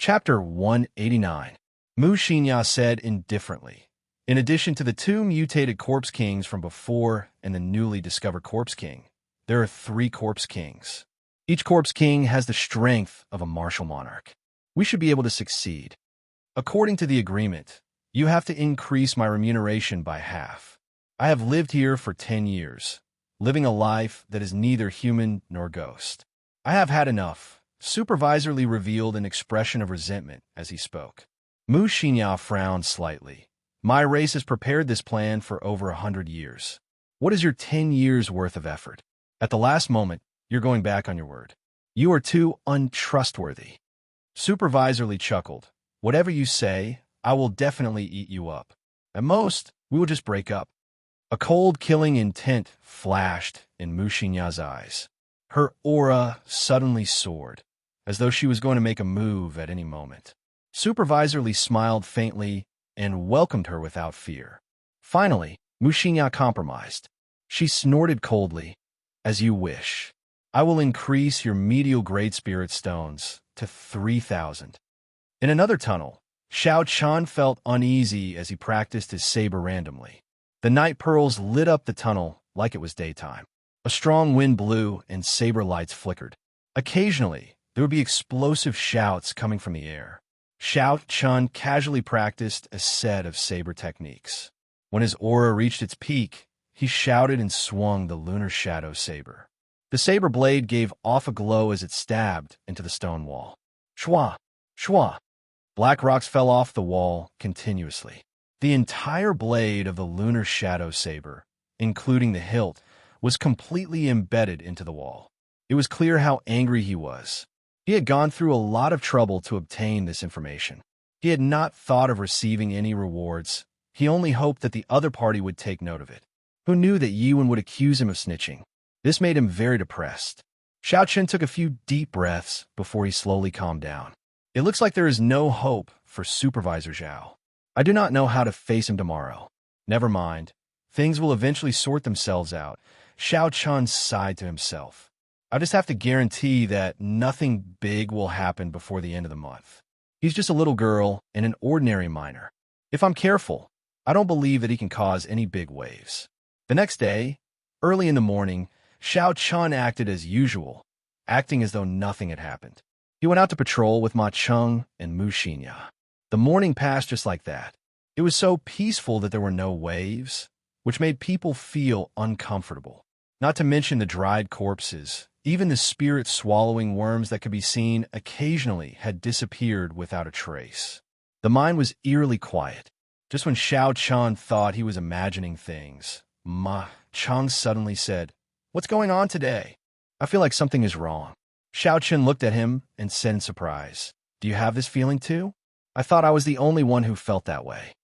Chapter 189. Mu Xinya said indifferently. In addition to the two mutated Corpse Kings from before and the newly discovered Corpse King, there are 3 Corpse Kings. Each Corpse King has the strength of a martial monarch. We should be able to succeed. According to the agreement, you have to increase my remuneration by half. I have lived here for 10 years, living a life that is neither human nor ghost. I have had enough. Supervisorly revealed an expression of resentment as he spoke. Mu Xinya frowned slightly. My race has prepared this plan for over 100 years. What is your 10 years' worth of effort? At the last moment, you're going back on your word. You are too untrustworthy. Supervisorly chuckled. Whatever you say, I will definitely eat you up. At most, we will just break up. A cold, killing intent flashed in Mu Xinya's eyes. Her aura suddenly soared, as though she was going to make a move at any moment. Supervisorly smiled faintly and welcomed her without fear. Finally, Mu Xinya compromised. She snorted coldly. As you wish. I will increase your medial Great Spirit stones to 3,000. In another tunnel, Xiao Chan felt uneasy as he practiced his saber randomly. The night pearls lit up the tunnel like it was daytime. A strong wind blew and saber lights flickered. Occasionally, there would be explosive shouts coming from the air. Xiao Chan casually practiced a set of saber techniques. When his aura reached its peak, he shouted and swung the lunar shadow saber. The saber blade gave off a glow as it stabbed into the stone wall. Shwa! Shwa! Black rocks fell off the wall continuously. The entire blade of the lunar shadow saber, including the hilt, was completely embedded into the wall. It was clear how angry he was. He had gone through a lot of trouble to obtain this information. He had not thought of receiving any rewards. He only hoped that the other party would take note of it. Who knew that Yiwen would accuse him of snitching? This made him very depressed. Xiao Chen took a few deep breaths before he slowly calmed down. It looks like there is no hope for Supervisor Zhao. I do not know how to face him tomorrow. Never mind. Things will eventually sort themselves out. Xiao Chen sighed to himself. I just have to guarantee that nothing big will happen before the end of the month. He's just a little girl and an ordinary miner. If I'm careful, I don't believe that he can cause any big waves. The next day, early in the morning, Xiao Chun acted as usual, acting as though nothing had happened. He went out to patrol with Ma Cheng and Mu Xinya. The morning passed just like that. It was so peaceful that there were no waves, which made people feel uncomfortable. Not to mention the dried corpses. Even the spirit-swallowing worms that could be seen occasionally had disappeared without a trace. The mine was eerily quiet. Just when Xiao Chun thought he was imagining things, Ma Cheng suddenly said, "What's going on today? I feel like something is wrong." Xiao Chun looked at him and said in surprise, "Do you have this feeling too? I thought I was the only one who felt that way."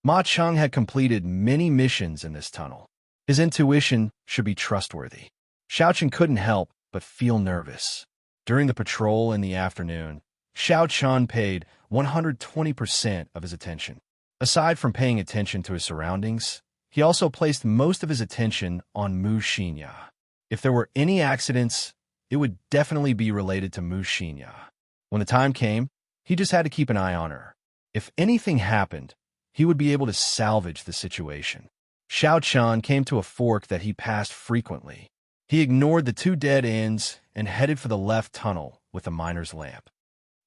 Ma Cheng had completed many missions in this tunnel. His intuition should be trustworthy. Xiao Chun couldn't help but feel nervous. During the patrol in the afternoon, Xiao Chun paid 120% of his attention. Aside from paying attention to his surroundings, he also placed most of his attention on Mu Xinya. If there were any accidents, it would definitely be related to Mu Xinya. When the time came, he just had to keep an eye on her. If anything happened, he would be able to salvage the situation. Xiao Chun came to a fork that he passed frequently. He ignored the 2 dead ends and headed for the left tunnel with the miner's lamp.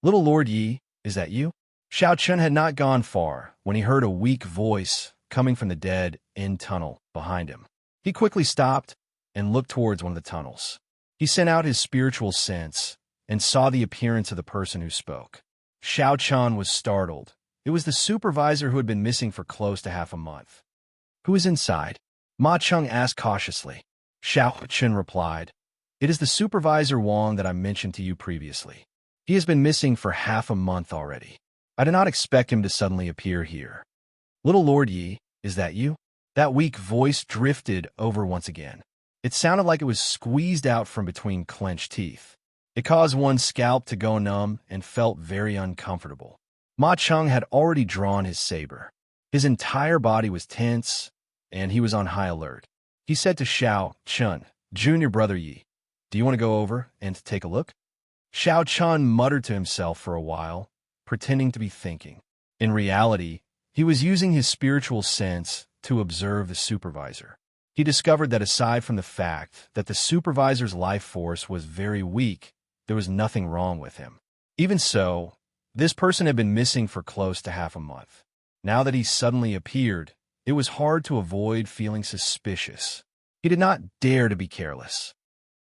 "Little Lord Yi, is that you?" Xiao Chun had not gone far when he heard a weak voice coming from the dead end tunnel behind him. He quickly stopped and looked towards one of the tunnels. He sent out his spiritual sense and saw the appearance of the person who spoke. Xiao Chun was startled. It was the supervisor who had been missing for close to half a month. "Who is inside?" Ma Cheng asked cautiously. Xiao Chun replied, "It is the supervisor Wang that I mentioned to you previously. He has been missing for half a month already. I did not expect him to suddenly appear here." "Little Lord Yi, is that you?" That weak voice drifted over once again. It sounded like it was squeezed out from between clenched teeth. It caused one's scalp to go numb and felt very uncomfortable. Ma Cheng had already drawn his saber. His entire body was tense, and he was on high alert. He said to Xiao Chun, "Junior brother Yi, do you want to go over and take a look?" Xiao Chun muttered to himself for a while, pretending to be thinking. In reality, he was using his spiritual sense to observe the supervisor. He discovered that aside from the fact that the supervisor's life force was very weak, there was nothing wrong with him. Even so, this person had been missing for close to half a month. Now that he suddenly appeared, it was hard to avoid feeling suspicious. He did not dare to be careless.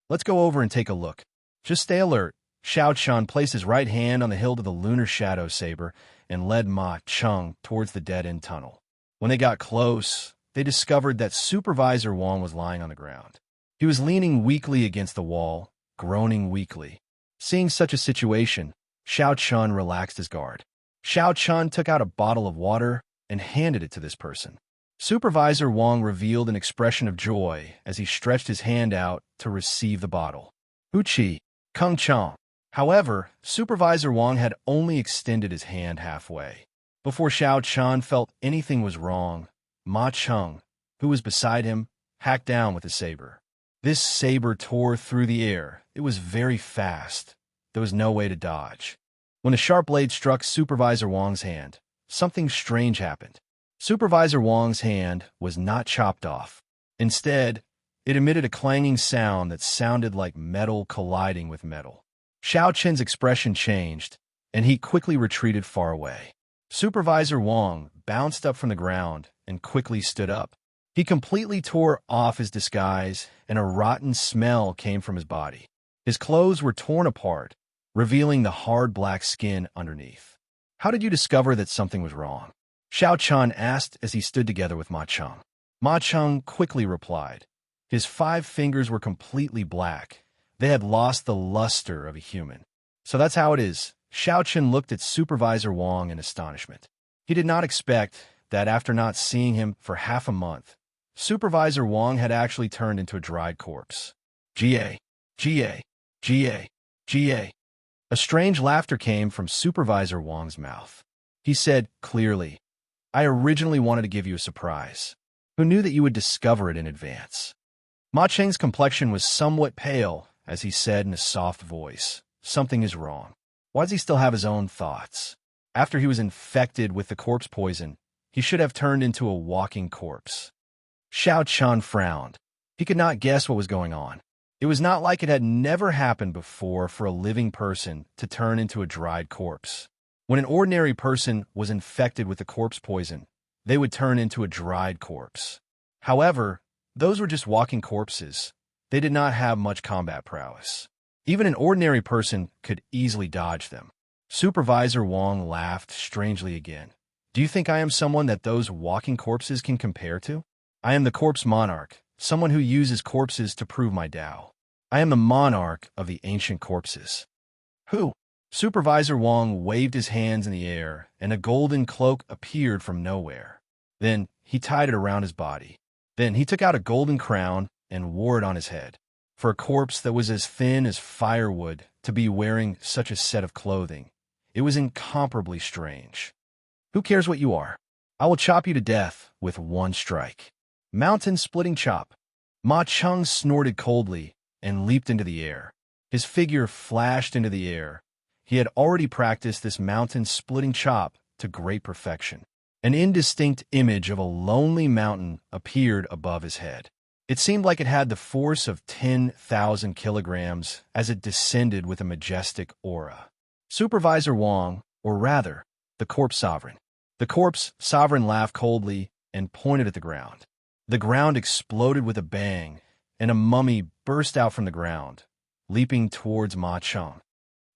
"Let's go over and take a look. Just stay alert." Xiao Chun placed his right hand on the hilt of the lunar shadow saber and led Ma Cheng towards the dead-end tunnel. When they got close, they discovered that Supervisor Wang was lying on the ground. He was leaning weakly against the wall, groaning weakly. Seeing such a situation, Xiao Chun relaxed his guard. Xiao Chun took out a bottle of water and handed it to this person. Supervisor Wang revealed an expression of joy as he stretched his hand out to receive the bottle. "Uchi, Kung Chong." However, Supervisor Wang had only extended his hand halfway. Before Xiao Chun felt anything was wrong, Ma Cheng, who was beside him, hacked down with his saber. This saber tore through the air. It was very fast. There was no way to dodge. When the sharp blade struck Supervisor Wang's hand, something strange happened. Supervisor Wang's hand was not chopped off. Instead, it emitted a clanging sound that sounded like metal colliding with metal. Xiao Chen's expression changed, and he quickly retreated far away. Supervisor Wang bounced up from the ground and quickly stood up. He completely tore off his disguise, and a rotten smell came from his body. His clothes were torn apart, revealing the hard black skin underneath. "How did you discover that something was wrong?" Xiao Chun asked as he stood together with Ma Cheng. Ma Cheng quickly replied. His 5 fingers were completely black. They had lost the luster of a human. "So that's how it is." Xiao Chun looked at Supervisor Wang in astonishment. He did not expect that after not seeing him for half a month, Supervisor Wang had actually turned into a dried corpse. "Ga, Ga, Ga, Ga." A strange laughter came from Supervisor Wang's mouth. He said clearly, "I originally wanted to give you a surprise. Who knew that you would discover it in advance?" Ma Cheng's complexion was somewhat pale as he said in a soft voice, "Something is wrong. Why does he still have his own thoughts? After he was infected with the corpse poison, he should have turned into a walking corpse." Xiao Chun frowned. He could not guess what was going on. It was not like it had never happened before for a living person to turn into a dried corpse. When an ordinary person was infected with the corpse poison, they would turn into a dried corpse. However, those were just walking corpses. They did not have much combat prowess. Even an ordinary person could easily dodge them. Supervisor Wang laughed strangely again. "Do you think I am someone that those walking corpses can compare to? I am the corpse monarch, someone who uses corpses to prove my Tao. I am the monarch of the ancient corpses." "Who?" Supervisor Wang waved his hands in the air, and a golden cloak appeared from nowhere. Then he tied it around his body. Then he took out a golden crown and wore it on his head. For a corpse that was as thin as firewood to be wearing such a set of clothing, it was incomparably strange. "Who cares what you are? I will chop you to death with one strike." Mountain-splitting chop. Ma Cheng snorted coldly and leaped into the air. His figure flashed into the air. He had already practiced this mountain-splitting chop to great perfection. An indistinct image of a lonely mountain appeared above his head. It seemed like it had the force of 10,000 kilograms as it descended with a majestic aura. Supervisor Wang, or rather, the corpse sovereign. The corpse sovereign laughed coldly and pointed at the ground. The ground exploded with a bang, and a mummy burst out from the ground, leaping towards Ma Cheng.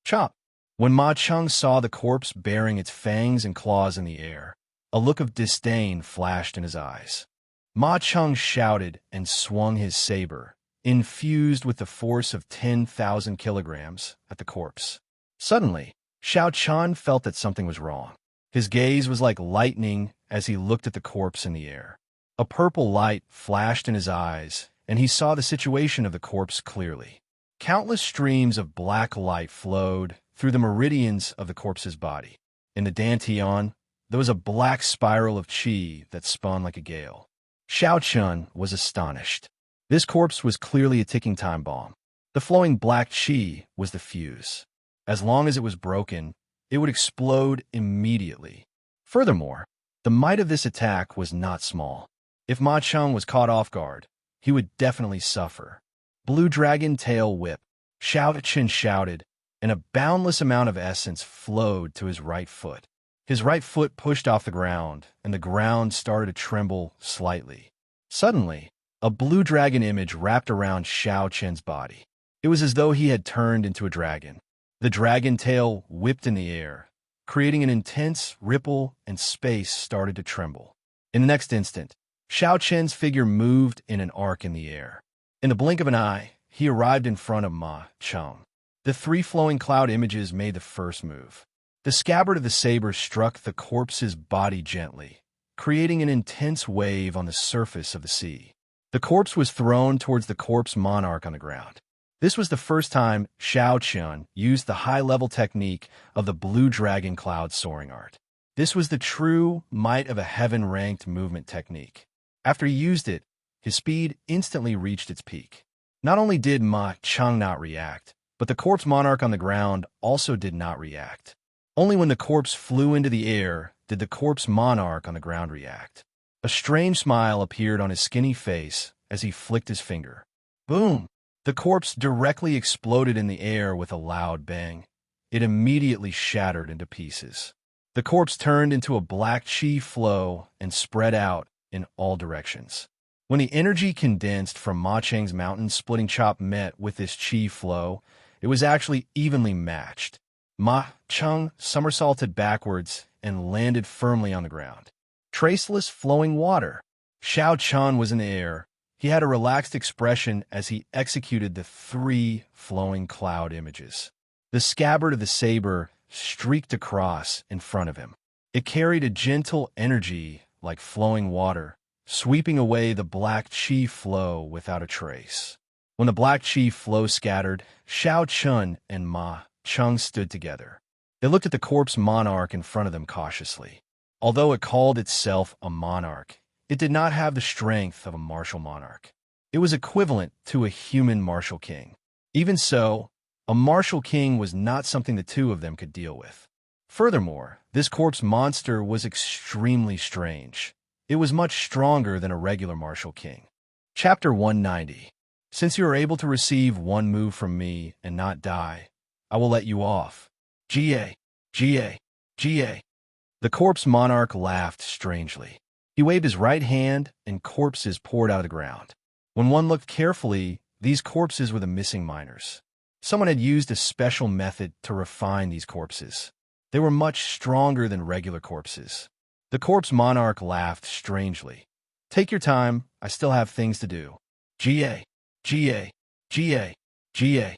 Chop! When Ma Cheng saw the corpse bearing its fangs and claws in the air, a look of disdain flashed in his eyes. Ma Cheng shouted and swung his saber, infused with the force of 10,000 kilograms, at the corpse. Suddenly, Xiao Chun felt that something was wrong. His gaze was like lightning as he looked at the corpse in the air. A purple light flashed in his eyes, and he saw the situation of the corpse clearly. Countless streams of black light flowed through the meridians of the corpse's body. In the dantian, there was a black spiral of qi that spun like a gale. Xiao Chun was astonished. This corpse was clearly a ticking time bomb. The flowing black qi was the fuse. As long as it was broken, it would explode immediately. Furthermore, the might of this attack was not small. If Ma Cheng was caught off guard, he would definitely suffer. Blue Dragon Tail Whip. Xiao Chen shouted, and a boundless amount of essence flowed to his right foot. His right foot pushed off the ground, and the ground started to tremble slightly. Suddenly, a blue dragon image wrapped around Xiao Chen's body. It was as though he had turned into a dragon. The dragon tail whipped in the air, creating an intense ripple, and space started to tremble. In the next instant, Xiao Chen's figure moved in an arc in the air. In the blink of an eye, he arrived in front of Ma Cheng. The three flowing cloud images made the first move. The scabbard of the saber struck the corpse's body gently, creating an intense wave on the surface of the sea. The corpse was thrown towards the corpse monarch on the ground. This was the first time Xiao Chen used the high-level technique of the blue dragon cloud soaring art. This was the true might of a heaven-ranked movement technique. After he used it, his speed instantly reached its peak. Not only did Ma Cheng not react, but the corpse monarch on the ground also did not react. Only when the corpse flew into the air did the corpse monarch on the ground react. A strange smile appeared on his skinny face as he flicked his finger. Boom! The corpse directly exploded in the air with a loud bang. It immediately shattered into pieces. The corpse turned into a black chi flow and spread out in all directions. When the energy condensed from Ma Cheng's mountain-splitting chop met with this chi flow, it was actually evenly matched. Ma Cheng somersaulted backwards and landed firmly on the ground. Traceless flowing water. Xiao Chen was in the air. He had a relaxed expression as he executed the three flowing cloud images. The scabbard of the saber streaked across in front of him. It carried a gentle energy like flowing water, sweeping away the black chi flow without a trace. When the black chi flow scattered, Xiao Chen and Ma Cheng stood together. They looked at the corpse monarch in front of them cautiously. Although it called itself a monarch, it did not have the strength of a martial monarch. It was equivalent to a human martial king. Even so, a martial king was not something the two of them could deal with. Furthermore, this corpse monster was extremely strange. It was much stronger than a regular martial king. Chapter 190. Since you are able to receive one move from me and not die, I will let you off. Ga, Ga, Ga. The corpse monarch laughed strangely. He waved his right hand, and corpses poured out of the ground. When one looked carefully, these corpses were the missing miners. Someone had used a special method to refine these corpses. They were much stronger than regular corpses. The corpse monarch laughed strangely. Take your time, I still have things to do. Ga, Ga, Ga, Ga.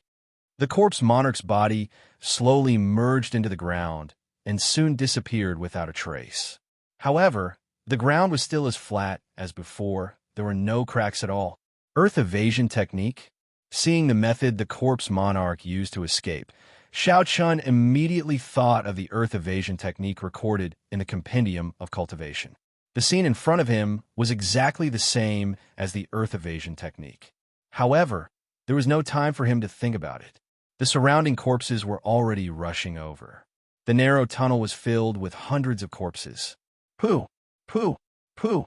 The corpse monarch's body slowly merged into the ground and soon disappeared without a trace. However, the ground was still as flat as before. There were no cracks at all. Earth evasion technique? Seeing the method the corpse monarch used to escape, Xiao Chen immediately thought of the earth evasion technique recorded in the Compendium of Cultivation. The scene in front of him was exactly the same as the earth evasion technique. However, there was no time for him to think about it. The surrounding corpses were already rushing over. The narrow tunnel was filled with hundreds of corpses. Pooh! Pooh! Pooh!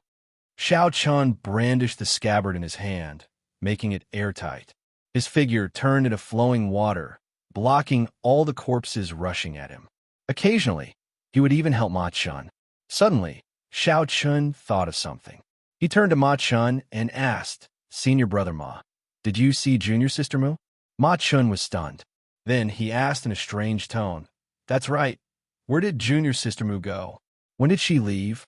Xiao Chen brandished the scabbard in his hand, making it airtight. His figure turned into flowing water, blocking all the corpses rushing at him. Occasionally, he would even help Ma Cheng. Suddenly, Xiao Chen thought of something. He turned to Ma Cheng and asked, Senior Brother Ma, did you see Junior Sister Mu? Ma Cheng was stunned. Then he asked in a strange tone, That's right. Where did Junior Sister Mu go? When did she leave?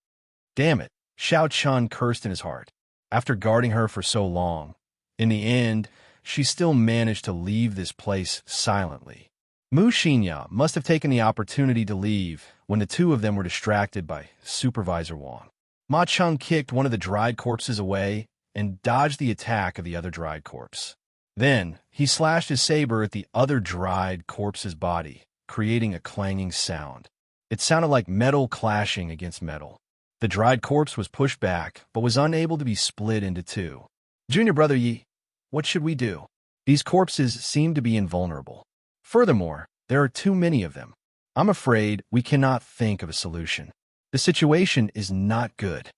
Damn it, Xiao Chen cursed in his heart. After guarding her for so long, in the end, she still managed to leave this place silently. Mu Xinya must have taken the opportunity to leave when the two of them were distracted by Supervisor Wang. Ma Cheng kicked one of the dried corpses away and dodged the attack of the other dried corpse. Then, he slashed his saber at the other dried corpse's body, creating a clanging sound. It sounded like metal clashing against metal. The dried corpse was pushed back, but was unable to be split into two. Junior Brother Yi, what should we do? These corpses seem to be invulnerable. Furthermore, there are too many of them. I'm afraid we cannot think of a solution. The situation is not good,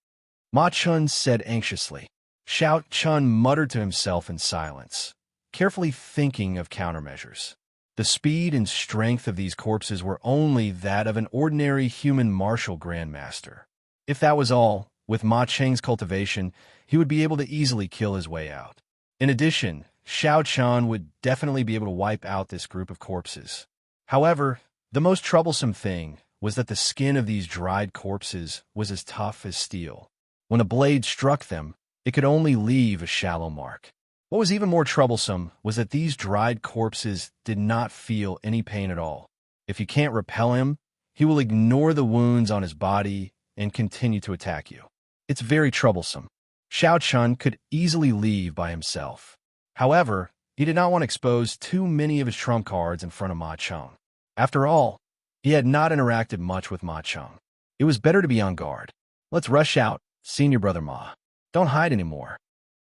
Ma Chun said anxiously. Xiao Chun muttered to himself in silence, carefully thinking of countermeasures. The speed and strength of these corpses were only that of an ordinary human martial grandmaster. If that was all, with Ma Cheng's cultivation, he would be able to easily kill his way out. In addition, Xiao Chun would definitely be able to wipe out this group of corpses. However, the most troublesome thing was that the skin of these dried corpses was as tough as steel. When a blade struck them, it could only leave a shallow mark. What was even more troublesome was that these dried corpses did not feel any pain at all. If you can't repel him, he will ignore the wounds on his body and continue to attack you. It's very troublesome. Xiao Chun could easily leave by himself. However, he did not want to expose too many of his trump cards in front of Ma Cheng. After all, he had not interacted much with Ma Cheng. It was better to be on guard. Let's rush out, senior brother Ma. Don't hide anymore,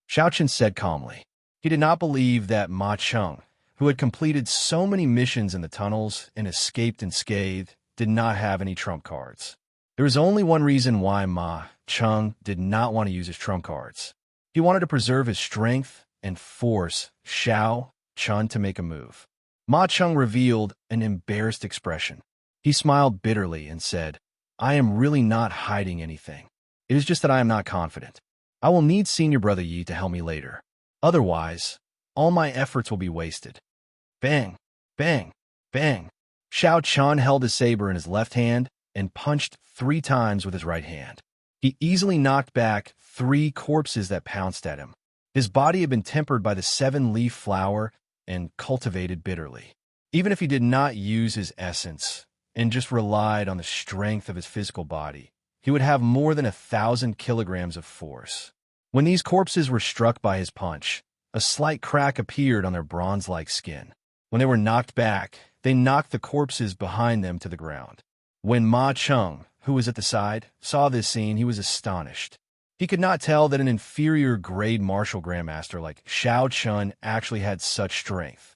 Xiao Chun said calmly. He did not believe that Ma Cheng, who had completed so many missions in the tunnels and escaped unscathed, did not have any trump cards. There was only one reason why Ma Cheng did not want to use his trump cards. He wanted to preserve his strength and force Xiao Chun to make a move. Ma Cheng revealed an embarrassed expression. He smiled bitterly and said, I am really not hiding anything. It is just that I am not confident. I will need Senior Brother Yi to help me later. Otherwise, all my efforts will be wasted. Bang, bang, bang. Xiao Chun held his saber in his left hand and punched 3 times with his right hand. He easily knocked back 3 corpses that pounced at him. His body had been tempered by the 7-leaf flower and cultivated bitterly. Even if he did not use his essence and just relied on the strength of his physical body, he would have more than 1,000 kilograms of force. When these corpses were struck by his punch, a slight crack appeared on their bronze-like skin. When they were knocked back, they knocked the corpses behind them to the ground. When Ma Cheng, who was at the side, saw this scene, he was astonished. He could not tell that an inferior-grade martial grandmaster like Xiao Chun actually had such strength.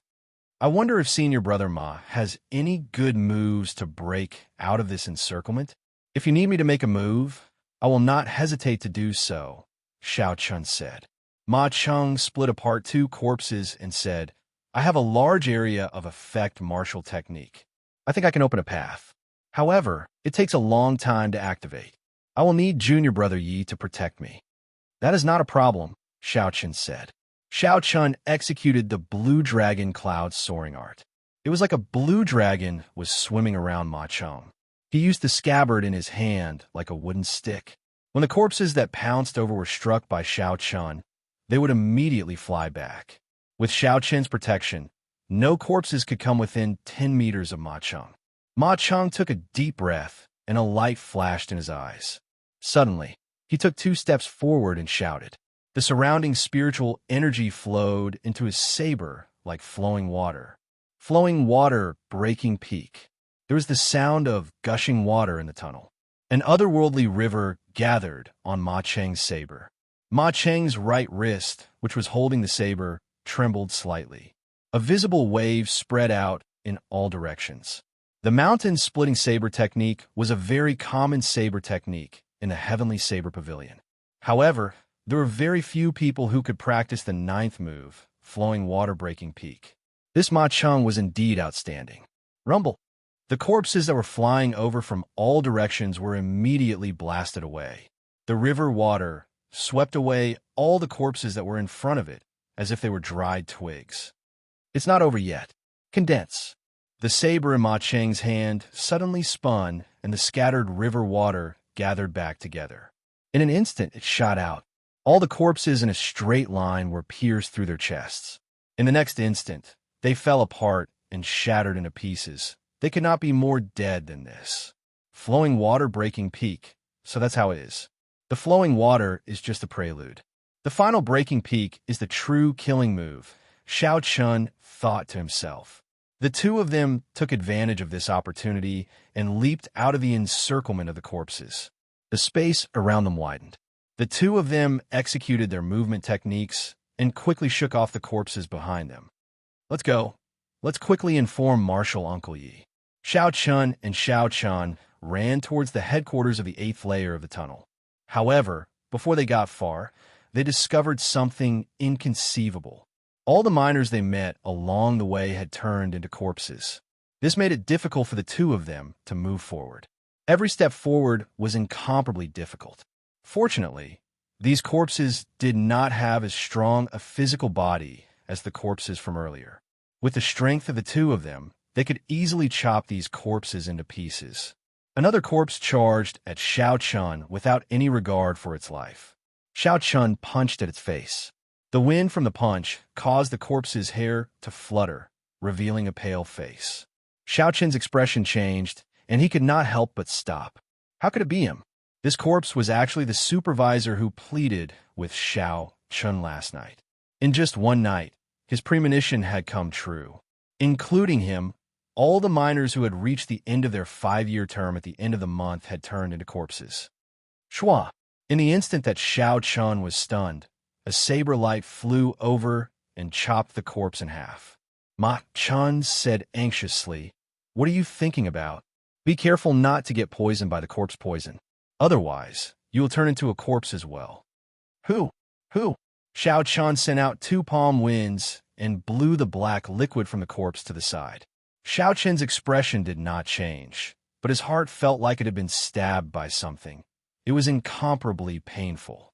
I wonder if Senior Brother Ma has any good moves to break out of this encirclement? If you need me to make a move, I will not hesitate to do so, Xiao Chun said. Ma Cheng split apart 2 corpses and said, I have a large area of effect martial technique. I think I can open a path. However, it takes a long time to activate. I will need Junior Brother Yi to protect me. That is not a problem, Xiao Chun said. Xiao Chun executed the blue dragon cloud soaring art. It was like a blue dragon was swimming around Ma Cheng. He used the scabbard in his hand like a wooden stick. When the corpses that pounced over were struck by Xiao Chun, they would immediately fly back. With Xiao Chun's protection, no corpses could come within 10 meters of Ma Cheng. Ma Cheng took a deep breath, and a light flashed in his eyes. Suddenly, he took 2 steps forward and shouted. The surrounding spiritual energy flowed into his saber like flowing water. Flowing water breaking peak. There was the sound of gushing water in the tunnel. An otherworldly river gathered on Ma Cheng's saber. Ma Cheng's right wrist, which was holding the saber, trembled slightly. A visible wave spread out in all directions. The mountain-splitting saber technique was a very common saber technique in the Heavenly Saber Pavilion. However, there were very few people who could practice the 9th move, flowing water-breaking peak. This Ma Cheng was indeed outstanding. Rumble! The corpses that were flying over from all directions were immediately blasted away. The river water swept away all the corpses that were in front of it as if they were dried twigs. It's not over yet. Condense. The saber in Ma Cheng's hand suddenly spun and the scattered river water gathered back together. In an instant, it shot out. All the corpses in a straight line were pierced through their chests. In the next instant, they fell apart and shattered into pieces. They could not be more dead than this. Flowing water breaking peak, so that's how it is. The flowing water is just a prelude. The final breaking peak is the true killing move, Xiao Chun thought to himself. The 2 of them took advantage of this opportunity and leaped out of the encirclement of the corpses. The space around them widened. The 2 of them executed their movement techniques and quickly shook off the corpses behind them. Let's go. Let's quickly inform Marshal Uncle Yi. Xiao Chun and Xiao Chun ran towards the headquarters of the 8th layer of the tunnel. However, before they got far, they discovered something inconceivable. All the miners they met along the way had turned into corpses. This made it difficult for the two of them to move forward. Every step forward was incomparably difficult. Fortunately, these corpses did not have as strong a physical body as the corpses from earlier. With the strength of the two of them, they could easily chop these corpses into pieces. Another corpse charged at Xiao Chun without any regard for its life. Xiao Chun punched at its face. The wind from the punch caused the corpse's hair to flutter, revealing a pale face. Xiao Chun's expression changed, and he could not help but stop. How could it be him? This corpse was actually the supervisor who pleaded with Xiao Chun last night. In just one night, his premonition had come true. Including him, all the miners who had reached the end of their 5-year term at the end of the month had turned into corpses. Shua! In the instant that Xiao Chun was stunned, a saber light flew over and chopped the corpse in half. Ma Chun said anxiously, "What are you thinking about? Be careful not to get poisoned by the corpse poison. Otherwise, you will turn into a corpse as well." Who? Xiao Chun sent out 2 palm winds and blew the black liquid from the corpse to the side. Xiao Chun's expression did not change, but his heart felt like it had been stabbed by something. It was incomparably painful.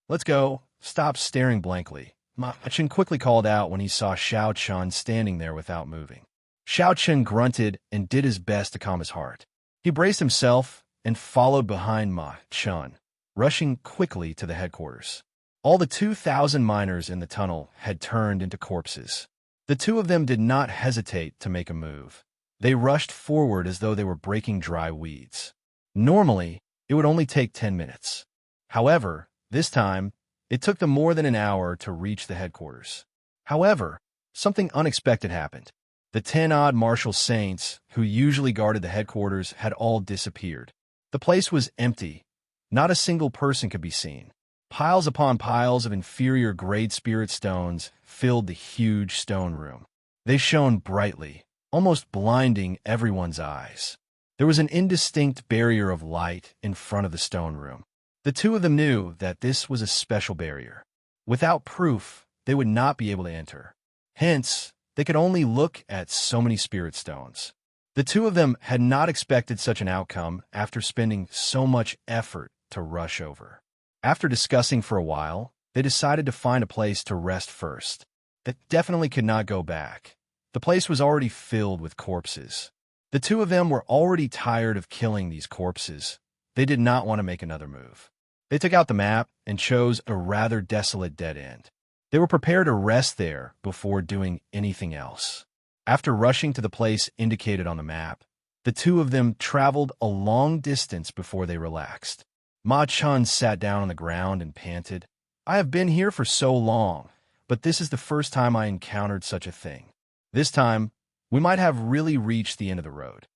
"Let's go. Stop staring blankly," Ma Chun quickly called out when he saw Xiao Chun standing there without moving. Xiao Chun grunted and did his best to calm his heart. He braced himself and followed behind Ma Chun, rushing quickly to the headquarters. All the 2,000 miners in the tunnel had turned into corpses. The two of them did not hesitate to make a move. They rushed forward as though they were breaking dry weeds. Normally, it would only take 10 minutes. However, this time, it took them more than an hour to reach the headquarters. However, something unexpected happened. The 10-odd martial saints who usually guarded the headquarters had all disappeared. The place was empty. Not a single person could be seen. Piles upon piles of inferior-grade spirit stones filled the huge stone room. They shone brightly, almost blinding everyone's eyes. There was an indistinct barrier of light in front of the stone room. The two of them knew that this was a special barrier. Without proof, they would not be able to enter. Hence, they could only look at so many spirit stones. The two of them had not expected such an outcome after spending so much effort to rush over. After discussing for a while, they decided to find a place to rest first. They definitely could not go back. The place was already filled with corpses. The two of them were already tired of killing these corpses. They did not want to make another move. They took out the map and chose a rather desolate dead end. They were prepared to rest there before doing anything else. After rushing to the place indicated on the map, the two of them traveled a long distance before they relaxed. Ma Chun sat down on the ground and panted, "I have been here for so long, but this is the first time I encountered such a thing. This time, we might have really reached the end of the road."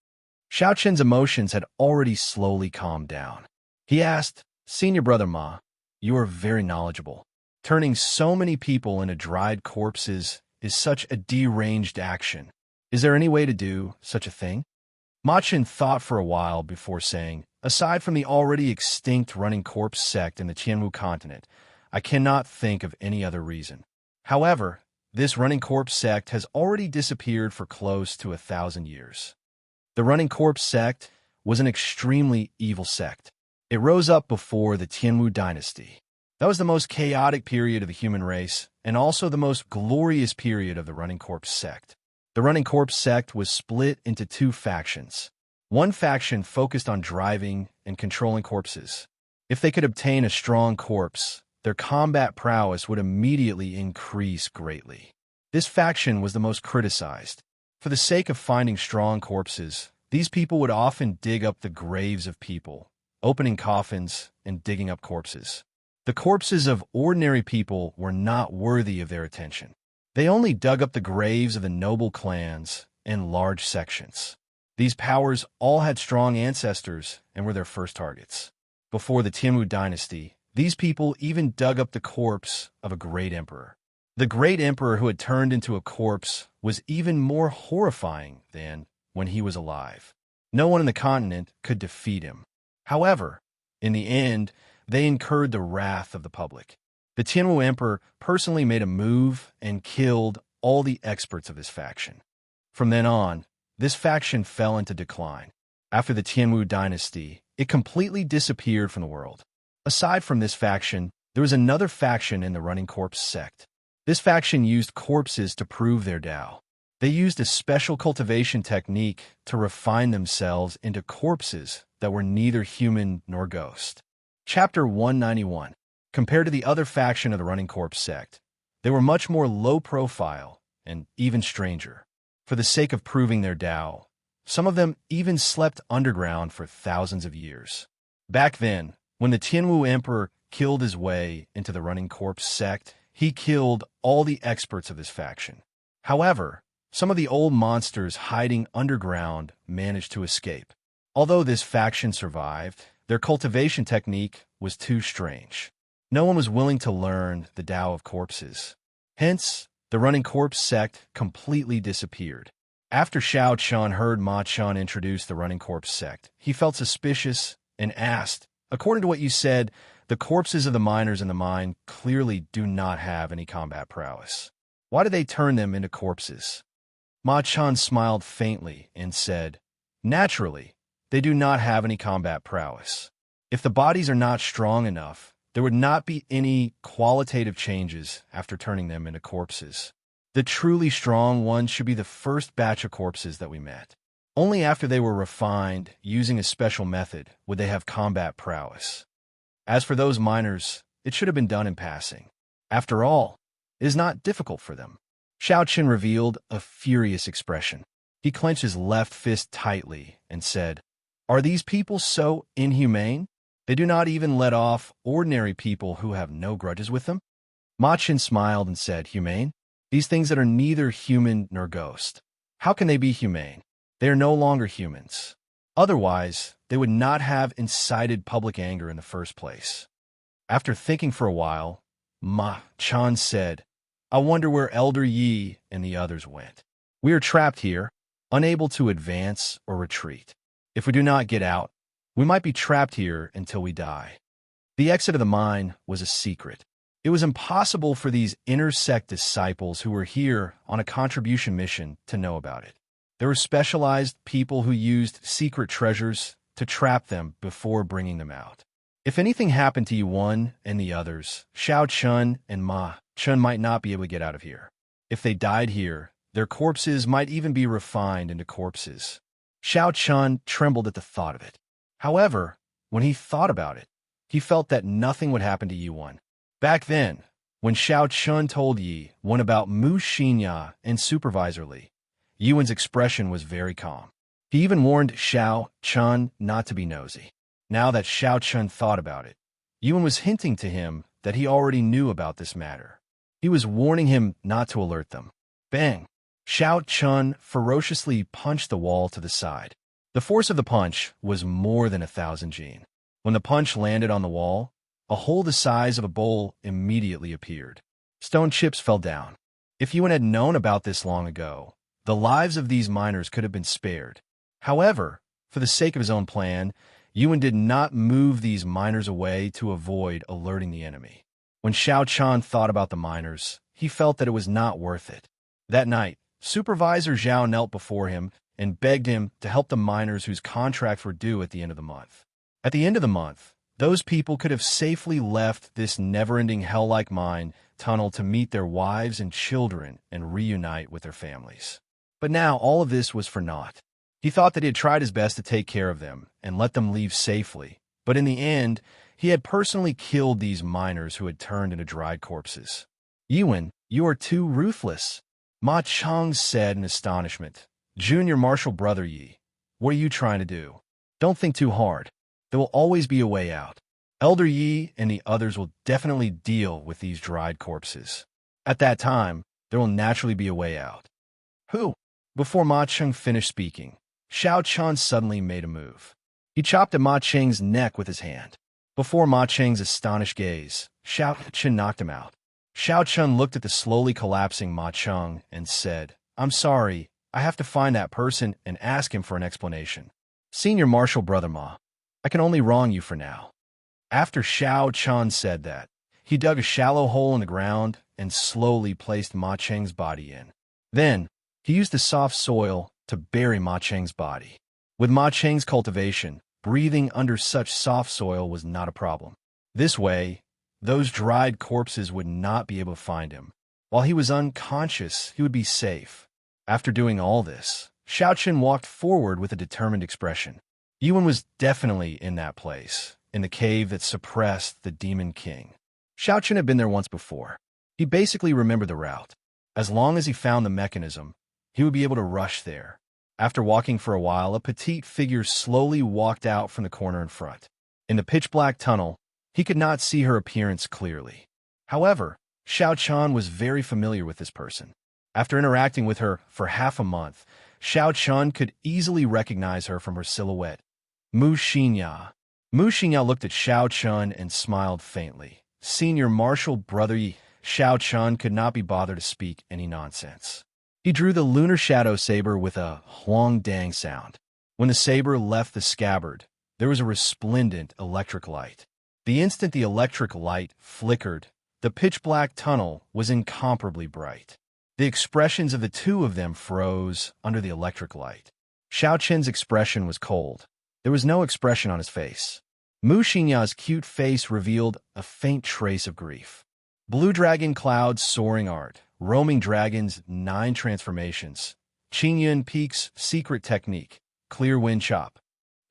Xiao Chen's emotions had already slowly calmed down. He asked, "Senior brother Ma, you are very knowledgeable. Turning so many people into dried corpses is such a deranged action. Is there any way to do such a thing?" Ma Chen thought for a while before saying, "Aside from the already extinct running corpse sect in the Tianwu continent, I cannot think of any other reason. However, this running corpse sect has already disappeared for close to 1,000 years. The running corpse sect was an extremely evil sect. It rose up before the Tianwu dynasty. That was the most chaotic period of the human race, and also the most glorious period of the running corpse sect. The running corpse sect was split into 2 factions. One faction focused on driving and controlling corpses. If they could obtain a strong corpse, their combat prowess would immediately increase greatly. This faction was the most criticized. For the sake of finding strong corpses, these people would often dig up the graves of people, opening coffins and digging up corpses. The corpses of ordinary people were not worthy of their attention. They only dug up the graves of the noble clans in large sections. These powers all had strong ancestors and were their first targets. Before the Tianwu dynasty, these people even dug up the corpse of a great emperor. The great emperor who had turned into a corpse was even more horrifying than when he was alive. No one in the continent could defeat him. However, in the end, they incurred the wrath of the public. The Tianwu Emperor personally made a move and killed all the experts of his faction. From then on, this faction fell into decline. After the Tianwu dynasty, it completely disappeared from the world. Aside from this faction, there was another faction in the Running Corpse sect. This faction used corpses to prove their Tao. They used a special cultivation technique to refine themselves into corpses that were neither human nor ghost. Chapter 191. Compared to the other faction of the Running Corpse sect, they were much more low-profile and even stranger. For the sake of proving their Tao, some of them even slept underground for thousands of years. Back then, when the Tianwu Emperor killed his way into the Running Corpse sect, he killed all the experts of his faction. However, some of the old monsters hiding underground managed to escape. Although this faction survived, their cultivation technique was too strange. No one was willing to learn the Tao of corpses. Hence, the Running Corpse sect completely disappeared. After Xiao Chun heard Ma Chun introduce the Running Corpse sect, he felt suspicious and asked, "According to what you said, the corpses of the miners in the mine clearly do not have any combat prowess. Why did they turn them into corpses?" Ma Chun smiled faintly and said, "Naturally, they do not have any combat prowess. If the bodies are not strong enough, there would not be any qualitative changes after turning them into corpses. The truly strong ones should be the first batch of corpses that we met. Only after they were refined, using a special method, would they have combat prowess. As for those miners, it should have been done in passing. After all, it is not difficult for them." Xiao Qin revealed a furious expression. He clenched his left fist tightly and said, "Are these people so inhumane? They do not even let off ordinary people who have no grudges with them?" Ma Qin smiled and said, "Humane? These things that are neither human nor ghost. How can they be humane? They are no longer humans. Otherwise, they would not have incited public anger in the first place." After thinking for a while, Ma Chan said, "I wonder where Elder Yi and the others went. We are trapped here, unable to advance or retreat. If we do not get out, we might be trapped here until we die." The exit of the mine was a secret. It was impossible for these inner sect disciples who were here on a contribution mission to know about it. There were specialized people who used secret treasures to trap them before bringing them out. If anything happened to Yuan and the others, Xiao Chun and Ma Chun might not be able to get out of here. If they died here, their corpses might even be refined into corpses. Xiao Chun trembled at the thought of it. However, when he thought about it, he felt that nothing would happen to Yuan. Back then, when Xiao Chun told Yi one about Mu Xinya and Supervisor Li, Yuan's expression was very calm. He even warned Xiao Chun not to be nosy. Now that Xiao Chun thought about it, Yuan was hinting to him that he already knew about this matter. He was warning him not to alert them. Bang! Xiao Chun ferociously punched the wall to the side. The force of the punch was more than 1,000 jin. When the punch landed on the wall, a hole the size of a bowl immediately appeared. Stone chips fell down. If Yuan had known about this long ago, the lives of these miners could have been spared. However, for the sake of his own plan, Yuan did not move these miners away to avoid alerting the enemy. When Xiao Chan thought about the miners, he felt that it was not worth it. That night, Supervisor Zhao knelt before him and begged him to help the miners whose contracts were due at the end of the month. At the end of the month, those people could have safely left this never-ending hell-like mine tunnel to meet their wives and children and reunite with their families. But now all of this was for naught. He thought that he had tried his best to take care of them and let them leave safely, but in the end, he had personally killed these miners who had turned into dried corpses. "Yuan, you are too ruthless," Ma Chang said in astonishment. "Junior Marshal Brother Yi, what are you trying to do? Don't think too hard. There will always be a way out. Elder Yi and the others will definitely deal with these dried corpses. At that time, there will naturally be a way out." "Who?" Before Ma Cheng finished speaking, Xiao Chan suddenly made a move. He chopped at Ma Cheng's neck with his hand. Before Ma Cheng's astonished gaze, Xiao Chen knocked him out. Xiao Chun looked at the slowly collapsing Ma Cheng and said, "I'm sorry, I have to find that person and ask him for an explanation. Senior Marshal Brother Ma, I can only wrong you for now. After Xiao Chun said that, he dug a shallow hole in the ground and slowly placed Ma Cheng's body in. Then, he used the soft soil to bury Ma Cheng's body. With Ma Cheng's cultivation, breathing under such soft soil was not a problem. This way, those dried corpses would not be able to find him. While he was unconscious, he would be safe. After doing all this, Xiao Chen walked forward with a determined expression. Yuan was definitely in that place, in the cave that suppressed the Demon King. Xiao Chen had been there once before. He basically remembered the route. As long as he found the mechanism, he would be able to rush there. After walking for a while, a petite figure slowly walked out from the corner in front. In the pitch-black tunnel, he could not see her appearance clearly. However, Xiao Chen was very familiar with this person. After interacting with her for half a month, Xiao Chen could easily recognize her from her silhouette. Mu Xinya. Mu Xinya looked at Xiao Chen and smiled faintly. Senior Marshal Brother Yi. Xiao Chen could not be bothered to speak any nonsense. He drew the lunar shadow saber with a huang dang sound. When the saber left the scabbard, there was a resplendent electric light. The instant the electric light flickered, the pitch-black tunnel was incomparably bright. The expressions of the two of them froze under the electric light. Xiao Chen's expression was cold. There was no expression on his face. Mu Xinya's cute face revealed a faint trace of grief. Blue Dragon Cloud's soaring art, Roaming Dragon's 9 transformations, Qingyun Peak's secret technique, Clear Wind Chop.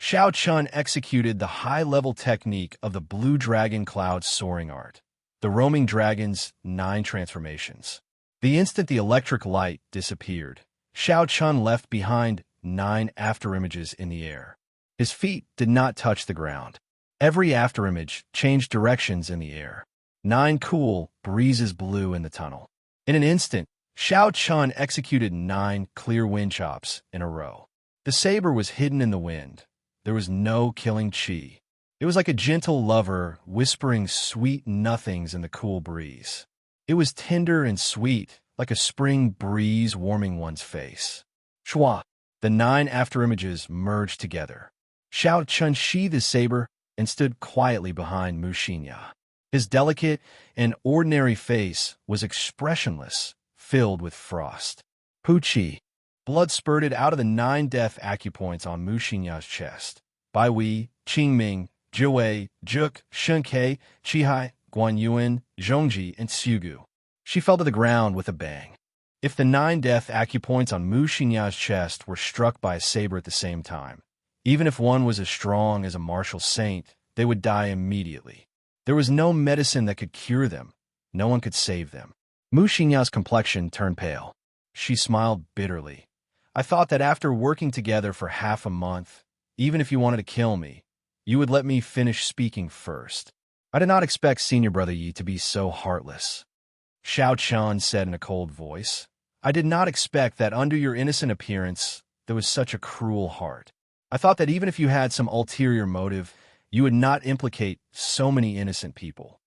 Xiao Chen executed the high-level technique of the Blue Dragon Cloud's soaring art, the Roaming Dragon's 9 transformations. The instant the electric light disappeared, Xiao Chen left behind 9 afterimages in the air. His feet did not touch the ground. Every afterimage changed directions in the air. 9 cool breezes blew in the tunnel. In an instant, Xiao Chen executed 9 clear wind chops in a row. The saber was hidden in the wind. There was no killing chi. It was like a gentle lover whispering sweet nothings in the cool breeze. It was tender and sweet, like a spring breeze warming one's face. Shua! The 9 afterimages merged together. Xiao Chen sheathed his saber and stood quietly behind Mu Xinya. His delicate and ordinary face was expressionless, filled with frost. Pu Qi. Blood spurted out of the 9 death acupoints on Mu Xinya's chest. Bai Wei, Qingming, Jiwei, Juk, Shenkei, Qihai, Guanyuan, Zhongji, and Xiugu. She fell to the ground with a bang. If the 9 death acupoints on Mu Xinya's chest were struck by a saber at the same time, even if one was as strong as a martial saint, they would die immediately. There was no medicine that could cure them. No one could save them. Mu Xinya's complexion turned pale. She smiled bitterly. I thought that after working together for half a month, even if you wanted to kill me, you would let me finish speaking first. I did not expect Senior Brother Yi to be so heartless. Xiao Chen said in a cold voice. I did not expect that under your innocent appearance, there was such a cruel heart. I thought that even if you had some ulterior motive, you would not implicate so many innocent people.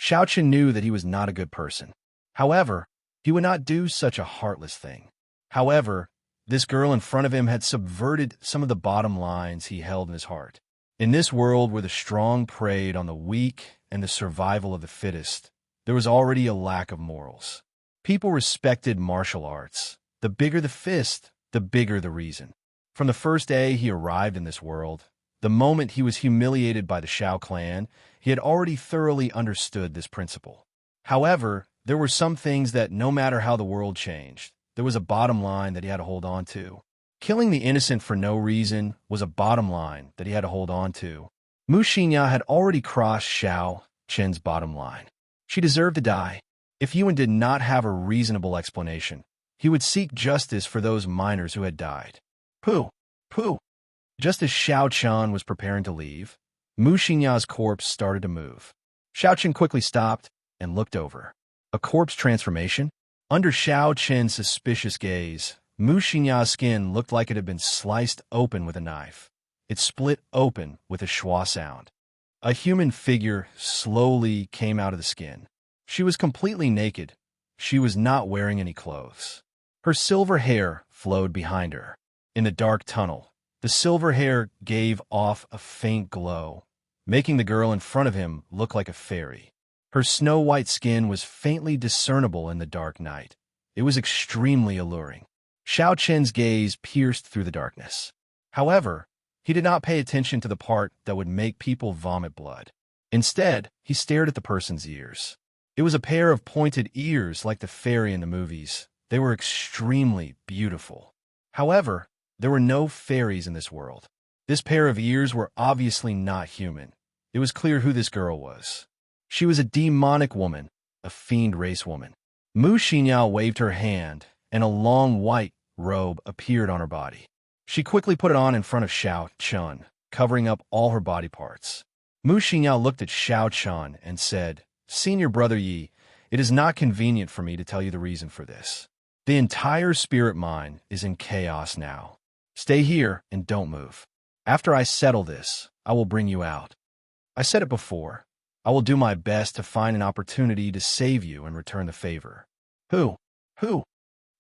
Xiao Chen knew that he was not a good person. However, he would not do such a heartless thing. However, this girl in front of him had subverted some of the bottom lines he held in his heart. In this world where the strong preyed on the weak and the survival of the fittest, there was already a lack of morals. People respected martial arts. The bigger the fist, the bigger the reason. From the first day he arrived in this world, the moment he was humiliated by the Shao clan, he had already thoroughly understood this principle. However, there were some things that no matter how the world changed, there was a bottom line that he had to hold on to. Killing the innocent for no reason was a bottom line that he had to hold on to. Mu Xinya had already crossed Xiao Chen's bottom line. She deserved to die. If Yuan did not have a reasonable explanation, he would seek justice for those miners who had died. Pooh! Pooh! Just as Xiao Chen was preparing to leave, Mu Xinya's corpse started to move. Xiao Chen quickly stopped and looked over. A corpse transformation? Under Xiao Chen's suspicious gaze, Mu Xinya's skin looked like it had been sliced open with a knife. It split open with a schwa sound. A human figure slowly came out of the skin. She was completely naked. She was not wearing any clothes. Her silver hair flowed behind her. In the dark tunnel, the silver hair gave off a faint glow, making the girl in front of him look like a fairy. Her snow-white skin was faintly discernible in the dark night. It was extremely alluring. Xiao Qian's gaze pierced through the darkness. However, he did not pay attention to the part that would make people vomit blood. Instead, he stared at the person's ears. It was a pair of pointed ears like the fairy in the movies. They were extremely beautiful. However, there were no fairies in this world. This pair of ears were obviously not human. It was clear who this girl was. She was a demonic woman, a fiend race woman. Mu Xinyao waved her hand, and a long white robe appeared on her body. She quickly put it on in front of Xiao Chun, covering up all her body parts. Mu Xinyao looked at Xiao Chun and said, "Senior Brother Yi, it is not convenient for me to tell you the reason for this. The entire spirit mine is in chaos now. Stay here and don't move. After I settle this, I will bring you out. I said it before. I will do my best to find an opportunity to save you and return the favor." Who?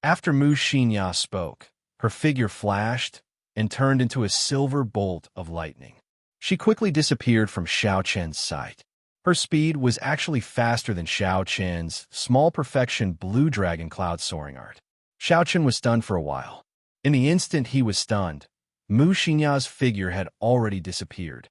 After Mu Xinya spoke, her figure flashed and turned into a silver bolt of lightning. She quickly disappeared from Xiao Qian's sight. Her speed was actually faster than Xiao Qian's small perfection blue dragon cloud soaring art. Xiao Qian was stunned for a while. In the instant he was stunned, Mu Xinya's figure had already disappeared.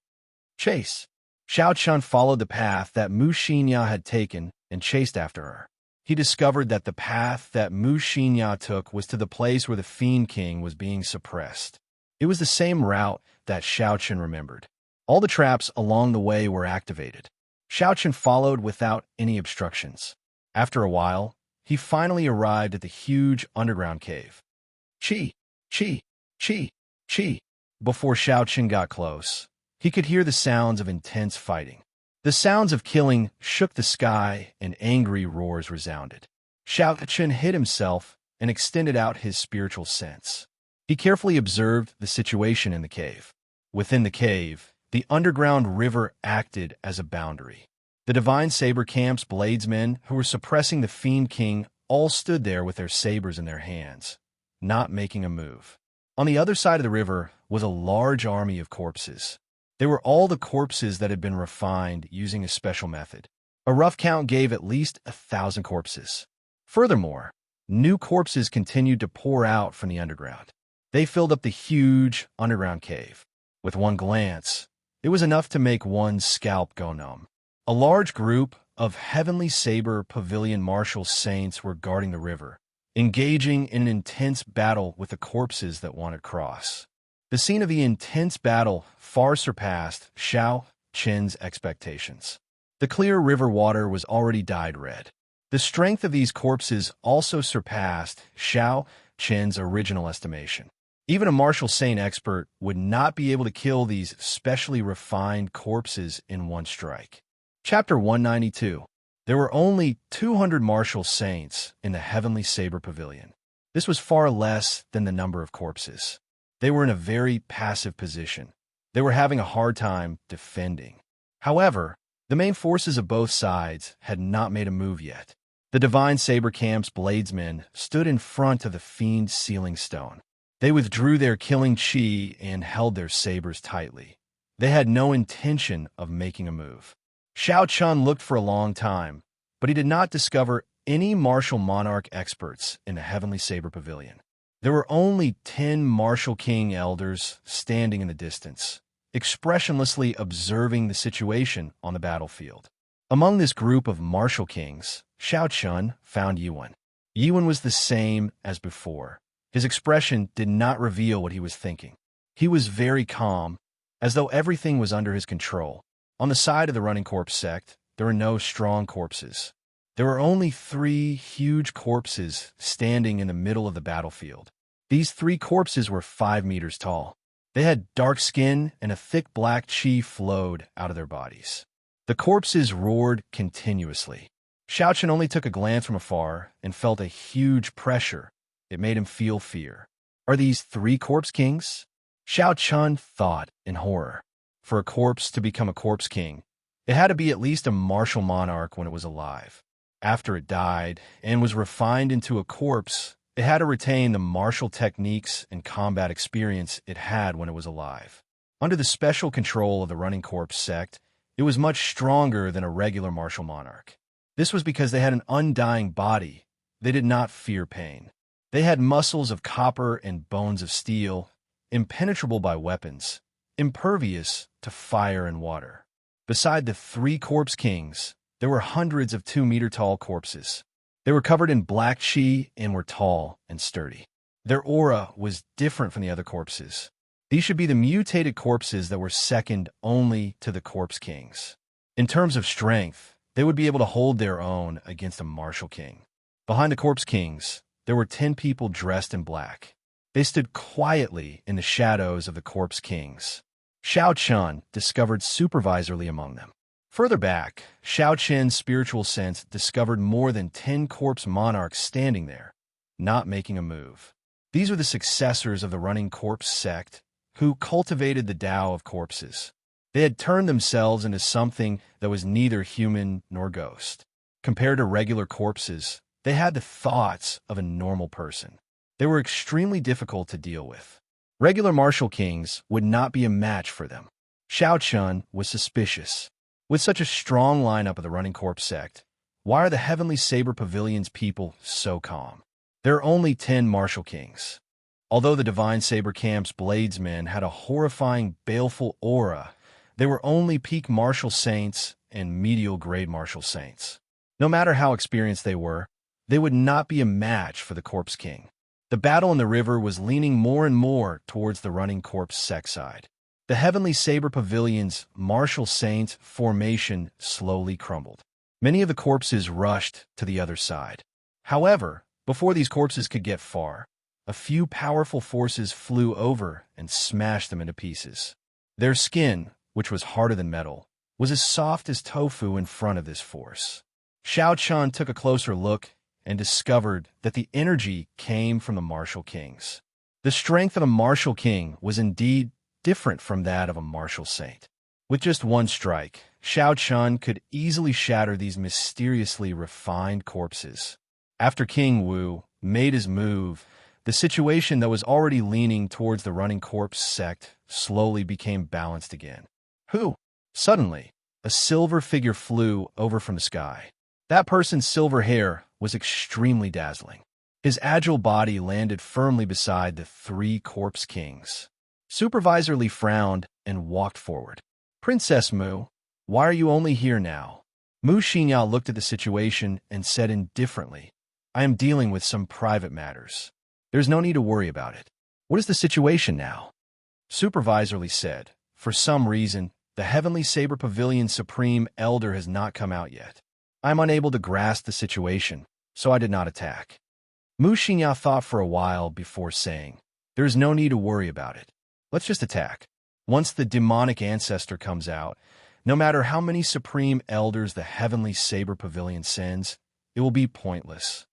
Chase. Xiao Qian followed the path that Mu Xinya had taken and chased after her. He discovered that the path that Mu Xinya took was to the place where the Fiend King was being suppressed. It was the same route that Xiao Qian remembered. All the traps along the way were activated. Xiao Qian followed without any obstructions. After a while, he finally arrived at the huge underground cave. Chi, chi, chi, chi. Before Xiao Qian got close, he could hear the sounds of intense fighting. The sounds of killing shook the sky and angry roars resounded. Xiao Qian hid himself and extended out his spiritual sense. He carefully observed the situation in the cave. Within the cave, the underground river acted as a boundary. The Divine Saber Camp's bladesmen who were suppressing the Fiend King all stood there with their sabers in their hands, not making a move. On the other side of the river was a large army of corpses. They were all the corpses that had been refined using a special method. A rough count gave at least 1,000 corpses. Furthermore, new corpses continued to pour out from the underground. They filled up the huge underground cave. With one glance, it was enough to make one's scalp go numb. A large group of Heavenly Saber Pavilion martial saints were guarding the river, engaging in an intense battle with the corpses that wanted cross. The scene of the intense battle far surpassed Xiao Qian's expectations. The clear river water was already dyed red. The strength of these corpses also surpassed Xiao Qian's original estimation. Even a martial saint expert would not be able to kill these specially refined corpses in one strike. Chapter 192. There were only 200 martial saints in the Heavenly Saber Pavilion. This was far less than the number of corpses. They were in a very passive position. They were having a hard time defending. However, the main forces of both sides had not made a move yet. The Divine Saber Camp's bladesmen stood in front of the Fiend's sealing stone. They withdrew their killing chi and held their sabers tightly. They had no intention of making a move. Xiao Chun looked for a long time, but he did not discover any martial monarch experts in the Heavenly Saber Pavilion. There were only 10 martial king elders standing in the distance, expressionlessly observing the situation on the battlefield. Among this group of martial kings, Xiao Chun found Yuan. Yuan was the same as before. His expression did not reveal what he was thinking. He was very calm, as though everything was under his control. On the side of the running corpse sect, there were no strong corpses. There were only 3 huge corpses standing in the middle of the battlefield. These 3 corpses were 5 meters tall. They had dark skin and a thick black chi flowed out of their bodies. The corpses roared continuously. Xiao Qian only took a glance from afar and felt a huge pressure. It made him feel fear. Are these 3 corpse kings? Xiao Chun thought in horror. For a corpse to become a corpse king, it had to be at least a martial monarch when it was alive. After it died and was refined into a corpse, It had to retain the martial techniques and combat experience it had when it was alive. Under the special control of the Running Corpse sect, it was much stronger than a regular martial monarch. This was because they had an undying body. They did not fear pain. They had muscles of copper and bones of steel, impenetrable by weapons, impervious to fire and water. Beside the 3 corpse kings, there were hundreds of 2-meter-tall corpses. They were covered in black chi and were tall and sturdy. Their aura was different from the other corpses. These should be the mutated corpses that were second only to the corpse kings. In terms of strength, they would be able to hold their own against a martial king. Behind the corpse kings, there were 10 people dressed in black. They stood quietly in the shadows of the corpse kings. Xiao Chun discovered supervisorly among them. Further back, Xiao Chen's spiritual sense discovered more than 10 corpse monarchs standing there, not making a move. These were the successors of the Running Corpse sect, who cultivated the Tao of corpses. They had turned themselves into something that was neither human nor ghost. Compared to regular corpses, they had the thoughts of a normal person. They were extremely difficult to deal with. Regular martial kings would not be a match for them. Xiao Chun was suspicious. With such a strong lineup of the Running Corpse sect, why are the Heavenly Saber Pavilion's people so calm? There are only 10 martial kings. Although the Divine Saber Camp's bladesmen had a horrifying, baleful aura, they were only peak martial saints and medial grade martial saints. No matter how experienced they would not be a match for the Corpse King. The battle in the river was leaning more and more towards the Running Corpse sect side. The Heavenly Saber Pavilion's martial saint formation slowly crumbled. Many of the corpses rushed to the other side. However, before these corpses could get far, a few powerful forces flew over and smashed them into pieces. Their skin, which was harder than metal, was as soft as tofu in front of this force. Xiao Chun took a closer look and discovered that the energy came from the martial kings. The strength of a martial king was indeed different from that of a martial saint. With just one strike, Xiao Chun could easily shatter these mysteriously refined corpses. After King Wu made his move, the situation that was already leaning towards the Running Corpse sect slowly became balanced again. Who? Suddenly, a silver figure flew over from the sky. That person's silver hair was extremely dazzling. His agile body landed firmly beside the 3 corpse kings. Supervisor Li frowned and walked forward. Princess Mu, why are you only here now? Mu Xinyao looked at the situation and said indifferently, I am dealing with some private matters. There's no need to worry about it. What is the situation now? Supervisor Li said, for some reason, the Heavenly Saber Pavilion Supreme Elder has not come out yet. I am unable to grasp the situation, so I did not attack. Mu Xinyao thought for a while before saying, there is no need to worry about it. Let's just attack. Once the demonic ancestor comes out, no matter how many supreme elders the Heavenly Saber Pavilion sends, it will be pointless.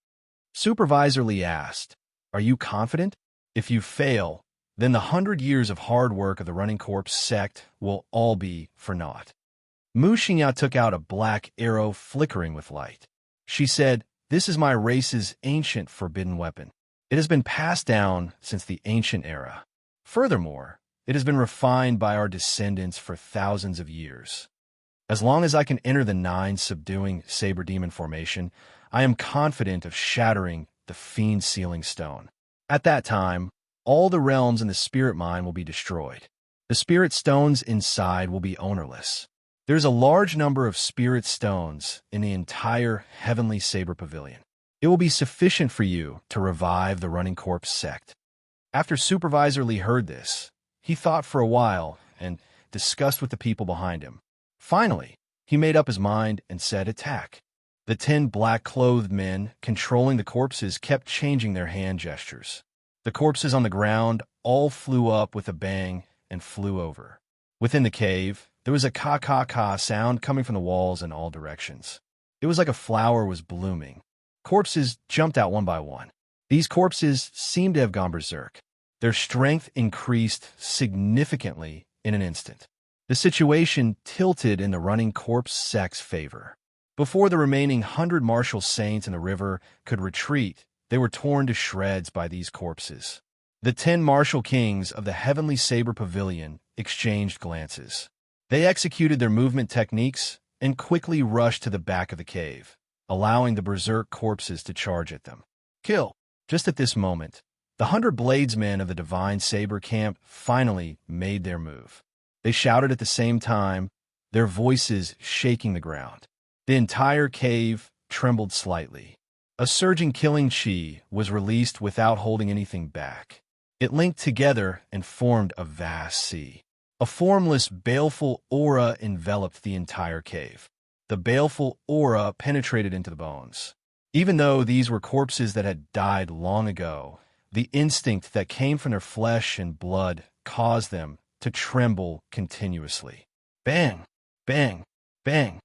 Supervisor Li asked, are you confident? If you fail, then the 100 years of hard work of the Running Corpse sect will all be for naught. Mu Xinyao took out a black arrow flickering with light. She said, this is my race's ancient forbidden weapon. It has been passed down since the ancient era. Furthermore, it has been refined by our descendants for thousands of years. As long as I can enter the 9 subduing saber demon formation, I am confident of shattering the fiend sealing stone. At that time, all the realms in the spirit mine will be destroyed. The spirit stones inside will be ownerless. There's a large number of spirit stones in the entire Heavenly Saber Pavilion. It will be sufficient for you to revive the Running Corpse sect. After Supervisor Li heard this, he thought for a while and discussed with the people behind him. Finally, he made up his mind and said attack. The 10 black-clothed men controlling the corpses kept changing their hand gestures. The corpses on the ground all flew up with a bang and flew over. Within the cave, there was a ka-ka-ka sound coming from the walls in all directions. It was like a flower was blooming. Corpses jumped out one by one. These corpses seemed to have gone berserk. Their strength increased significantly in an instant. The situation tilted in the Running Corpse sect's favor. Before the remaining 100 martial saints in the river could retreat, they were torn to shreds by these corpses. The 10 martial kings of the Heavenly Saber Pavilion exchanged glances. They executed their movement techniques and quickly rushed to the back of the cave, allowing the berserk corpses to charge at them. Kill! Just at this moment, the 100 bladesmen of the Divine Saber camp finally made their move. They shouted at the same time, their voices shaking the ground. The entire cave trembled slightly. A surging killing chi was released without holding anything back. It linked together and formed a vast sea. A formless, baleful aura enveloped the entire cave. The baleful aura penetrated into the bones. Even though these were corpses that had died long ago, the instinct that came from their flesh and blood caused them to tremble continuously. Bang! Bang! Bang!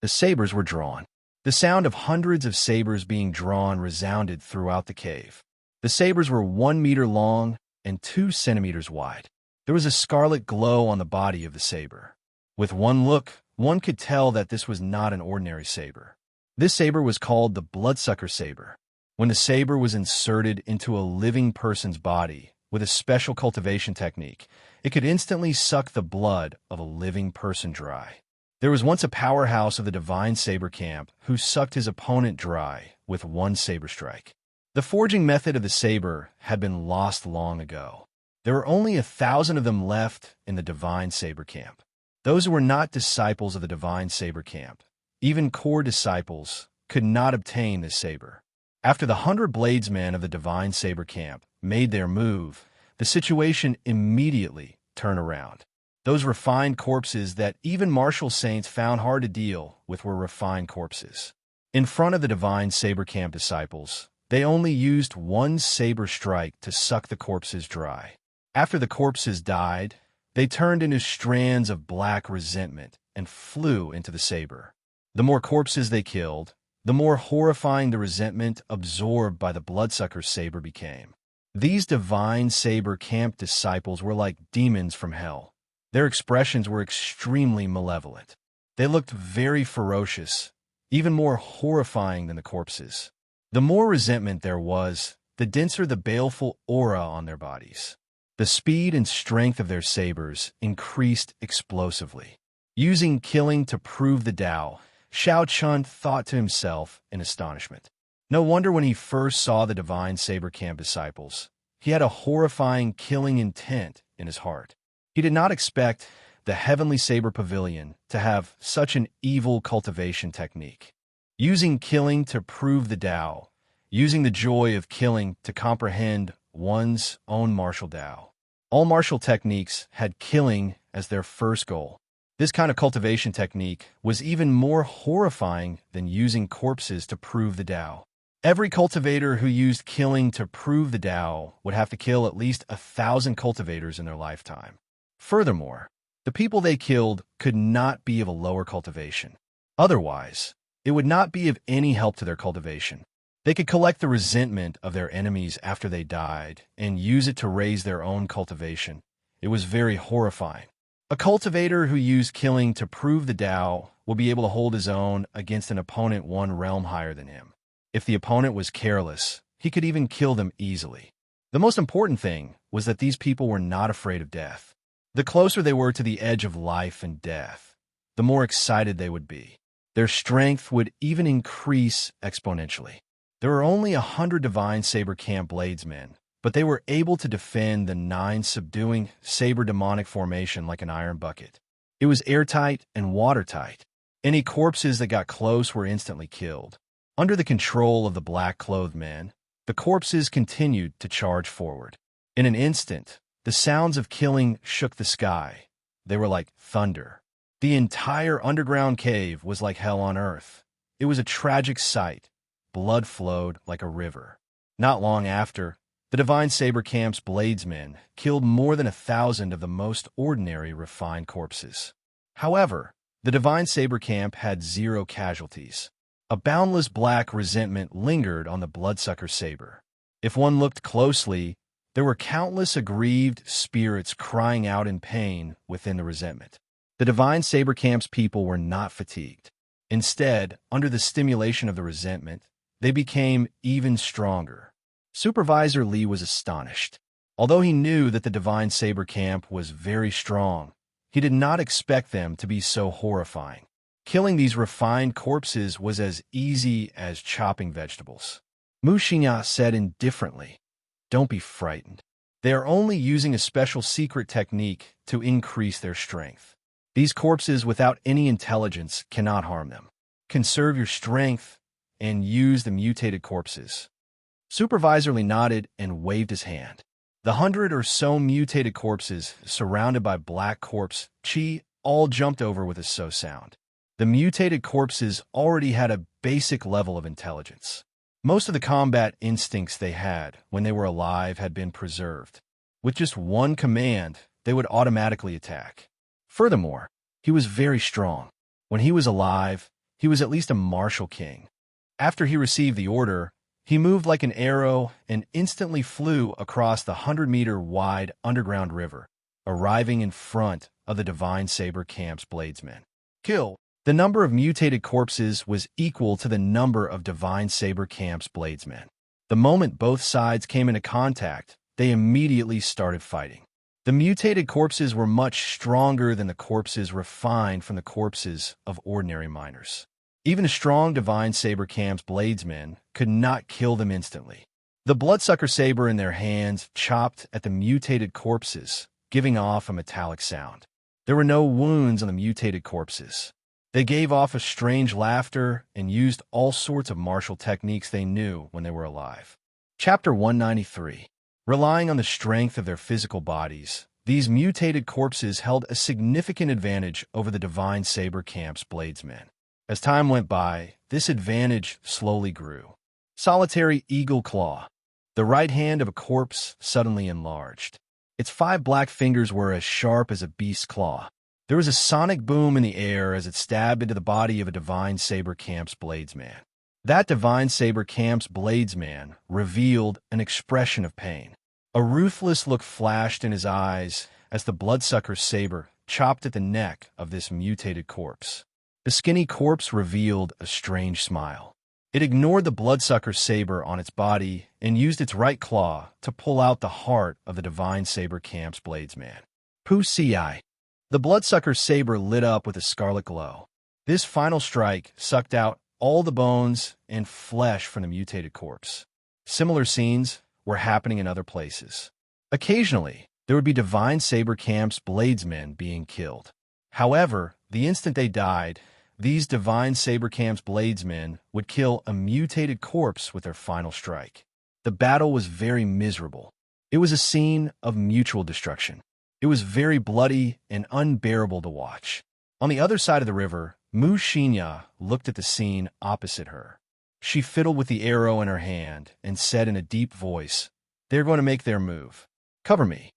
The sabers were drawn. The sound of hundreds of sabers being drawn resounded throughout the cave. The sabers were 1 meter long and 2 centimeters wide. There was a scarlet glow on the body of the saber. With one look, one could tell that this was not an ordinary saber. This saber was called the bloodsucker saber. When the saber was inserted into a living person's body with a special cultivation technique, it could instantly suck the blood of a living person dry. There was once a powerhouse of the Divine Saber camp who sucked his opponent dry with one saber strike. The forging method of the saber had been lost long ago. There were only 1,000 of them left in the Divine Saber camp. Those who were not disciples of the Divine Saber camp, even core disciples, could not obtain this saber. After the 100 bladesmen of the Divine Saber camp made their move, the situation immediately turned around. Those refined corpses that even martial saints found hard to deal with were refined corpses. In front of the Divine Saber camp disciples, they only used one saber strike to suck the corpses dry. After the corpses died, they turned into strands of black resentment and flew into the saber. The more corpses they killed, the more horrifying the resentment absorbed by the bloodsucker saber became. These Divine Saber camp disciples were like demons from hell. Their expressions were extremely malevolent. They looked very ferocious, even more horrifying than the corpses. The more resentment there was, the denser the baleful aura on their bodies. The speed and strength of their sabers increased explosively. Using killing to prove the Tao, Xiao Chun thought to himself in astonishment. No wonder when he first saw the Divine Saber camp disciples, he had a horrifying killing intent in his heart. He did not expect the Heavenly Saber Pavilion to have such an evil cultivation technique. Using killing to prove the Tao, using the joy of killing to comprehend one's own martial Tao. All martial techniques had killing as their first goal. This kind of cultivation technique was even more horrifying than using corpses to prove the Tao. Every cultivator who used killing to prove the Tao would have to kill at least 1,000 cultivators in their lifetime. Furthermore, the people they killed could not be of a lower cultivation. Otherwise, it would not be of any help to their cultivation. They could collect the resentment of their enemies after they died and use it to raise their own cultivation. It was very horrifying. A cultivator who used killing to prove the Tao will be able to hold his own against an opponent one realm higher than him. If the opponent was careless, he could even kill them easily. The most important thing was that these people were not afraid of death. The closer they were to the edge of life and death, the more excited they would be. Their strength would even increase exponentially. There were only 100 Divine Saber camp bladesmen, but they were able to defend the 9 subduing saber demonic formation like an iron bucket. It was airtight and watertight. Any corpses that got close were instantly killed. Under the control of the black-clothed men, the corpses continued to charge forward. In an instant, the sounds of killing shook the sky. They were like thunder. The entire underground cave was like hell on earth. It was a tragic sight. Blood flowed like a river. Not long after, the Divine Saber camp's bladesmen killed more than 1,000 of the most ordinary refined corpses. However, the Divine Saber camp had 0 casualties. A boundless black resentment lingered on the bloodsucker saber. If one looked closely, there were countless aggrieved spirits crying out in pain within the resentment. The Divine Saber camp's people were not fatigued. Instead, under the stimulation of the resentment, they became even stronger. Supervisor Lee was astonished. Although he knew that the Divine Saber camp was very strong, he did not expect them to be so horrifying. Killing these refined corpses was as easy as chopping vegetables. Mu Xinya said indifferently, "Don't be frightened. They are only using a special secret technique to increase their strength. These corpses without any intelligence cannot harm them. Conserve your strength and use the mutated corpses." Supervisor Lee nodded and waved his hand. The 100 or so mutated corpses, surrounded by black corpse chi, all jumped over with a so sound. The mutated corpses already had a basic level of intelligence. Most of the combat instincts they had when they were alive had been preserved. With just one command, they would automatically attack. Furthermore, he was very strong. When he was alive, he was at least a martial king. After he received the order, he moved like an arrow and instantly flew across the 100-meter-wide underground river, arriving in front of the Divine Saber camp's bladesmen. Kill. The number of mutated corpses was equal to the number of Divine Saber camp's bladesmen. The moment both sides came into contact, they immediately started fighting. The mutated corpses were much stronger than the corpses refined from the corpses of ordinary miners. Even a strong Divine Saber camp's bladesmen could not kill them instantly. The bloodsucker saber in their hands chopped at the mutated corpses, giving off a metallic sound. There were no wounds on the mutated corpses. They gave off a strange laughter and used all sorts of martial techniques they knew when they were alive. Chapter 193. Relying on the strength of their physical bodies, these mutated corpses held a significant advantage over the Divine Saber camp's bladesmen. As time went by, this advantage slowly grew. Solitary eagle claw. The right hand of a corpse suddenly enlarged. Its 5 black fingers were as sharp as a beast's claw. There was a sonic boom in the air as it stabbed into the body of a Divine Saber camp's bladesman. That Divine Saber camp's bladesman revealed an expression of pain. A ruthless look flashed in his eyes as the bloodsucker saber chopped at the neck of this mutated corpse. The skinny corpse revealed a strange smile. It ignored the bloodsucker saber on its body and used its right claw to pull out the heart of the Divine Saber camp's bladesman. Pu Ci. The bloodsucker saber lit up with a scarlet glow. This final strike sucked out all the bones and flesh from the mutated corpse. Similar scenes were happening in other places. Occasionally, there would be Divine Saber camp's bladesmen being killed. However, the instant they died, these Divine Saber camp's bladesmen would kill a mutated corpse with their final strike. The battle was very miserable. It was a scene of mutual destruction. It was very bloody and unbearable to watch. On the other side of the river, Mu Xinya looked at the scene opposite her. She fiddled with the arrow in her hand and said in a deep voice, "They're going to make their move. Cover me."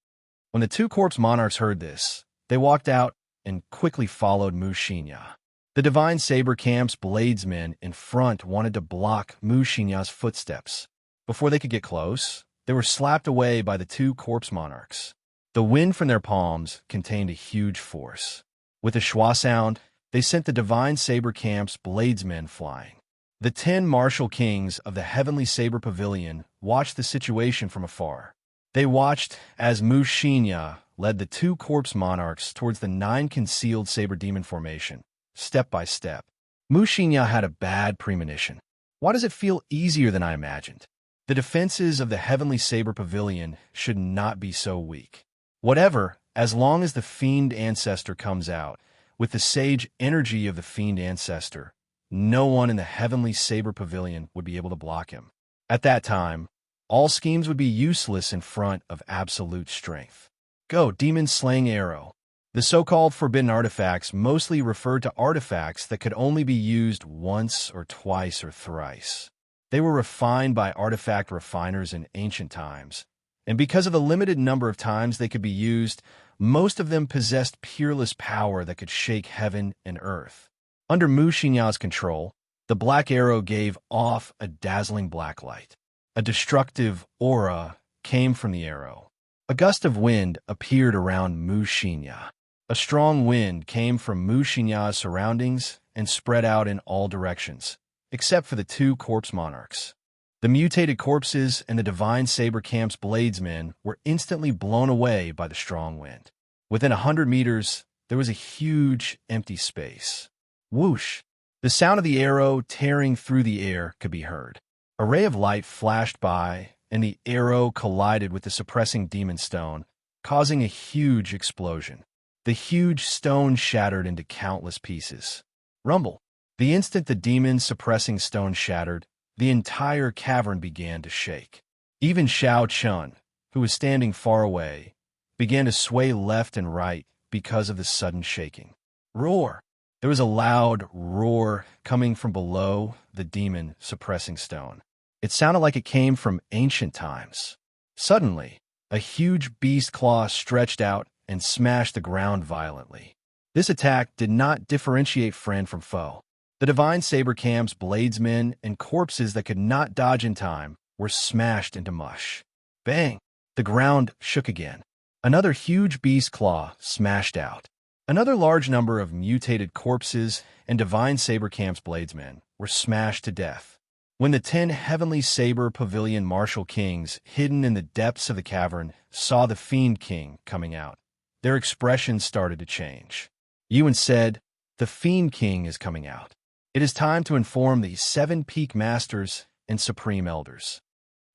When the 2 corpse monarchs heard this, they walked out and quickly followed Mu Xinya. The Divine Saber camp's bladesmen in front wanted to block Mu Xinya's footsteps. Before they could get close, they were slapped away by the 2 corpse monarchs. The wind from their palms contained a huge force. With a schwa sound, they sent the Divine Saber camp's bladesmen flying. The 10 martial kings of the Heavenly Saber Pavilion watched the situation from afar. They watched as Mu Xinya led the 2 corpse monarchs towards the 9 concealed saber demon formation, step by step. Mu Xinya had a bad premonition. Why does it feel easier than I imagined? The defenses of the Heavenly Saber Pavilion should not be so weak. Whatever, as long as the Fiend Ancestor comes out, with the sage energy of the Fiend Ancestor, no one in the Heavenly Saber Pavilion would be able to block him. At that time, all schemes would be useless in front of absolute strength. Go, demon-slaying arrow. The so-called forbidden artifacts mostly referred to artifacts that could only be used once or twice or thrice. They were refined by artifact refiners in ancient times, and because of the limited number of times they could be used, most of them possessed peerless power that could shake heaven and earth. Under Mu Xinya's control, the black arrow gave off a dazzling black light. A destructive aura came from the arrow. A gust of wind appeared around Mu Xinya. A strong wind came from Mu Xinya's surroundings and spread out in all directions, except for the two corpse monarchs. The mutated corpses and the divine saber camp's bladesmen were instantly blown away by the strong wind. Within 100 meters, there was a huge, empty space. Whoosh! The sound of the arrow tearing through the air could be heard. A ray of light flashed by, and the arrow collided with the suppressing demon stone, causing a huge explosion. The huge stone shattered into countless pieces. Rumble! The instant the demon-suppressing stone shattered, the entire cavern began to shake. Even Xiao Chun, who was standing far away, began to sway left and right because of the sudden shaking. Roar! There was a loud roar coming from below the demon-suppressing stone. It sounded like it came from ancient times. Suddenly, a huge beast claw stretched out and smashed the ground violently. This attack did not differentiate friend from foe. The divine saber camp's bladesmen and corpses that could not dodge in time were smashed into mush. Bang! The ground shook again. Another huge beast claw smashed out. Another large number of mutated corpses and divine saber camp's bladesmen were smashed to death. When the 10 heavenly saber pavilion martial kings hidden in the depths of the cavern saw the fiend king coming out, their expressions started to change. Yuan said, "The fiend king is coming out. It is time to inform the 7 peak masters and supreme elders."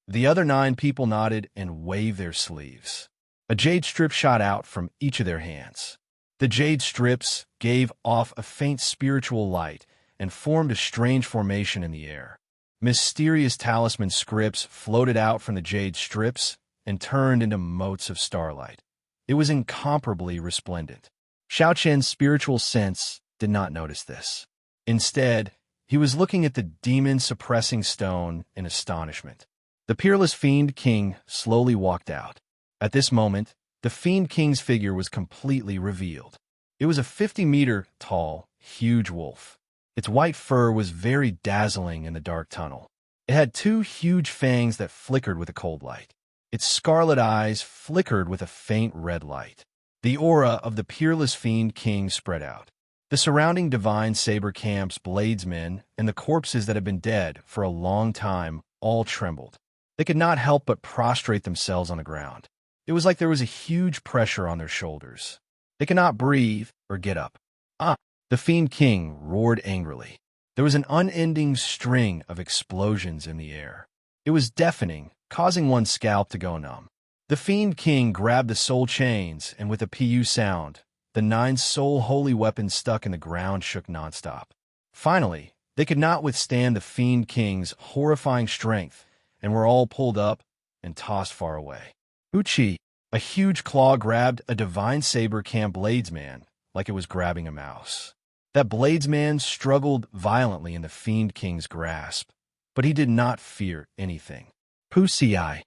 The other 9 people nodded and waved their sleeves. A jade strip shot out from each of their hands. The jade strips gave off a faint spiritual light and formed a strange formation in the air. Mysterious talisman scripts floated out from the jade strips and turned into motes of starlight. It was incomparably resplendent. Xiao Qian's spiritual sense did not notice this. Instead, he was looking at the demon-suppressing stone in astonishment. The peerless Fiend King slowly walked out. At this moment, the Fiend King's figure was completely revealed. It was a 50-meter tall, huge wolf. Its white fur was very dazzling in the dark tunnel. It had 2 huge fangs that flickered with a cold light. Its scarlet eyes flickered with a faint red light. The aura of the peerless Fiend King spread out. The surrounding divine saber camp's bladesmen and the corpses that had been dead for a long time all trembled. They could not help but prostrate themselves on the ground. It was like there was a huge pressure on their shoulders. They could not breathe or get up. "Ah!" The Fiend King roared angrily. There was an unending string of explosions in the air. It was deafening, causing one's scalp to go numb. The Fiend King grabbed the soul chains, and with a PU sound, the 9 soul holy weapons stuck in the ground shook nonstop. Finally, they could not withstand the Fiend King's horrifying strength and were all pulled up and tossed far away. Uchi, a huge claw grabbed a divine saber camp bladesman like it was grabbing a mouse. That bladesman struggled violently in the Fiend King's grasp, but he did not fear anything. Pusii.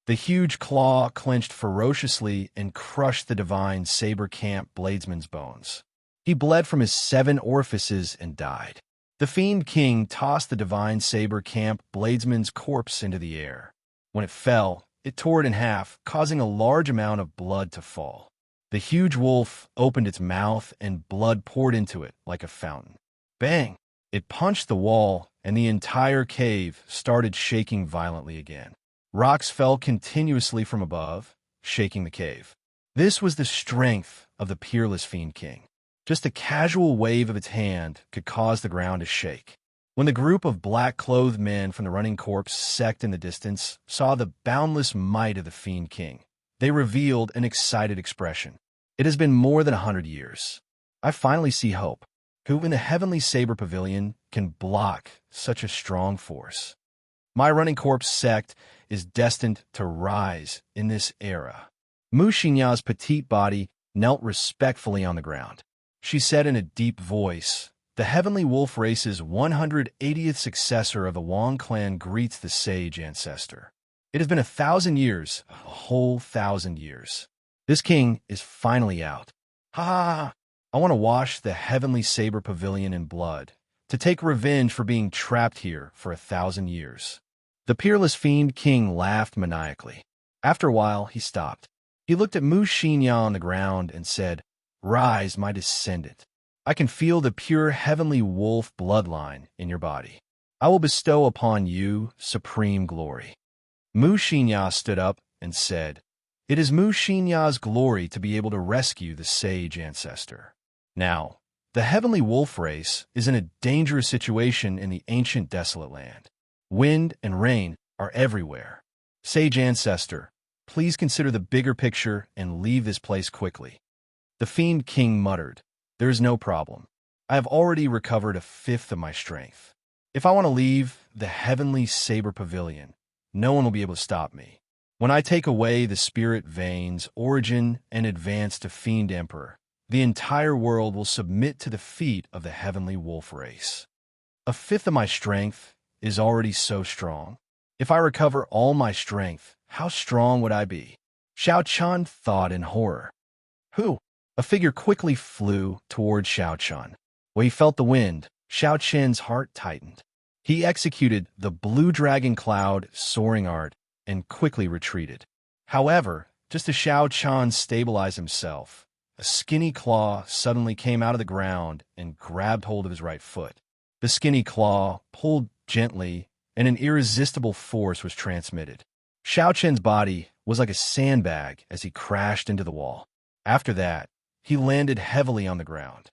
The huge claw clenched ferociously and crushed the divine saber camp bladesman's bones. He bled from his 7 orifices and died. The Fiend King tossed the divine saber camp bladesman's corpse into the air. When it fell, it tore it in half, causing a large amount of blood to fall. The huge wolf opened its mouth and blood poured into it like a fountain. Bang! It punched the wall, and the entire cave started shaking violently again. Rocks fell continuously from above, shaking the cave. This was the strength of the peerless Fiend King. Just a casual wave of its hand could cause the ground to shake. When the group of black-clothed men from the running corpse sect in the distance saw the boundless might of the Fiend King, they revealed an excited expression. It has been more than 100 years. I finally see hope. Who in the Heavenly Saber Pavilion can block such a strong force? My running corpse sect is destined to rise in this era. Mu Xinya's petite body knelt respectfully on the ground. She said in a deep voice, "The Heavenly Wolf race's 180th successor of the Wang clan greets the sage ancestor. It has been 1,000 years, a whole 1,000 years. This king is finally out. Ha ha ha! I want to wash the Heavenly Saber Pavilion in blood, to take revenge for being trapped here for 1,000 years." The peerless Fiend King laughed maniacally. After a while, he stopped. He looked at Mu Xinya on the ground and said, "Rise, my descendant. I can feel the pure heavenly wolf bloodline in your body." I will bestow upon you supreme glory. Mu Xinya stood up and said, "It is Mu Xinya's glory to be able to rescue the sage ancestor." Now, the heavenly wolf race is in a dangerous situation in the ancient desolate land. Wind and rain are everywhere. Sage ancestor, please consider the bigger picture and leave this place quickly. The fiend king muttered, "There is no problem. I have already recovered a fifth of my strength. If I want to leave the heavenly saber pavilion, no one will be able to stop me. When I take away the spirit veins, origin, and advance to fiend emperor, the entire world will submit to the feet of the heavenly wolf race. A fifth of my strength is already so strong. If I recover all my strength, how strong would I be?" Xiao Chun thought in horror. Who? A figure quickly flew toward Xiao Chun. When he felt the wind, Xiao Chen's heart tightened. He executed the blue dragon cloud soaring art and quickly retreated. However, just as Xiao Chun stabilized himself, a skinny claw suddenly came out of the ground and grabbed hold of his right foot. The skinny claw pulled gently, and an irresistible force was transmitted. Xiao Chen's body was like a sandbag as he crashed into the wall. After that, he landed heavily on the ground.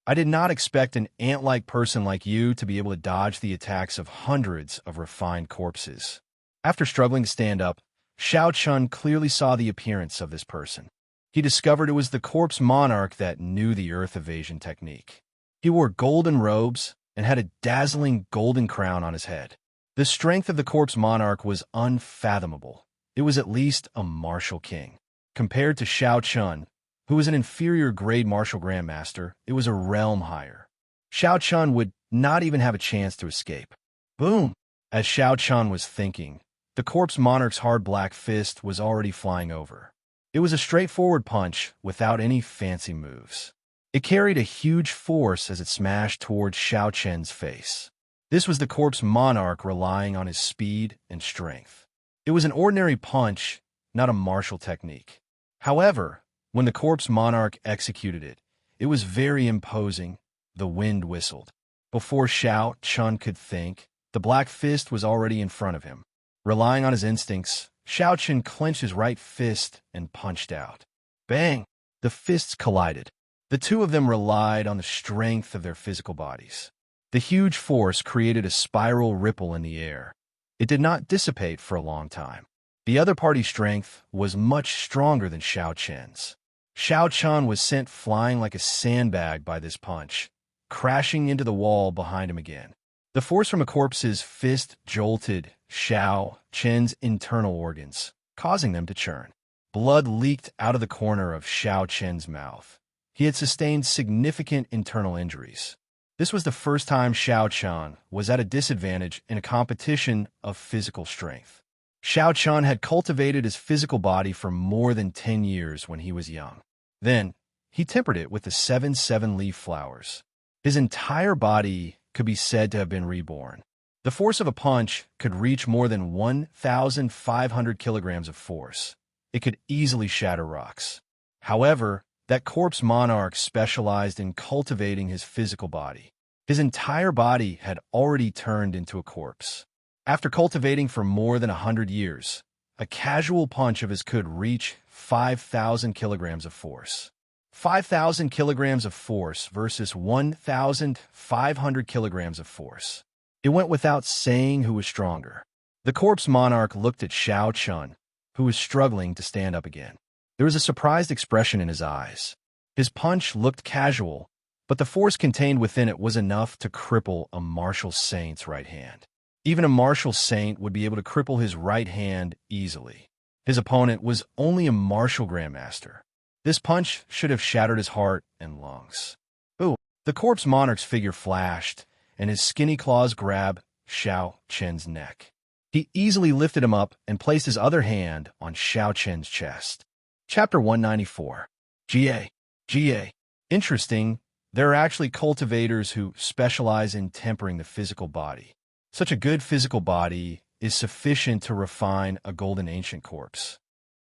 I did not expect an ant-like person like you to be able to dodge the attacks of hundreds of refined corpses. After struggling to stand up, Xiao Chun clearly saw the appearance of this person. He discovered it was the corpse monarch that knew the earth evasion technique. He wore golden robes and had a dazzling golden crown on his head. The strength of the corpse monarch was unfathomable. It was at least a martial king. Compared to Xiao Chun, who was an inferior grade martial grandmaster, it was a realm higher. Xiao Chun would not even have a chance to escape. Boom! As Xiao Chun was thinking, the corpse monarch's hard black fist was already flying over. It was a straightforward punch without any fancy moves. It carried a huge force as it smashed towards Xiao Chen's face. This was the corpse monarch relying on his speed and strength. It was an ordinary punch, not a martial technique. However, when the corpse monarch executed it, it was very imposing. The wind whistled. Before Xiao Chun could think, the black fist was already in front of him. Relying on his instincts, Xiao Chun clenched his right fist and punched out. Bang! The fists collided. The two of them relied on the strength of their physical bodies. The huge force created a spiral ripple in the air. It did not dissipate for a long time. The other party's strength was much stronger than Xiao Chen's. Xiao Chun was sent flying like a sandbag by this punch, crashing into the wall behind him again. The force from a corpse's fist jolted Xiao Chen's internal organs, causing them to churn. Blood leaked out of the corner of Xiao Chen's mouth. He had sustained significant internal injuries. This was the first time Xiao Chun was at a disadvantage in a competition of physical strength. Xiao Chun had cultivated his physical body for more than 10 years when he was young. Then, he tempered it with the 7 seven-leaf flowers. His entire body could be said to have been reborn. The force of a punch could reach more than 1,500 kilograms of force. It could easily shatter rocks. However, that corpse monarch specialized in cultivating his physical body. His entire body had already turned into a corpse. After cultivating for more than 100 years, a casual punch of his could reach 5,000 kilograms of force. 5,000 kilograms of force versus 1,500 kilograms of force. It went without saying who was stronger. The corpse monarch looked at Xiao Chun, who was struggling to stand up again. There was a surprised expression in his eyes. His punch looked casual, but the force contained within it was enough to cripple a martial saint's right hand. Even a martial saint would be able to cripple his right hand easily. His opponent was only a martial grandmaster. This punch should have shattered his heart and lungs. Ooh! The corpse monarch's figure flashed, and his skinny claws grabbed Xiao Chen's neck. He easily lifted him up and placed his other hand on Xiao Chen's chest. Chapter 194. GA. Interesting, there are actually cultivators who specialize in tempering the physical body. Such a good physical body is sufficient to refine a golden ancient corpse.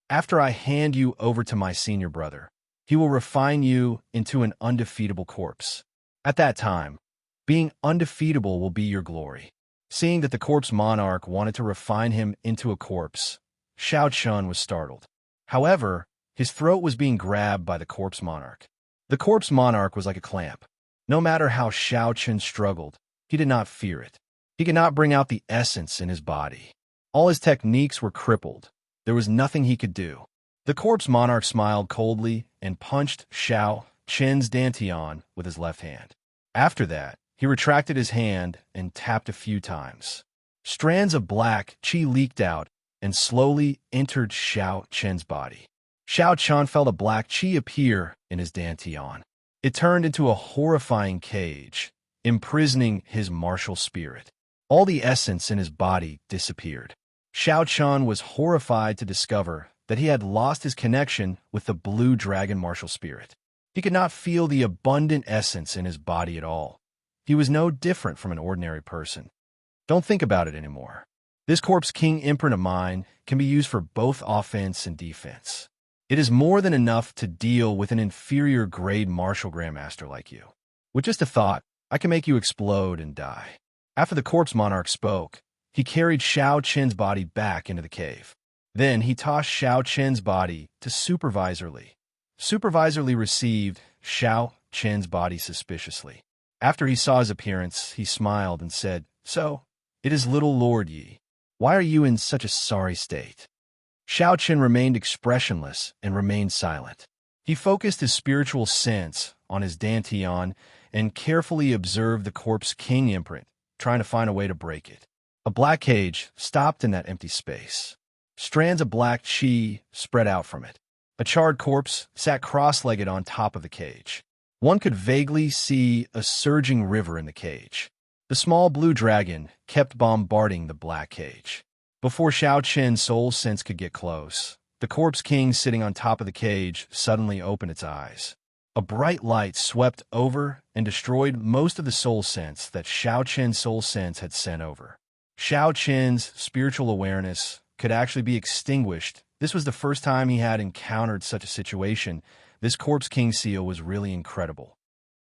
After I hand you over to my senior brother, he will refine you into an undefeatable corpse. At that time, being undefeatable will be your glory. Seeing that the corpse monarch wanted to refine him into a corpse, Shao Chun was startled. However, his throat was being grabbed by the corpse monarch. The corpse monarch was like a clamp. No matter how Shao Chun struggled, he did not fear it. He could not bring out the essence in his body. All his techniques were crippled. There was nothing he could do. The corpse monarch smiled coldly and punched Shao Chun's dantian with his left hand. After that, he retracted his hand and tapped a few times. Strands of black qi leaked out and slowly entered Shao Chun's body. Shao Chun felt a black qi appear in his dantian. It turned into a horrifying cage, imprisoning his martial spirit. All the essence in his body disappeared. Shao Chun was horrified to discover that he had lost his connection with the blue dragon martial spirit. He could not feel the abundant essence in his body at all. He was no different from an ordinary person. Don't think about it anymore. This Corpse King imprint of mine can be used for both offense and defense. It is more than enough to deal with an inferior grade martial grandmaster like you. With just a thought, I can make you explode and die. After the corpse monarch spoke, he carried Shao Chun's body back into the cave. Then he tossed Shao Chun's body to Supervisor Li. Supervisor Li received Shao Chun's body suspiciously. After he saw his appearance, he smiled and said, "So, it is little Lord Yi. Why are you in such a sorry state?" Shao Chun remained expressionless and remained silent. He focused his spiritual sense on his dantian and carefully observed the Corpse King imprint, trying to find a way to break it. A black cage stopped in that empty space. Strands of black qi spread out from it. A charred corpse sat cross-legged on top of the cage. One could vaguely see a surging river in the cage. The small blue dragon kept bombarding the black cage. Before Shao Chun's soul sense could get close, the Corpse King sitting on top of the cage suddenly opened its eyes. A bright light swept over and destroyed most of the soul sense that Shao Chun's soul sense had sent over. Shao Chun's spiritual awareness could actually be extinguished. This was the first time he had encountered such a situation. This Corpse King seal was really incredible.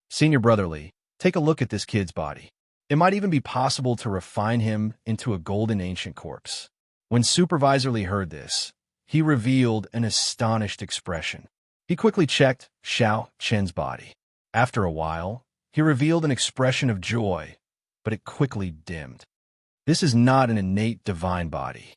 Senior Brother Li, take a look at this kid's body. It might even be possible to refine him into a golden ancient corpse. When Supervisor Li heard this, he revealed an astonished expression. He quickly checked Shao Chun's body. After a while, he revealed an expression of joy, but it quickly dimmed. This is not an innate divine body.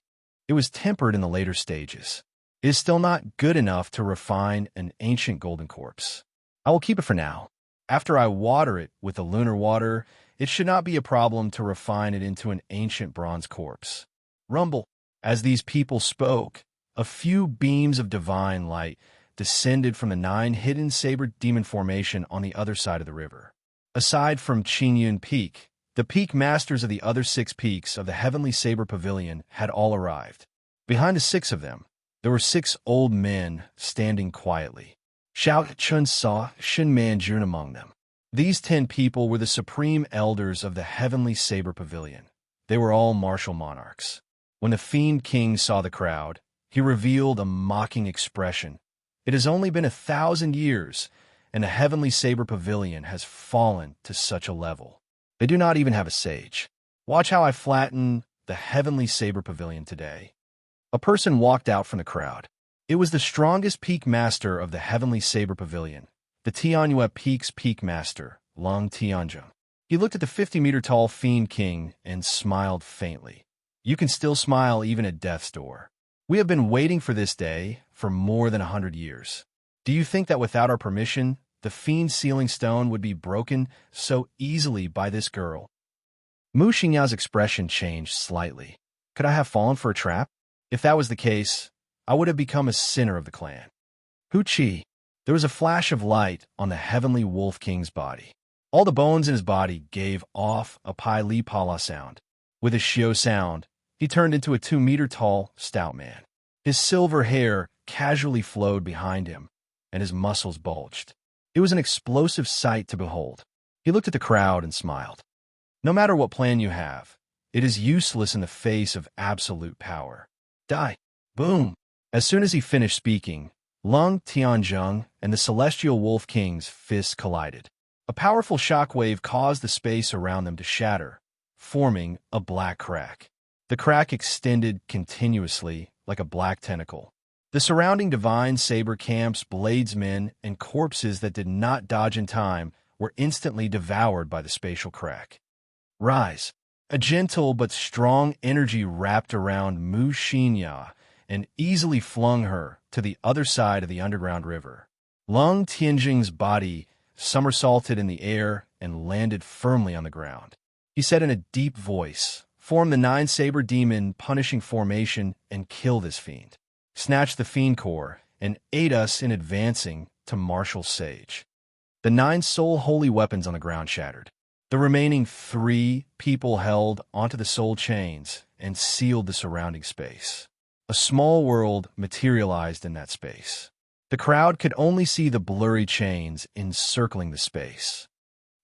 It was tempered in the later stages. It is still not good enough to refine an ancient golden corpse. I will keep it for now. After I water it with the lunar water, it should not be a problem to refine it into an ancient bronze corpse. Rumble. As these people spoke, a few beams of divine light descended from the 9 hidden saber demon formation on the other side of the river. Aside from Qingyun Peak, the peak masters of the other 6 peaks of the Heavenly Saber Pavilion had all arrived. Behind the 6 of them, there were 6 old men standing quietly. Shao Chun saw Shin Manjun among them. These 10 people were the supreme elders of the Heavenly Saber Pavilion. They were all martial monarchs. When the Fiend King saw the crowd, he revealed a mocking expression. It has only been 1,000 years, and the Heavenly Saber Pavilion has fallen to such a level. They do not even have a sage. Watch how I flatten the Heavenly Saber Pavilion today. A person walked out from the crowd. It was the strongest peak master of the Heavenly Saber Pavilion, the Tianyue Peak's peak master, Long Tianzheng. He looked at the 50-meter-tall Fiend King and smiled faintly. You can still smile even at death's door. We have been waiting for this day for more than 100 years. Do you think that without our permission, the Fiend's sealing stone would be broken so easily by this girl? Mu Xingyao's expression changed slightly. Could I have fallen for a trap? If that was the case, I would have become a sinner of the clan. Hu Qi. There was a flash of light on the Heavenly Wolf King's body. All the bones in his body gave off a Pai Li Pala sound. With a Xiao sound, he turned into a 2-meter-tall, stout man. His silver hair casually flowed behind him, and his muscles bulged. It was an explosive sight to behold. He looked at the crowd and smiled. No matter what plan you have, it is useless in the face of absolute power. Die. Boom. As soon as he finished speaking, Long Tianzheng and the Celestial Wolf King's fists collided. A powerful shockwave caused the space around them to shatter, forming a black crack. The crack extended continuously like a black tentacle. The surrounding divine saber camps, bladesmen, and corpses that did not dodge in time were instantly devoured by the spatial crack. Rise. A gentle but strong energy wrapped around Mu Xinya and easily flung her to the other side of the underground river. Lung Tianjing's body somersaulted in the air and landed firmly on the ground. He said in a deep voice, "Form the 9-saber demon punishing formation and kill this fiend. Snatch the fiend core and aid us in advancing to martial sage." The 9 soul holy weapons on the ground shattered. The remaining 3 people held onto the soul chains and sealed the surrounding space. A small world materialized in that space. The crowd could only see the blurry chains encircling the space.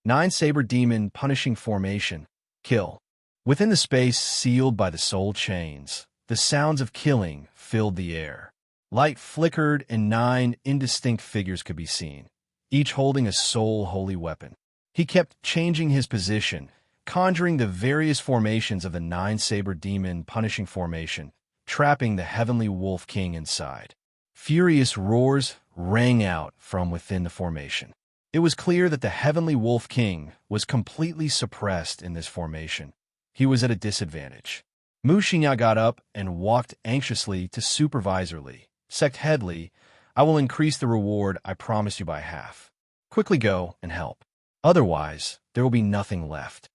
9-saber demon punishing formation. Kill. Within the space sealed by the soul chains, the sounds of killing filled the air. Light flickered and 9 indistinct figures could be seen, each holding a soul holy weapon. He kept changing his position, conjuring the various formations of the 9-saber demon punishing formation, trapping the heavenly wolf king inside. Furious roars rang out from within the formation. It was clear that the heavenly wolf king was completely suppressed in this formation. He was at a disadvantage. Mu Xinya got up and walked anxiously to Supervisor Li. "Sect Head Li, I will increase the reward I promised you by half. Quickly go and help. Otherwise, there will be nothing left."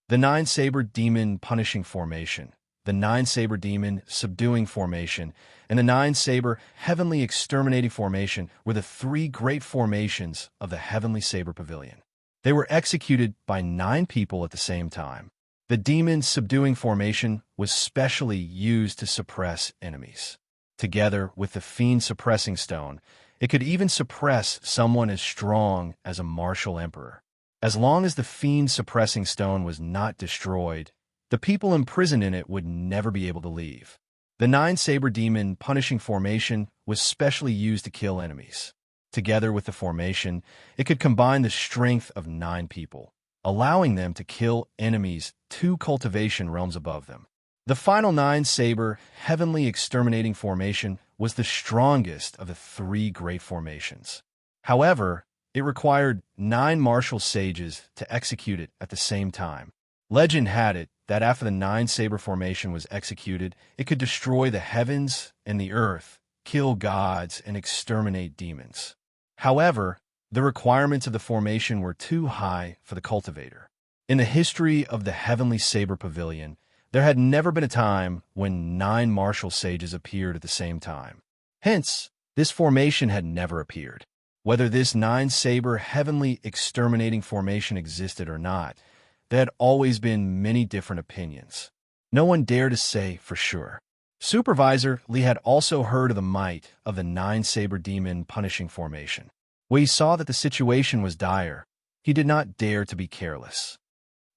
The 9-saber demon punishing formation, the 9-saber demon subduing formation, and the 9-saber heavenly exterminating formation were the 3 great formations of the heavenly saber pavilion. They were executed by 9 people at the same time. The demon subduing formation was specially used to suppress enemies. Together with the fiend suppressing stone, it could even suppress someone as strong as a martial emperor. As long as the fiend suppressing stone was not destroyed, the people imprisoned in it would never be able to leave. The 9-saber demon punishing formation was specially used to kill enemies. Together with the formation, it could combine the strength of 9 people, allowing them to kill enemies 2 cultivation realms above them. The final 9-saber heavenly exterminating formation was the strongest of the 3 great formations. However, it required 9 martial sages to execute it at the same time. Legend had it that after the 9-saber formation was executed, it could destroy the heavens and the earth, kill gods, and exterminate demons. However, the requirements of the formation were too high for the cultivator. In the history of the Heavenly Saber Pavilion, there had never been a time when 9 martial sages appeared at the same time. Hence, this formation had never appeared. Whether this 9-saber heavenly exterminating formation existed or not, there had always been many different opinions. No one dared to say for sure. Supervisor Li had also heard of the might of the 9-saber demon punishing formation. When he saw that the situation was dire, he did not dare to be careless.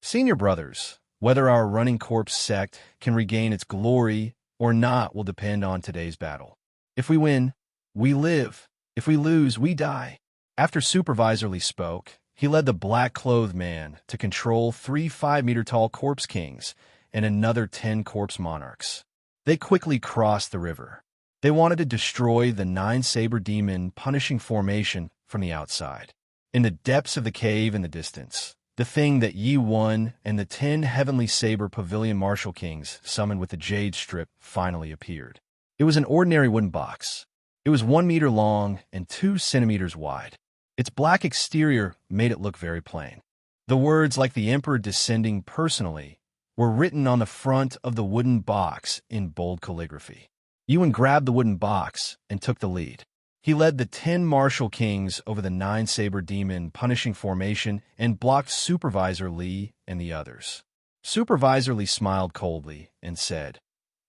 "Senior brothers, whether our running corpse sect can regain its glory or not will depend on today's battle. If we win, we live. If we lose, we die." After Supervisor Li spoke, he led the black-clothed man to control 3 5-meter-tall corpse kings and another 10 corpse monarchs. They quickly crossed the river. They wanted to destroy the 9-saber demon punishing formation from the outside. In the depths of the cave in the distance, the thing that Yi Wen and the 10 heavenly saber pavilion martial kings summoned with the jade strip finally appeared. It was an ordinary wooden box. It was 1 meter long and 2 centimeters wide. Its black exterior made it look very plain. The words like the Emperor descending personally were written on the front of the wooden box in bold calligraphy. Yuan grabbed the wooden box and took the lead. He led the 10 martial kings over the 9-saber demon punishing formation and blocked Supervisor Li and the others. Supervisor Li smiled coldly and said,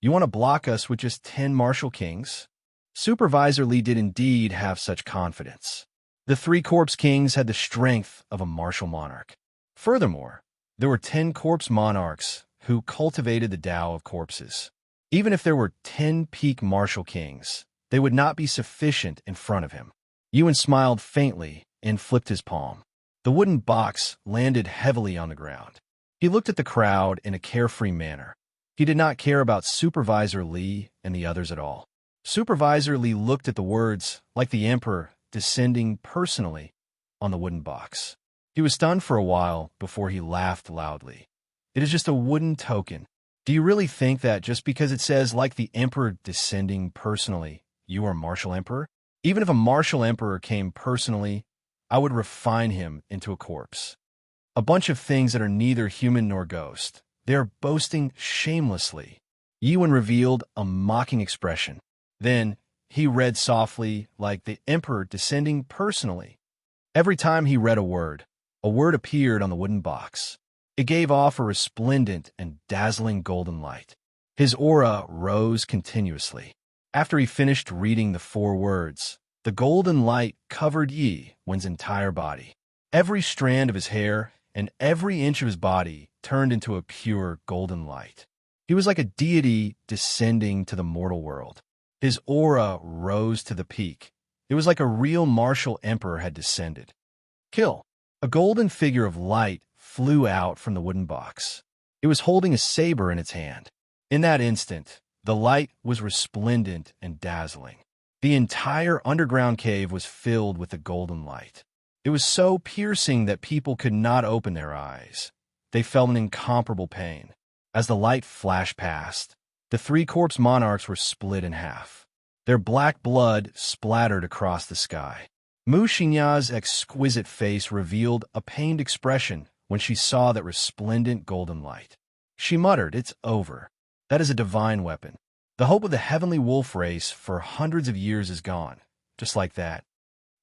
"You want to block us with just 10 martial kings?" Supervisor Li did indeed have such confidence. The 3 corpse kings had the strength of a martial monarch. Furthermore, there were 10 corpse monarchs who cultivated the Tao of corpses. Even if there were 10 peak martial kings, they would not be sufficient in front of him. Yuan smiled faintly and flipped his palm. The wooden box landed heavily on the ground. He looked at the crowd in a carefree manner. He did not care about Supervisor Lee and the others at all. Supervisor Lee looked at the words, like the Emperor, descending personally on the wooden box. He was stunned for a while before he laughed loudly. It is just a wooden token. Do you really think that just because it says, like the Emperor descending personally, you are Martial Emperor? Even if a Martial Emperor came personally, I would refine him into a corpse. A bunch of things that are neither human nor ghost. They are boasting shamelessly. Yuan revealed a mocking expression. Then he read softly, like the Emperor descending personally. Every time he read a word appeared on the wooden box. It gave off a resplendent and dazzling golden light. His aura rose continuously. After he finished reading the 4 words, the golden light covered Yi Wen's entire body. Every strand of his hair and every inch of his body turned into a pure golden light. He was like a deity descending to the mortal world. His aura rose to the peak. It was like a real martial emperor had descended. Kill. A golden figure of light flew out from the wooden box. It was holding a saber in its hand. In that instant, the light was resplendent and dazzling. The entire underground cave was filled with the golden light. It was so piercing that people could not open their eyes. They felt an incomparable pain. As the light flashed past, the 3 corpse monarchs were split in half. Their black blood splattered across the sky. Mu Xinya's exquisite face revealed a pained expression when she saw that resplendent golden light. She muttered, "It's over. That is a divine weapon. The hope of the heavenly wolf race for hundreds of years is gone. Just like that.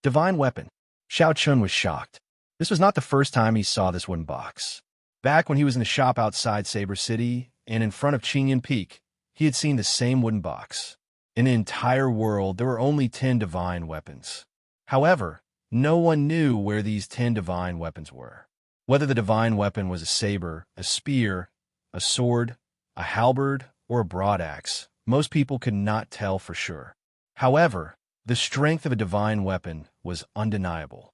Divine weapon." Xiao Chun was shocked. This was not the first time he saw this wooden box. Back when he was in the shop outside Saber City and in front of Qingyan Peak, he had seen the same wooden box. In the entire world, there were only 10 divine weapons. However, no one knew where these 10 divine weapons were. Whether the divine weapon was a saber, a spear, a sword, a halberd, or a broadaxe, most people could not tell for sure. However, the strength of a divine weapon was undeniable.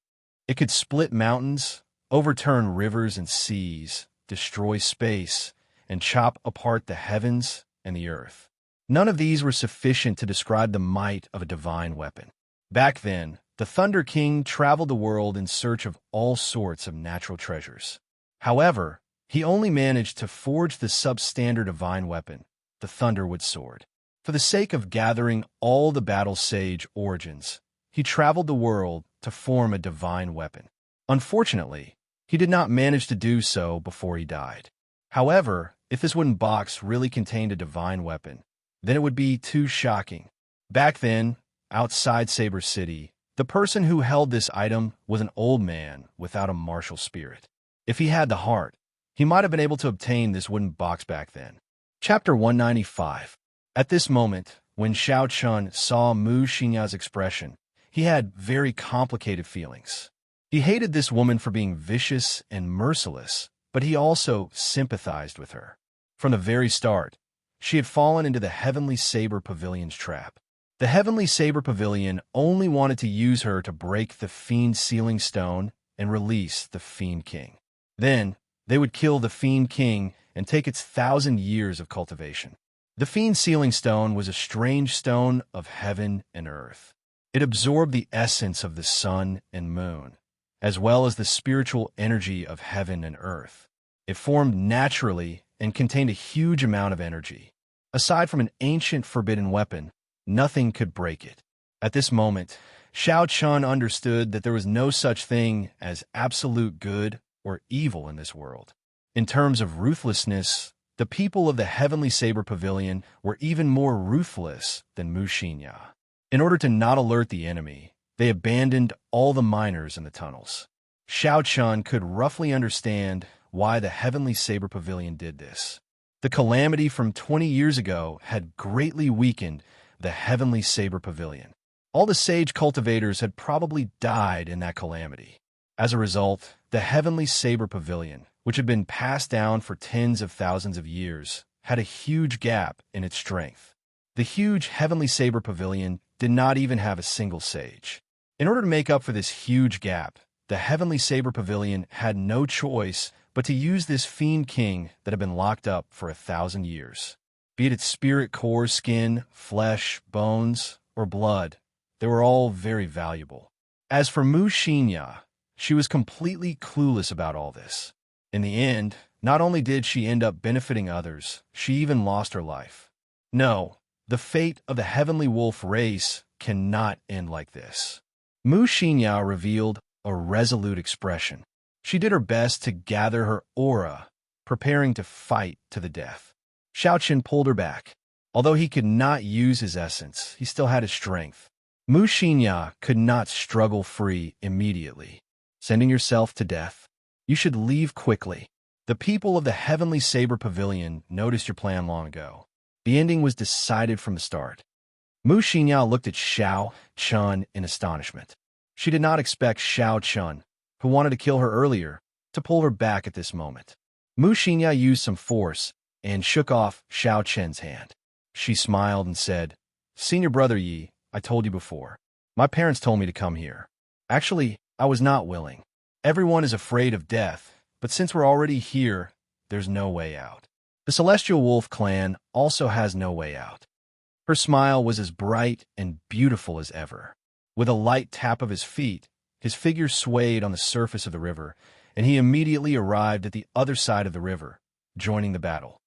It could split mountains, overturn rivers and seas, destroy space, and chop apart the heavens and the earth. None of these were sufficient to describe the might of a divine weapon. Back then, the Thunder King traveled the world in search of all sorts of natural treasures. However, he only managed to forge the substandard divine weapon, the Thunderwood Sword. For the sake of gathering all the battle sage origins, he traveled the world to form a divine weapon. Unfortunately, he did not manage to do so before he died. However, if this wooden box really contained a divine weapon, then it would be too shocking. Back then, outside Saber City, the person who held this item was an old man without a martial spirit. If he had the heart, he might have been able to obtain this wooden box back then. Chapter 195. At this moment, when Xiao Chun saw Mu Xinya's expression, he had very complicated feelings. He hated this woman for being vicious and merciless, but he also sympathized with her. From the very start, she had fallen into the Heavenly Saber Pavilion's trap. The Heavenly Saber Pavilion only wanted to use her to break the Fiend Sealing Stone and release the Fiend King. Then, they would kill the Fiend King and take its 1,000 years of cultivation. The Fiend Sealing Stone was a strange stone of heaven and earth. It absorbed the essence of the sun and moon, as well as the spiritual energy of heaven and earth. It formed naturally and contained a huge amount of energy. Aside from an ancient forbidden weapon, nothing could break it. At this moment, Xiao Chun understood that there was no such thing as absolute good or evil in this world. In terms of ruthlessness, the people of the Heavenly Saber Pavilion were even more ruthless than Mu Xinya. In order to not alert the enemy, they abandoned all the miners in the tunnels. Xiao Chun could roughly understand why the Heavenly Saber Pavilion did this. The calamity from 20 years ago had greatly weakened the Heavenly Saber Pavilion. All the sage cultivators had probably died in that calamity. As a result, the Heavenly Saber Pavilion, which had been passed down for tens of thousands of years, had a huge gap in its strength. The huge Heavenly Saber Pavilion did not even have a single sage. In order to make up for this huge gap, the Heavenly Saber Pavilion had no choice but to use this fiend king that had been locked up for 1,000 years. Be it its spirit, core, skin, flesh, bones, or blood, they were all very valuable. As for Mu Xinya, she was completely clueless about all this. In the end, not only did she end up benefiting others, she even lost her life. No, the fate of the heavenly wolf race cannot end like this. Mu Xinya revealed a resolute expression. She did her best to gather her aura, preparing to fight to the death. Xiao Qin pulled her back. Although he could not use his essence, he still had his strength. Mu Xinya could not struggle free immediately. Sending yourself to death? You should leave quickly. The people of the Heavenly Saber Pavilion noticed your plan long ago. The ending was decided from the start. Mu Xinya looked at Xiao Chun in astonishment. She did not expect Xiao Chun, who wanted to kill her earlier, to pull her back at this moment. Mu Xinya used some force and shook off Xiao Chen's hand. She smiled and said, "Senior brother Yi, I told you before. My parents told me to come here. Actually, I was not willing. Everyone is afraid of death, but since we're already here, there's no way out. The Celestial Wolf clan also has no way out." Her smile was as bright and beautiful as ever. With a light tap of his feet, his figure swayed on the surface of the river, and he immediately arrived at the other side of the river, joining the battle.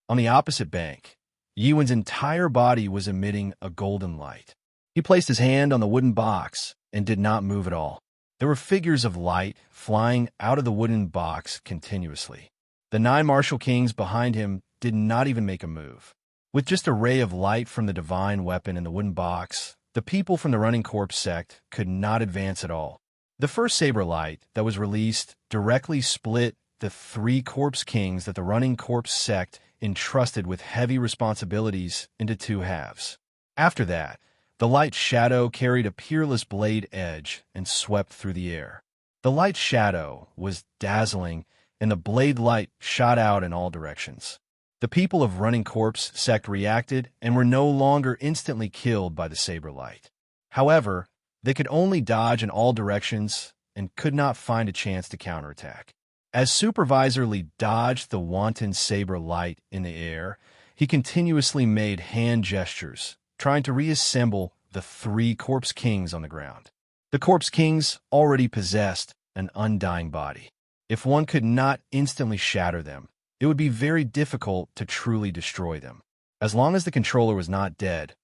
On the opposite bank, Yiwen's entire body was emitting a golden light. He placed his hand on the wooden box and did not move at all. There were figures of light flying out of the wooden box continuously. The 9 martial kings behind him did not even make a move. With just a ray of light from the divine weapon in the wooden box, the people from the Running Corpse sect could not advance at all. The first saber light that was released directly split the 3 corpse kings that the Running Corpse sect entrusted with heavy responsibilities into 2 halves. After that, the light shadow carried a peerless blade edge and swept through the air. The light shadow was dazzling, and the blade light shot out in all directions. The people of Running Corpse sect reacted and were no longer instantly killed by the saber light. However, they could only dodge in all directions and could not find a chance to counterattack. As Supervisor Lee dodged the wanton saber light in the air, he continuously made hand gestures, trying to reassemble the 3 corpse kings on the ground. The corpse kings already possessed an undying body. If one could not instantly shatter them, it would be very difficult to truly destroy them. As long as the controller was not dead,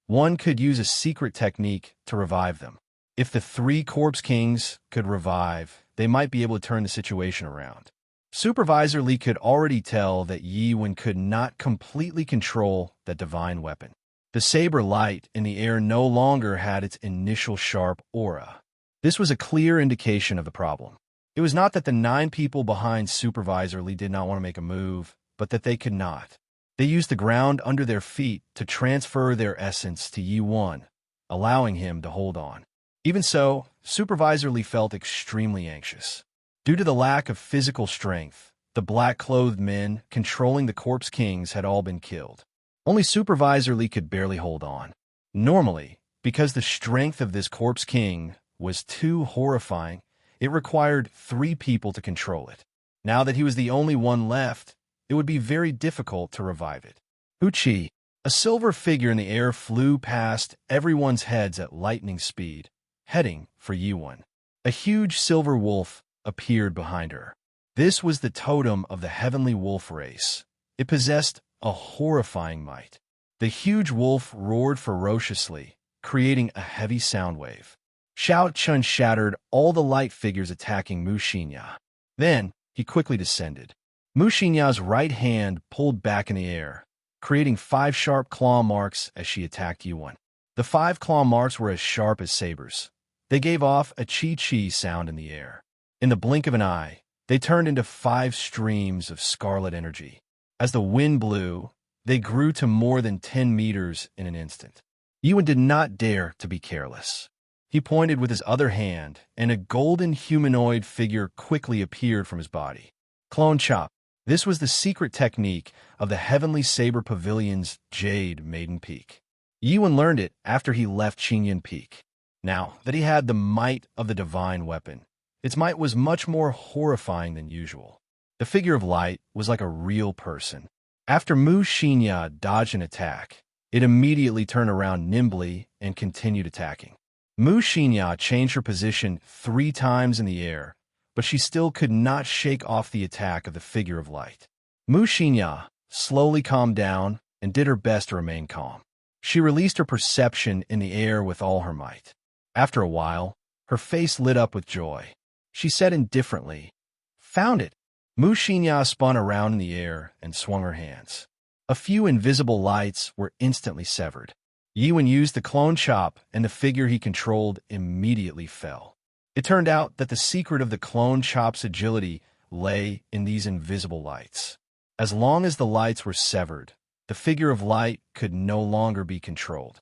one could use a secret technique to revive them. If the 3 corpse kings could revive, they might be able to turn the situation around. Supervisor Lee could already tell that Yiwen could not completely control that divine weapon. The saber light in the air no longer had its initial sharp aura. This was a clear indication of the problem. It was not that the 9 people behind Supervisor Lee did not want to make a move, but that they could not. They used the ground under their feet to transfer their essence to Yiwen, allowing him to hold on. Even so, Supervisor Lee felt extremely anxious. Due to the lack of physical strength, the black-clothed men controlling the corpse kings had all been killed. Only Supervisor Lee could barely hold on. Normally, because the strength of this corpse king was too horrifying, it required 3 people to control it. Now that he was the only one left, it would be very difficult to revive it. Uchi, a silver figure in the air, flew past everyone's heads at lightning speed, heading for Yiwen. A huge silver wolf appeared behind her. This was the totem of the heavenly wolf race. It possessed a horrifying might. The huge wolf roared ferociously, creating a heavy sound wave. Xiao Chun shattered all the light figures attacking Mu Xinya. Then, he quickly descended. Mu Xinya's right hand pulled back in the air, creating 5 sharp claw marks as she attacked Yiwen. The 5 claw marks were as sharp as sabers. They gave off a chi-chi sound in the air. In the blink of an eye, they turned into 5 streams of scarlet energy. As the wind blew, they grew to more than 10 meters in an instant. Yiwen did not dare to be careless. He pointed with his other hand, and a golden humanoid figure quickly appeared from his body. Clone Chop. This was the secret technique of the Heavenly Saber Pavilion's Jade Maiden Peak. Yiwen learned it after he left Qingyan Peak. Now that he had the might of the divine weapon, its might was much more horrifying than usual. The figure of light was like a real person. After Mu Xinya dodged an attack, it immediately turned around nimbly and continued attacking. Mu Xinya changed her position 3 times in the air, but she still could not shake off the attack of the figure of light. Mu Xinya slowly calmed down and did her best to remain calm. She released her perception in the air with all her might. After a while, her face lit up with joy. She said indifferently, "Found it." Mu Xinya spun around in the air and swung her hands. A few invisible lights were instantly severed. Yiwen used the clone chop, and the figure he controlled immediately fell. It turned out that the secret of the clone chop's agility lay in these invisible lights. As long as the lights were severed, the figure of light could no longer be controlled.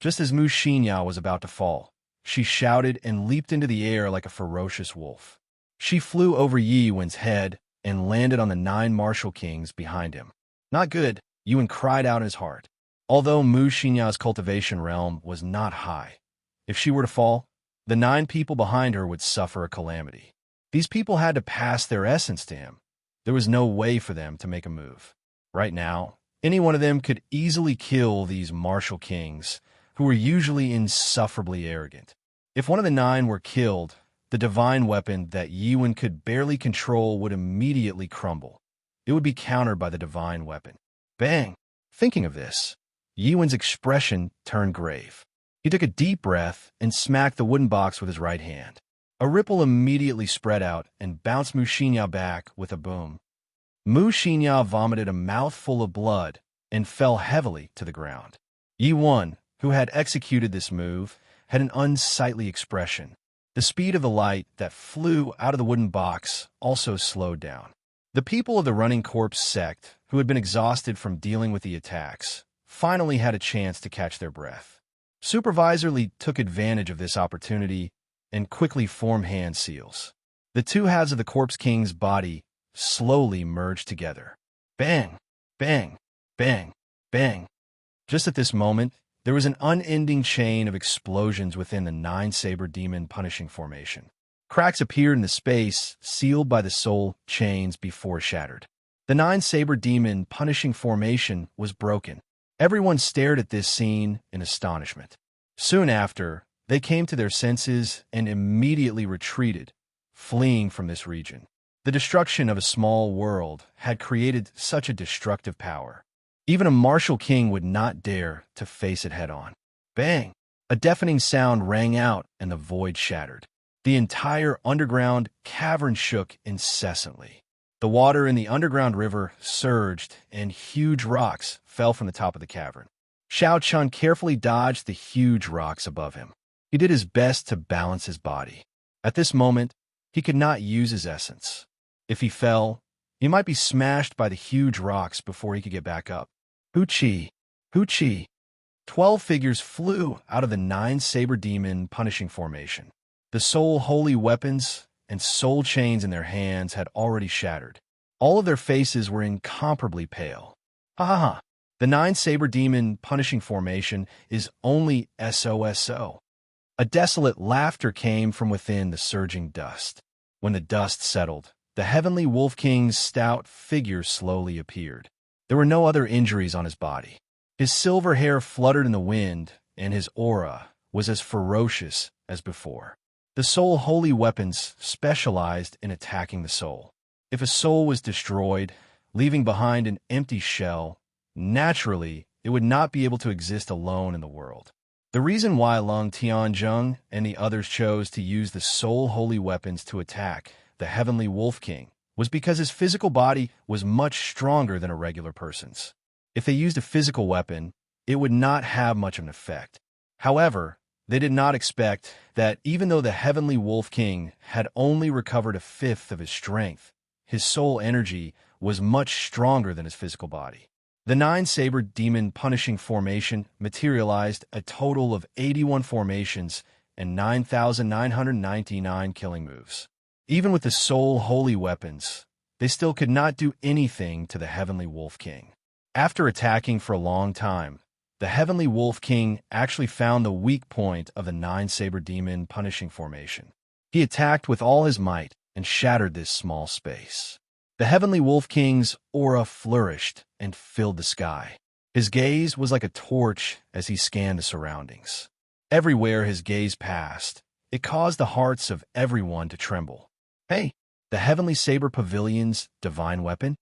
Just as Mu Xinya was about to fall, she shouted and leaped into the air like a ferocious wolf. She flew over Yiwen's head and landed on the 9 martial kings behind him. Not good, Yiwen cried out in his heart. Although Mu Xinya's cultivation realm was not high, if she were to fall, the 9 people behind her would suffer a calamity. These people had to pass their essence to him. There was no way for them to make a move. Right now, any one of them could easily kill these martial kings, who were usually insufferably arrogant. If one of the 9 were killed, the divine weapon that Yiwen could barely control would immediately crumble. It would be countered by the divine weapon. Bang! Thinking of this, Yiwen's expression turned grave. He took a deep breath and smacked the wooden box with his right hand. A ripple immediately spread out and bounced Mu Xinya back with a boom. Mu Xinya vomited a mouthful of blood and fell heavily to the ground. Yiwen, who had executed this move, had an unsightly expression. The speed of the light that flew out of the wooden box also slowed down. The people of the Running Corpse sect, who had been exhausted from dealing with the attacks, finally had a chance to catch their breath. Supervisor Li took advantage of this opportunity and quickly formed hand seals. The 2 halves of the Corpse King's body slowly merged together. Bang! Bang! Bang! Bang! Just at this moment, there was an unending chain of explosions within the 9 Saber Demon Punishing Formation. Cracks appeared in the space sealed by the soul chains before shattered. The 9 Saber Demon Punishing Formation was broken. Everyone stared at this scene in astonishment. Soon after, they came to their senses and immediately retreated, fleeing from this region. The destruction of a small world had created such a destructive power. Even a martial king would not dare to face it head-on. Bang! A deafening sound rang out and the void shattered. The entire underground cavern shook incessantly. The water in the underground river surged and huge rocks fell from the top of the cavern. Xiao Chun carefully dodged the huge rocks above him. He did his best to balance his body. At this moment, he could not use his essence. If he fell, he might be smashed by the huge rocks before he could get back up. Hu-chi! Hu-chi! 12 figures flew out of the 9 Saber Demon Punishing Formation. The soul holy weapons and soul chains in their hands had already shattered. All of their faces were incomparably pale. Ha ha ha! The 9 Saber Demon Punishing Formation is only SOSO. A desolate laughter came from within the surging dust. When the dust settled, the Heavenly Wolf King's stout figure slowly appeared. There were no other injuries on his body. His silver hair fluttered in the wind, and his aura was as ferocious as before. The soul holy weapons specialized in attacking the soul. If a soul was destroyed, leaving behind an empty shell, naturally, it would not be able to exist alone in the world. The reason why Lung Tianzheng and the others chose to use the soul holy weapons to attack the Heavenly Wolf King was because his physical body was much stronger than a regular person's. If they used a physical weapon, it would not have much of an effect. However, they did not expect that even though the Heavenly Wolf King had only recovered a fifth of his strength, his soul energy was much stronger than his physical body. The 9 Saber Demon Punishing Formation materialized a total of 81 formations and 9,999 killing moves. Even with the soul holy weapons, they still could not do anything to the Heavenly Wolf King. After attacking for a long time, the Heavenly Wolf King actually found the weak point of the 9 Saber Demon Punishing Formation. He attacked with all his might and shattered this small space. The Heavenly Wolf King's aura flourished and filled the sky. His gaze was like a torch as he scanned the surroundings. Everywhere his gaze passed, it caused the hearts of everyone to tremble. Hey, the Heavenly Saber Pavilion's divine weapon?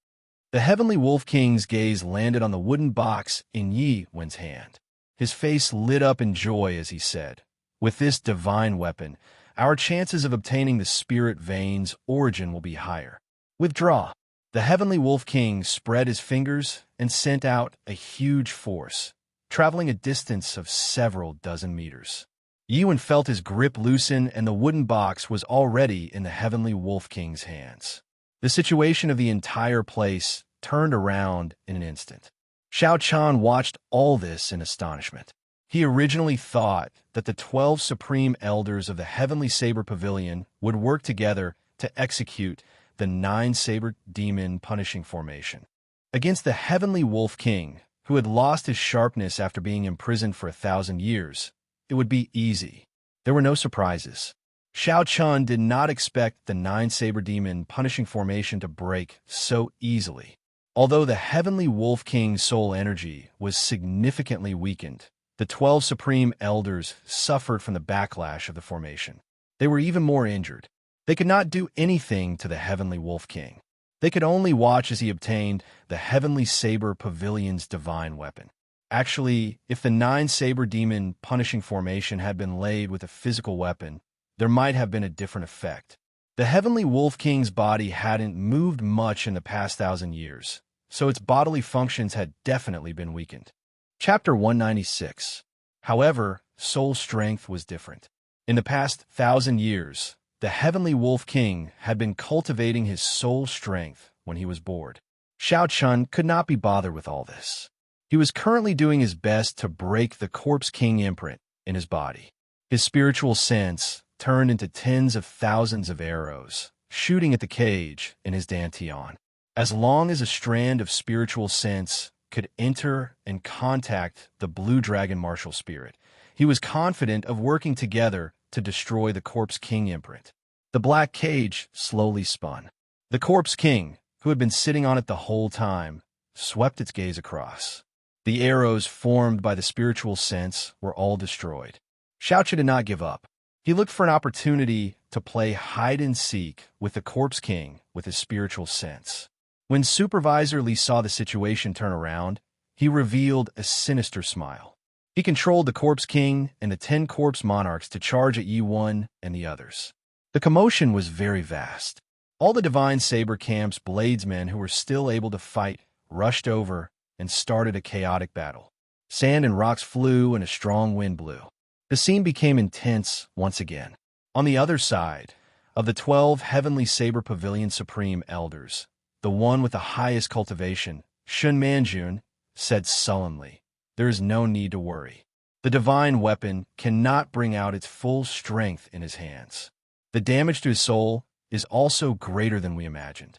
The Heavenly Wolf King's gaze landed on the wooden box in Yi Wen's hand. His face lit up in joy as he said, "With this divine weapon, our chances of obtaining the Spirit Vein's origin will be higher." Withdraw. The Heavenly Wolf King spread his fingers and sent out a huge force, traveling a distance of several dozen meters. Yiwen felt his grip loosen and the wooden box was already in the Heavenly Wolf King's hands. The situation of the entire place turned around in an instant. Xiao Chan watched all this in astonishment. He originally thought that the 12 Supreme Elders of the Heavenly Saber Pavilion would work together to execute the 9 Saber Demon punishing formation against the Heavenly Wolf King, who had lost his sharpness after being imprisoned for 1,000 years. It would be easy. There were no surprises. Xiao Chun did not expect the 9 Saber Demon punishing formation to break so easily. Although the Heavenly Wolf King's soul energy was significantly weakened, the 12 Supreme Elders suffered from the backlash of the formation. They were even more injured. They could not do anything to the Heavenly Wolf King. They could only watch as he obtained the Heavenly Saber Pavilion's divine weapon. Actually, if the 9 Saber Demon punishing formation had been laid with a physical weapon, there might have been a different effect. The Heavenly Wolf King's body hadn't moved much in the past 1,000 years, so its bodily functions had definitely been weakened. Chapter 196. However, soul strength was different. In the past 1,000 years, the Heavenly Wolf King had been cultivating his soul strength when he was bored. Xiao Chun could not be bothered with all this. He was currently doing his best to break the Corpse King imprint in his body. His spiritual sense turned into tens of thousands of arrows, shooting at the cage in his dantian. As long as a strand of spiritual sense could enter and contact the Blue Dragon Martial Spirit, he was confident of working together to destroy the Corpse King imprint. The black cage slowly spun. The Corpse King, who had been sitting on it the whole time, swept its gaze across. The arrows formed by the spiritual sense were all destroyed. Xiaoqi did not give up. He looked for an opportunity to play hide-and-seek with the Corpse King with his spiritual sense. When Supervisor Li saw the situation turn around, he revealed a sinister smile. He controlled the Corpse King and the 10 Corpse Monarchs to charge at Yi-1 and the others. The commotion was very vast. All the Divine Saber Camp's bladesmen who were still able to fight rushed over and started a chaotic battle. Sand and rocks flew and a strong wind blew. The scene became intense once again. On the other side of the 12 Heavenly Saber Pavilion Supreme Elders, the one with the highest cultivation, Shun Manjun, said sullenly, "There is no need to worry. The divine weapon cannot bring out its full strength in his hands. The damage to his soul is also greater than we imagined."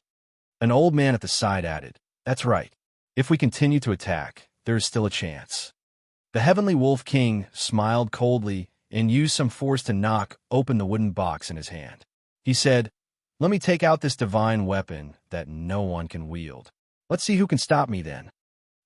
An old man at the side added, "That's right. If we continue to attack, there is still a chance." The Heavenly Wolf King smiled coldly and used some force to knock open the wooden box in his hand. He said, "Let me take out this divine weapon that no one can wield. Let's see who can stop me then."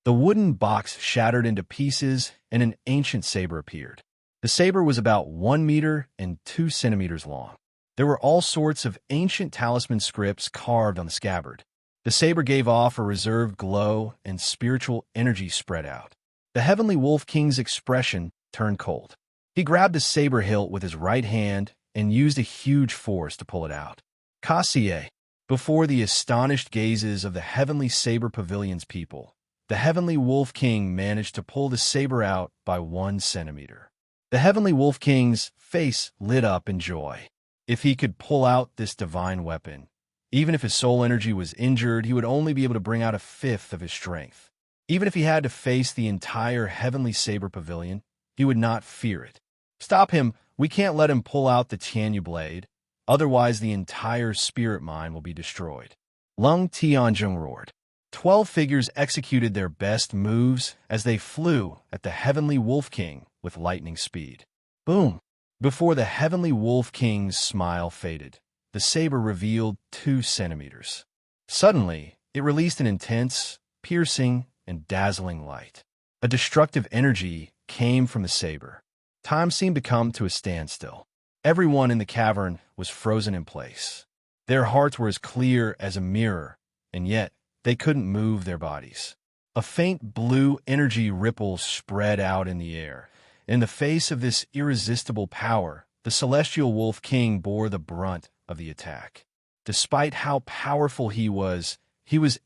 The wooden box shattered into pieces and an ancient saber appeared. The saber was about 1 meter and 2 centimeters long. There were all sorts of ancient talisman scripts carved on the scabbard. The saber gave off a reserved glow and spiritual energy spread out. The Heavenly Wolf King's expression turned cold. He grabbed the saber hilt with his right hand and used a huge force to pull it out. Kassier, before the astonished gazes of the Heavenly Saber Pavilion's people, the Heavenly Wolf King managed to pull the saber out by 1 centimeter. The Heavenly Wolf King's face lit up in joy. If he could pull out this divine weapon, even if his soul energy was injured, he would only be able to bring out 1/5 of his strength. Even if he had to face the entire Heavenly Saber Pavilion, he would not fear it. "Stop him! We can't let him pull out the Tianyu blade. Otherwise, the entire spirit mine will be destroyed." Lung Tianzhong roared. 12 figures executed their best moves as they flew at the Heavenly Wolf King with lightning speed. Boom! Before the Heavenly Wolf King's smile faded, the saber revealed 2 centimeters. Suddenly, it released an intense, piercing, and dazzling light. A destructive energy came from the saber. Time seemed to come to a standstill. Everyone in the cavern was frozen in place. Their hearts were as clear as a mirror, and yet they couldn't move their bodies. A faint blue energy ripple spread out in the air. In the face of this irresistible power, the Celestial Wolf King bore the brunt of the attack. Despite how powerful he was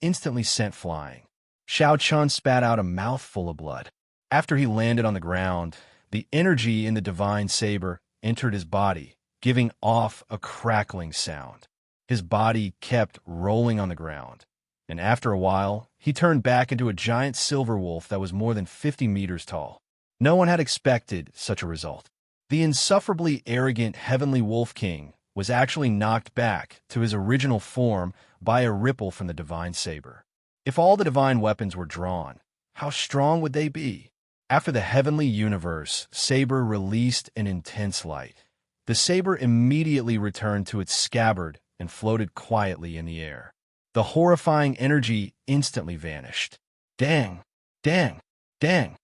instantly sent flying. Shao Chun spat out a mouthful of blood. After he landed on the ground, the energy in the divine saber entered his body, giving off a crackling sound. His body kept rolling on the ground, and after a while, he turned back into a giant silver wolf that was more than 50 meters tall. No one had expected such a result. The insufferably arrogant Heavenly Wolf King was actually knocked back to his original form by a ripple from the divine saber. If all the divine weapons were drawn, how strong would they be? After the heavenly universe saber released an intense light, the saber immediately returned to its scabbard and floated quietly in the air. The horrifying energy instantly vanished. Dang! Dang! Dang!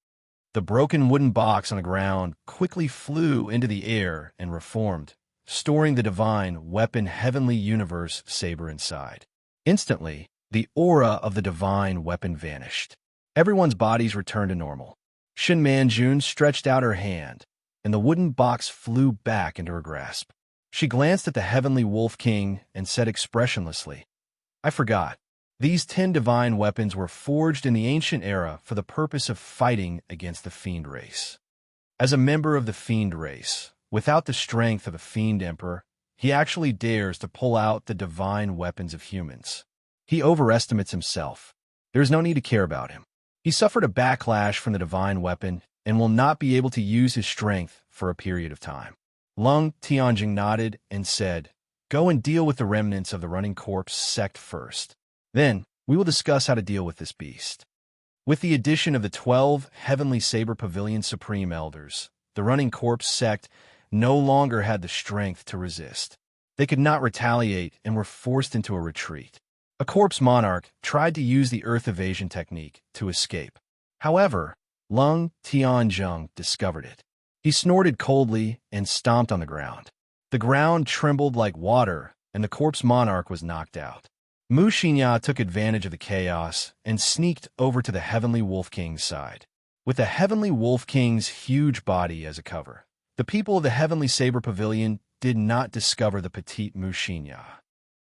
The broken wooden box on the ground quickly flew into the air and reformed, storing the divine weapon heavenly universe saber inside. Instantly, the aura of the divine weapon vanished. Everyone's bodies returned to normal. Shin Manjun stretched out her hand, and the wooden box flew back into her grasp. She glanced at the Heavenly Wolf King and said expressionlessly, "I forgot. These 10 divine weapons were forged in the ancient era for the purpose of fighting against the Fiend race. As a member of the Fiend race, without the strength of a Fiend Emperor, he actually dares to pull out the divine weapons of humans. He overestimates himself. There is no need to care about him. He suffered a backlash from the divine weapon and will not be able to use his strength for a period of time." Lung Tianjing nodded and said, "Go and deal with the remnants of the Running Corpse sect first. Then, we will discuss how to deal with this beast." With the addition of the 12 Heavenly Saber Pavilion Supreme Elders, the Running Corpse sect no longer had the strength to resist. They could not retaliate and were forced into a retreat. A corpse monarch tried to use the earth evasion technique to escape. However, Lung Tianjung discovered it. He snorted coldly and stomped on the ground. The ground trembled like water, and the corpse monarch was knocked out. Mu Xinya took advantage of the chaos and sneaked over to the Heavenly Wolf King's side. With the Heavenly Wolf King's huge body as a cover, the people of the Heavenly Saber Pavilion did not discover the petite Mu Xinya.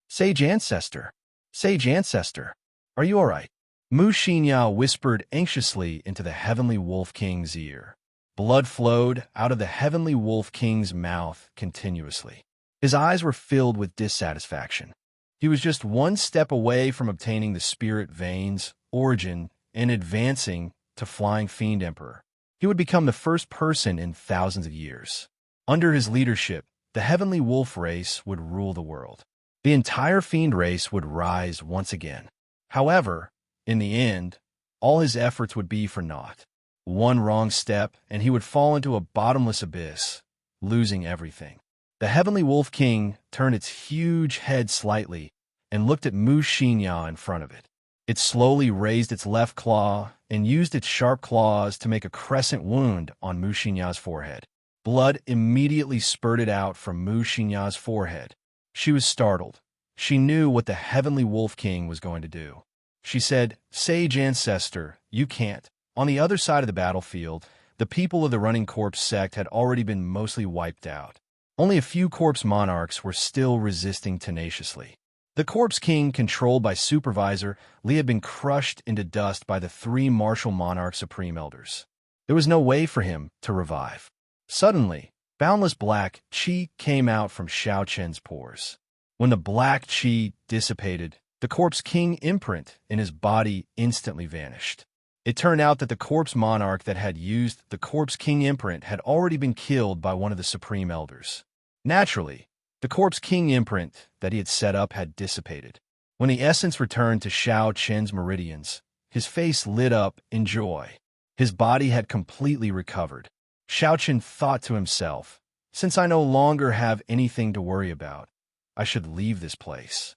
"Sage Ancestor! Sage Ancestor! Are you all right?" Mu Xinya whispered anxiously into the Heavenly Wolf King's ear. Blood flowed out of the Heavenly Wolf King's mouth continuously. His eyes were filled with dissatisfaction. He was just one step away from obtaining the Spirit Veins, Origin, and advancing to Flying Fiend Emperor. He would become the first person in thousands of years. Under his leadership, the Heavenly Wolf race would rule the world. The entire Fiend race would rise once again. However, in the end, all his efforts would be for naught. One wrong step, and he would fall into a bottomless abyss, losing everything. The Heavenly Wolf King turned its huge head slightly and looked at Mu Xinya in front of it. It slowly raised its left claw and used its sharp claws to make a crescent wound on Mu Xinya's forehead. Blood immediately spurted out from Mu Xinya's forehead. She was startled. She knew what the Heavenly Wolf King was going to do. She said, "Sage Ancestor, you can't." On the other side of the battlefield, the people of the Running Corpse sect had already been mostly wiped out. Only a few corpse monarchs were still resisting tenaciously. The Corpse King, controlled by Supervisor Li, had been crushed into dust by the 3 Martial Monarch Supreme Elders. There was no way for him to revive. Suddenly, boundless black qi came out from Shao Chen's pores. When the black qi dissipated, the Corpse King imprint in his body instantly vanished. It turned out that the corpse monarch that had used the Corpse King imprint had already been killed by one of the Supreme Elders. Naturally, the Corpse King imprint that he had set up had dissipated. When the essence returned to Shao Chen's meridians, his face lit up in joy. His body had completely recovered. Shao Chen thought to himself, "Since I no longer have anything to worry about, I should leave this place."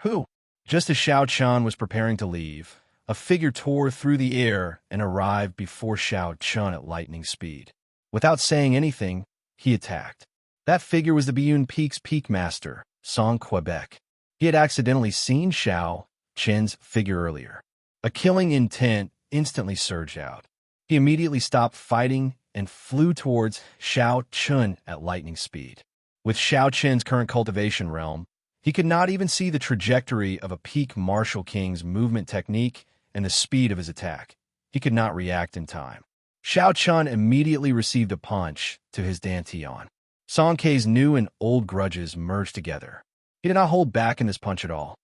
"Who? Just as Xiao Chun was preparing to leave, a figure tore through the air and arrived before Xiao Chun at lightning speed. Without saying anything, he attacked. That figure was the Biyun Peak's peak master, Song Quebec. He had accidentally seen Xiao Chen's figure earlier. A killing intent instantly surged out. He immediately stopped fighting and flew towards Xiao Chun at lightning speed. With Xiao Chen's current cultivation realm, he could not even see the trajectory of a peak martial king's movement technique and the speed of his attack. He could not react in time. Xiao Chun immediately received a punch to his dantian. Song Kei's new and old grudges merged together. He did not hold back in this punch at all.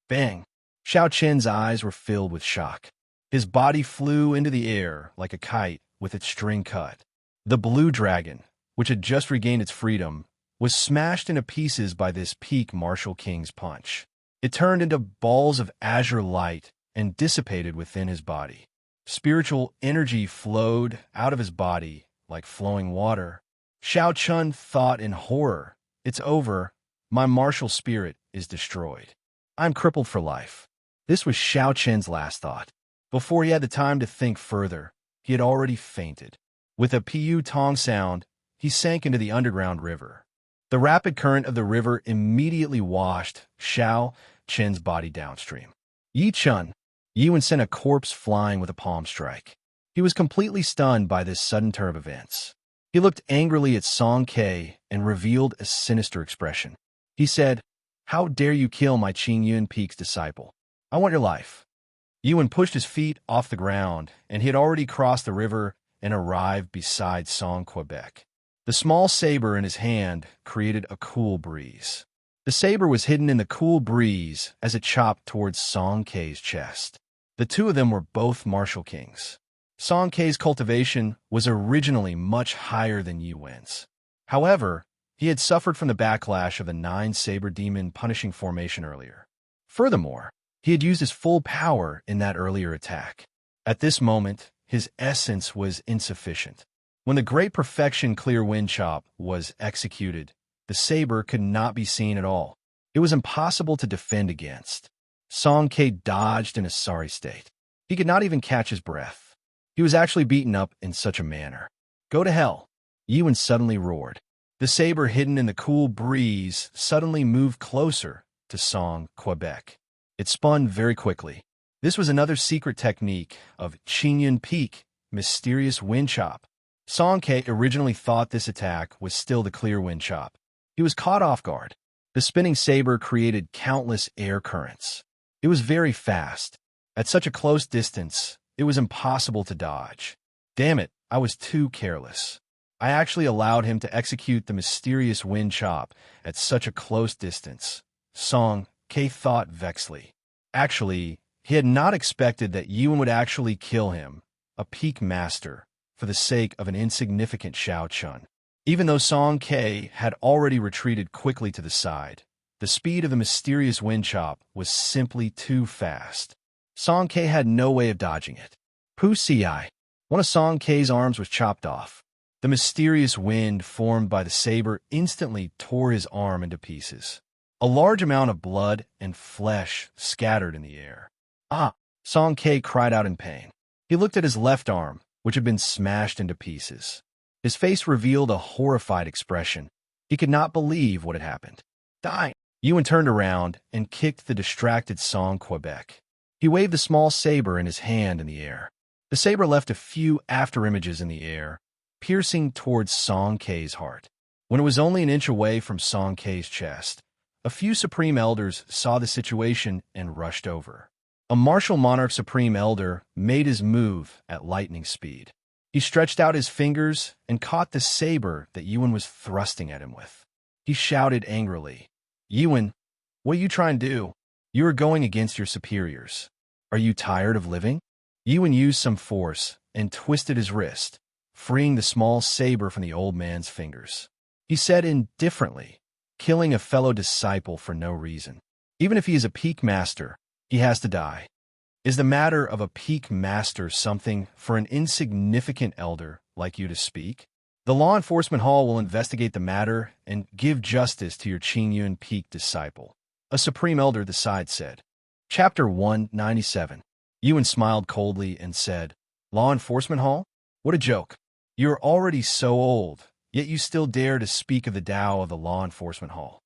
Bang! Xiao Chen's eyes were filled with shock. His body flew into the air like a kite with its string cut. The blue dragon, which had just regained its freedom, was smashed into pieces by this peak martial king's punch. It turned into balls of azure light and dissipated within his body. Spiritual energy flowed out of his body like flowing water. Xiao Chun thought in horror, "It's over. My martial spirit is destroyed. I'm crippled for life." This was Xiao Chen's last thought. Before he had the time to think further, he had already fainted. With a piu tong sound, he sank into the underground river. The rapid current of the river immediately washed Xiao Chen's body downstream. Yi Chun, Yuan sent a corpse flying with a palm strike. He was completely stunned by this sudden turn of events. He looked angrily at Song Kei and revealed a sinister expression. He said, "How dare you kill my Qing Yun Peak's disciple? I want your life." Yuan pushed his feet off the ground, and he had already crossed the river and arrived beside Song Quebec. The small saber in his hand created a cool breeze. The saber was hidden in the cool breeze as it chopped towards Song Kei's chest. The two of them were both martial kings. Song Kei's cultivation was originally much higher than Yuan's. However, he had suffered from the backlash of the 9-saber demon punishing formation earlier. Furthermore, he had used his full power in that earlier attack. At this moment, his essence was insufficient. When the Great Perfection Clear Wind Chop was executed, the saber could not be seen at all. It was impossible to defend against. Song Kei dodged in a sorry state. He could not even catch his breath. He was actually beaten up in such a manner. "Go to hell!" Yuan suddenly roared. The saber hidden in the cool breeze suddenly moved closer to Song Quebec. It spun very quickly. This was another secret technique of Qingyun Peak, mysterious wind chop. Song Kei originally thought this attack was still the clear wind chop. He was caught off guard. The spinning saber created countless air currents. It was very fast. At such a close distance, it was impossible to dodge. Damn it, I was too careless. I actually allowed him to execute the mysterious wind chop at such a close distance. Song Kei thought vexedly. Actually, he had not expected that Yuan would actually kill him, a peak master, for the sake of an insignificant Xiao Chun. Even though Song Kei had already retreated quickly to the side, the speed of the mysterious wind chop was simply too fast. Song Kei had no way of dodging it. Pu Ci. One of Song Kei's arms was chopped off. The mysterious wind formed by the saber instantly tore his arm into pieces. A large amount of blood and flesh scattered in the air. "Ah!" Song Kei cried out in pain. He looked at his left arm, which had been smashed into pieces. His face revealed a horrified expression. He could not believe what had happened. "Die!" Yuan turned around and kicked the distracted Song Quebec. He waved the small saber in his hand in the air. The saber left a few afterimages in the air, piercing towards Song Kei's heart. When it was only an inch away from Song Kei's chest, a few Supreme Elders saw the situation and rushed over. A martial monarch Supreme Elder made his move at lightning speed. He stretched out his fingers and caught the saber that Yuan was thrusting at him with. He shouted angrily, "Yuan, what are you trying to do? You are going against your superiors. Are you tired of living?" Yuan used some force and twisted his wrist, freeing the small saber from the old man's fingers. He said indifferently, "Killing a fellow disciple for no reason. Even if he is a peak master, he has to die. Is the matter of a peak master something for an insignificant elder like you to speak? The law enforcement hall will investigate the matter and give justice to your Qingyun Peak disciple." A Supreme Elder, the side said. Chapter 197. Yuan smiled coldly and said, Law Enforcement Hall? What a joke. You're already so old, yet you still dare to speak of the Tao of the Law Enforcement Hall.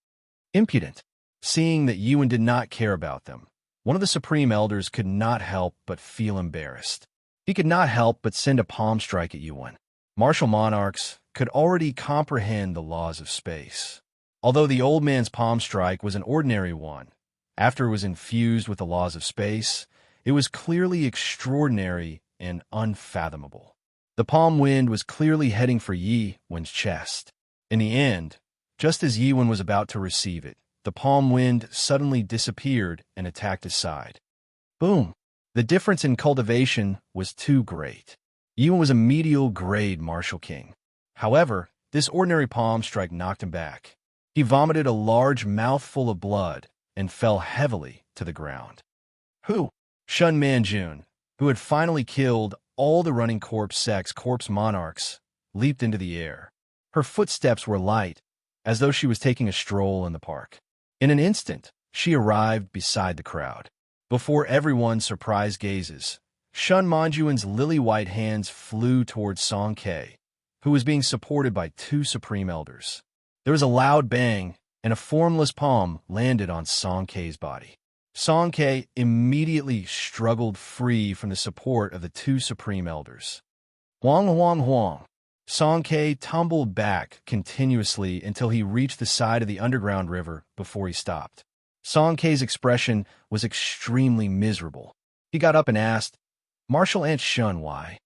Impudent. Seeing that Yuan did not care about them, one of the Supreme Elders could not help but feel embarrassed. He could not help but send a palm strike at Yuan. Martial monarchs could already comprehend the laws of space. Although the old man's palm strike was an ordinary one, after it was infused with the laws of space, it was clearly extraordinary and unfathomable. The palm wind was clearly heading for Yi Wen's chest. In the end, just as Yi Wen was about to receive it, the palm wind suddenly disappeared and attacked his side. Boom! The difference in cultivation was too great. Yi Wen was a medial grade martial king. However, this ordinary palm strike knocked him back. He vomited a large mouthful of blood and fell heavily to the ground. Who? Shun Manjun, who had finally killed all the running corpse monarchs, leaped into the air. Her footsteps were light, as though she was taking a stroll in the park. In an instant, she arrived beside the crowd. Before everyone's surprised gazes, Shun Manjuan's lily-white hands flew towards Song Ke, who was being supported by two Supreme Elders. There was a loud bang, and a formless palm landed on Song Ke's body. Song Ke immediately struggled free from the support of the two Supreme Elders. Huang Huang Huang. Song Ke tumbled back continuously until he reached the side of the underground river before he stopped. Song Ke's expression was extremely miserable. He got up and asked, Martial Aunt Shun, why?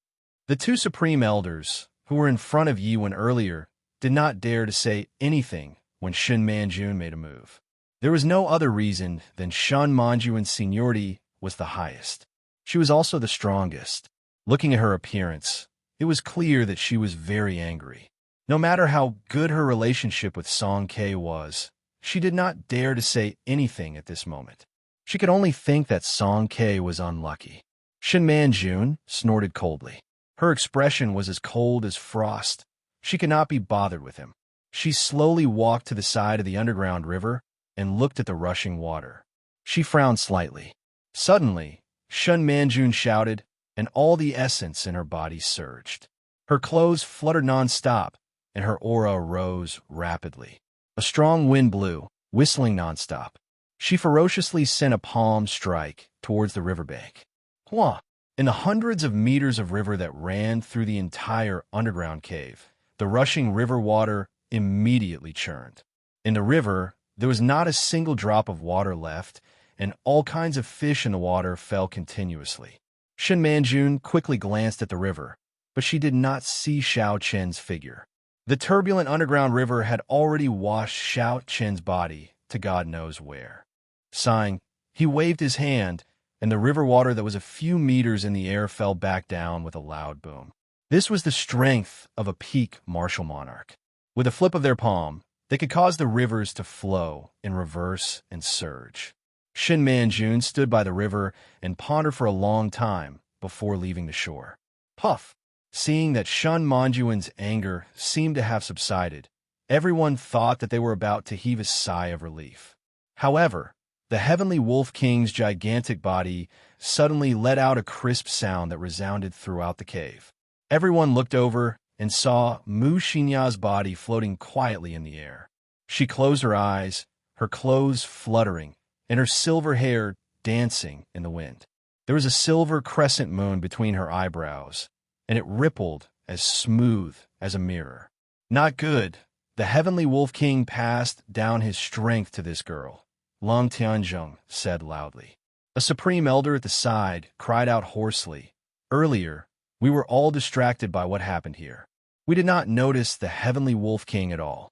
The two Supreme Elders, who were in front of Yi Wen earlier, did not dare to say anything when Shun Manjun made a move. There was no other reason than Shun Manjuan's seniority was the highest. She was also the strongest. Looking at her appearance, it was clear that she was very angry. No matter how good her relationship with Song Ke was, she did not dare to say anything at this moment. She could only think that Song Ke was unlucky. Shun Manjun snorted coldly. Her expression was as cold as frost. She could not be bothered with him. She slowly walked to the side of the underground river and looked at the rushing water. She frowned slightly. Suddenly, Shun Manjun shouted, and all the essence in her body surged. Her clothes fluttered non-stop, and her aura rose rapidly. A strong wind blew, whistling non-stop. She ferociously sent a palm strike towards the riverbank. Hua! In the hundreds of meters of river that ran through the entire underground cave, the rushing river water immediately churned. In the river, there was not a single drop of water left, and all kinds of fish in the water fell continuously. Shun Manjun quickly glanced at the river, but she did not see Xiao Chen's figure. The turbulent underground river had already washed Xiao Chen's body to God knows where. Sighing, he waved his hand, and the river water that was a few meters in the air fell back down with a loud boom. This was the strength of a peak martial monarch. With a flip of their palm, they could cause the rivers to flow in reverse and surge. Shun Manjun stood by the river and pondered for a long time before leaving the shore. Puff! Seeing that Shun Manjuan's anger seemed to have subsided, everyone thought that they were about to heave a sigh of relief. However, the Heavenly Wolf King's gigantic body suddenly let out a crisp sound that resounded throughout the cave. Everyone looked over and saw Mu Xinya's body floating quietly in the air. She closed her eyes, her clothes fluttering, and her silver hair dancing in the wind. There was a silver crescent moon between her eyebrows, and it rippled as smooth as a mirror. Not good. The Heavenly Wolf King passed down his strength to this girl, Long Tianzhong said loudly. A Supreme Elder at the side cried out hoarsely, Earlier, we were all distracted by what happened here. We did not notice the Heavenly Wolf King at all.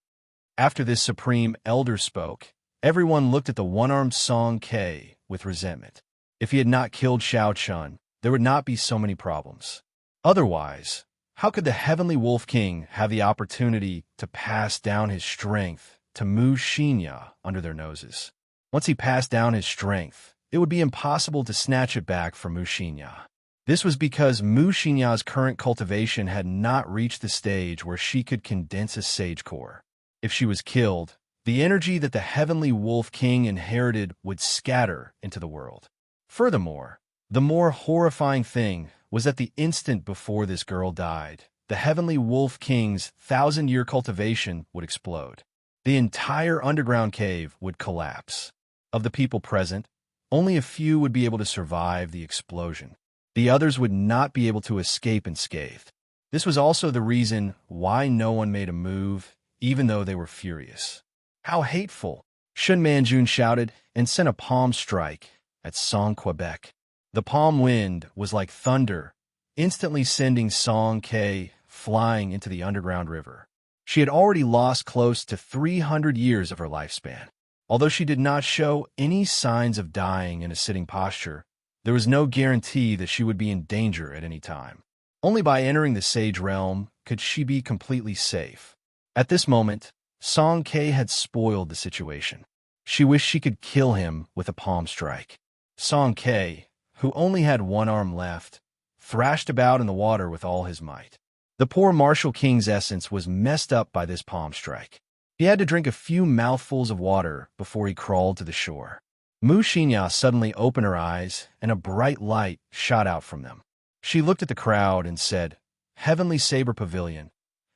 After this Supreme Elder spoke, everyone looked at the one-armed Song Ke with resentment. If he had not killed Xiao Chun, there would not be so many problems. Otherwise, how could the Heavenly Wolf King have the opportunity to pass down his strength to Mu Xinya under their noses? Once he passed down his strength, it would be impossible to snatch it back from Mu Xinya. This was because Mu Xinya's current cultivation had not reached the stage where she could condense a sage core. If she was killed, the energy that the Heavenly Wolf King inherited would scatter into the world. Furthermore, the more horrifying thing was that the instant before this girl died, the Heavenly Wolf King's 1,000-year cultivation would explode. The entire underground cave would collapse. Of the people present, only a few would be able to survive the explosion. The others would not be able to escape unscathed. This was also the reason why no one made a move, even though they were furious. How hateful! Shun Manjun shouted and sent a palm strike at Song Quebec. The palm wind was like thunder, instantly sending Song Ke flying into the underground river. She had already lost close to 300 years of her lifespan. Although she did not show any signs of dying in a sitting posture, there was no guarantee that she would be in danger at any time. Only by entering the Sage Realm could she be completely safe. At this moment, Song Ke had spoiled the situation. She wished she could kill him with a palm strike. Song Ke, who only had one arm left, thrashed about in the water with all his might. The poor Martial King's essence was messed up by this palm strike. He had to drink a few mouthfuls of water before he crawled to the shore. Mu Xinya suddenly opened her eyes, and a bright light shot out from them. She looked at the crowd and said, "Heavenly Saber Pavilion,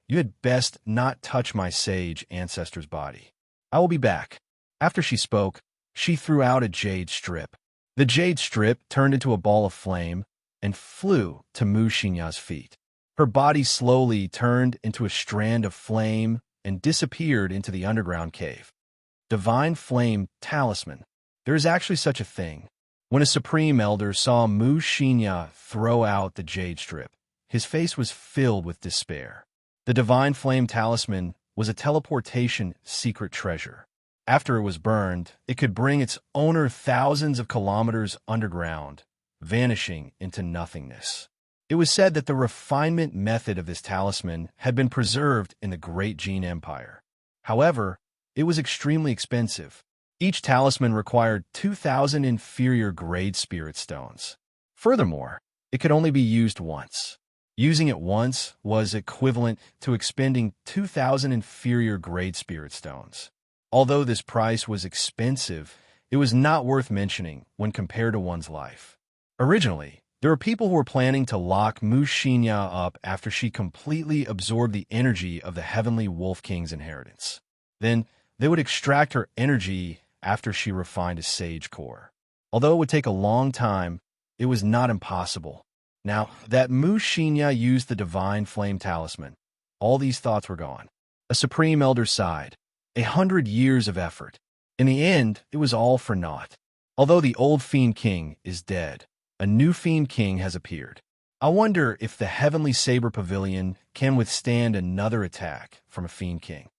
you had best not touch my sage ancestor's body. I will be back." After she spoke, she threw out a jade strip. The jade strip turned into a ball of flame and flew to Mu Xinya's feet. Her body slowly turned into a strand of flame and disappeared into the underground cave. Divine Flame Talisman. There is actually such a thing. When a Supreme Elder saw Mu Xinya throw out the jade strip, his face was filled with despair. The Divine Flame Talisman was a teleportation secret treasure. After it was burned, it could bring its owner thousands of kilometers underground, vanishing into nothingness. It was said that the refinement method of this talisman had been preserved in the Great Jin Empire. However, it was extremely expensive. Each talisman required 2,000 inferior grade spirit stones. Furthermore, it could only be used once. Using it once was equivalent to expending 2,000 inferior grade spirit stones. Although this price was expensive, it was not worth mentioning when compared to one's life. Originally, there were people who were planning to lock Mu Xinya up after she completely absorbed the energy of the Heavenly Wolf King's inheritance. Then, they would extract her energy after she refined a sage core. Although it would take a long time, it was not impossible. Now that Mu Xinya used the Divine Flame Talisman, all these thoughts were gone. A Supreme Elder sighed. 100 years of effort. In the end, it was all for naught. Although the old Fiend King is dead, a new Fiend King has appeared. I wonder if the Heavenly Saber Pavilion can withstand another attack from a Fiend King.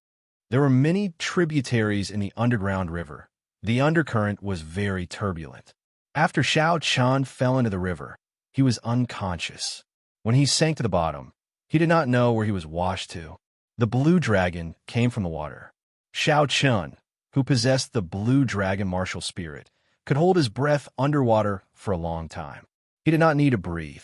There were many tributaries in the underground river. The undercurrent was very turbulent. After Xiao Chan fell into the river, he was unconscious. When he sank to the bottom, he did not know where he was washed to. The blue dragon came from the water. Xiao Chun, who possessed the blue dragon martial spirit, could hold his breath underwater for a long time. He did not need to breathe.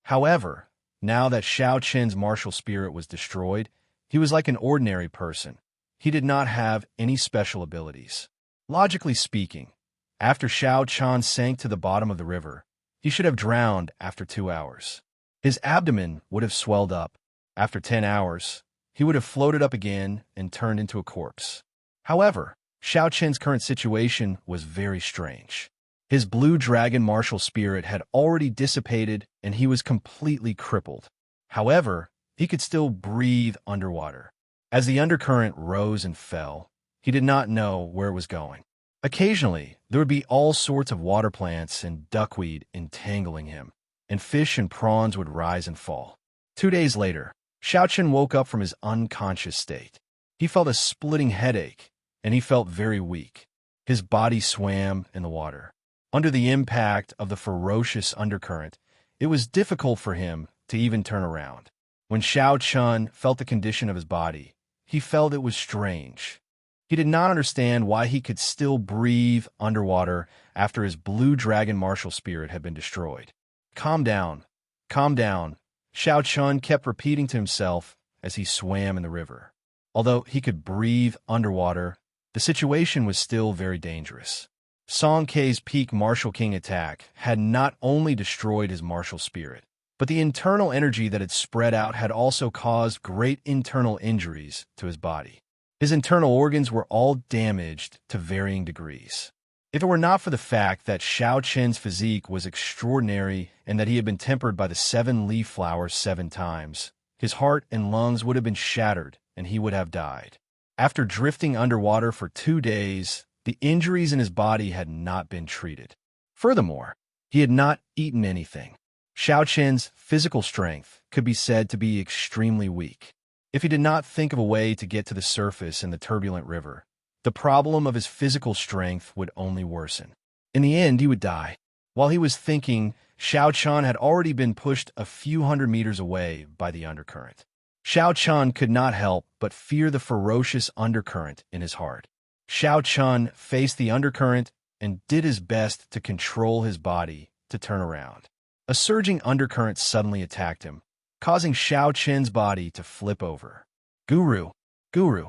However, now that Xiao Chen's martial spirit was destroyed, he was like an ordinary person. He did not have any special abilities. Logically speaking, after Xiao Chan sank to the bottom of the river, he should have drowned after 2 hours. His abdomen would have swelled up. After 10 hours, he would have floated up again and turned into a corpse. However, Xiao Chen's current situation was very strange. His blue dragon martial spirit had already dissipated and he was completely crippled. However, he could still breathe underwater. As the undercurrent rose and fell, he did not know where it was going. Occasionally, there would be all sorts of water plants and duckweed entangling him, and fish and prawns would rise and fall. 2 days later, Xiao Chen woke up from his unconscious state. He felt a splitting headache, and he felt very weak. His body swam in the water. Under the impact of the ferocious undercurrent, it was difficult for him to even turn around. When Xiao Chun felt the condition of his body, he felt it was strange. He did not understand why he could still breathe underwater after his blue dragon martial spirit had been destroyed. "Calm down, calm down," Xiao Chun kept repeating to himself as he swam in the river. Although he could breathe underwater, the situation was still very dangerous. Song K's peak martial king attack had not only destroyed his martial spirit, but the internal energy that had spread out had also caused great internal injuries to his body. His internal organs were all damaged to varying degrees. If it were not for the fact that Xiao Qian's physique was extraordinary and that he had been tempered by the 7-leaf flower 7 times, his heart and lungs would have been shattered and he would have died. After drifting underwater for 2 days, the injuries in his body had not been treated. Furthermore, he had not eaten anything. Xiao Qian's physical strength could be said to be extremely weak. If he did not think of a way to get to the surface in the turbulent river, the problem of his physical strength would only worsen. In the end, he would die. While he was thinking, Xiao Qian had already been pushed a few hundred meters away by the undercurrent. Xiao Qian could not help but fear the ferocious undercurrent in his heart. Xiao Qian faced the undercurrent and did his best to control his body to turn around. A surging undercurrent suddenly attacked him, causing Xiao Qian's body to flip over. Guru! Guru!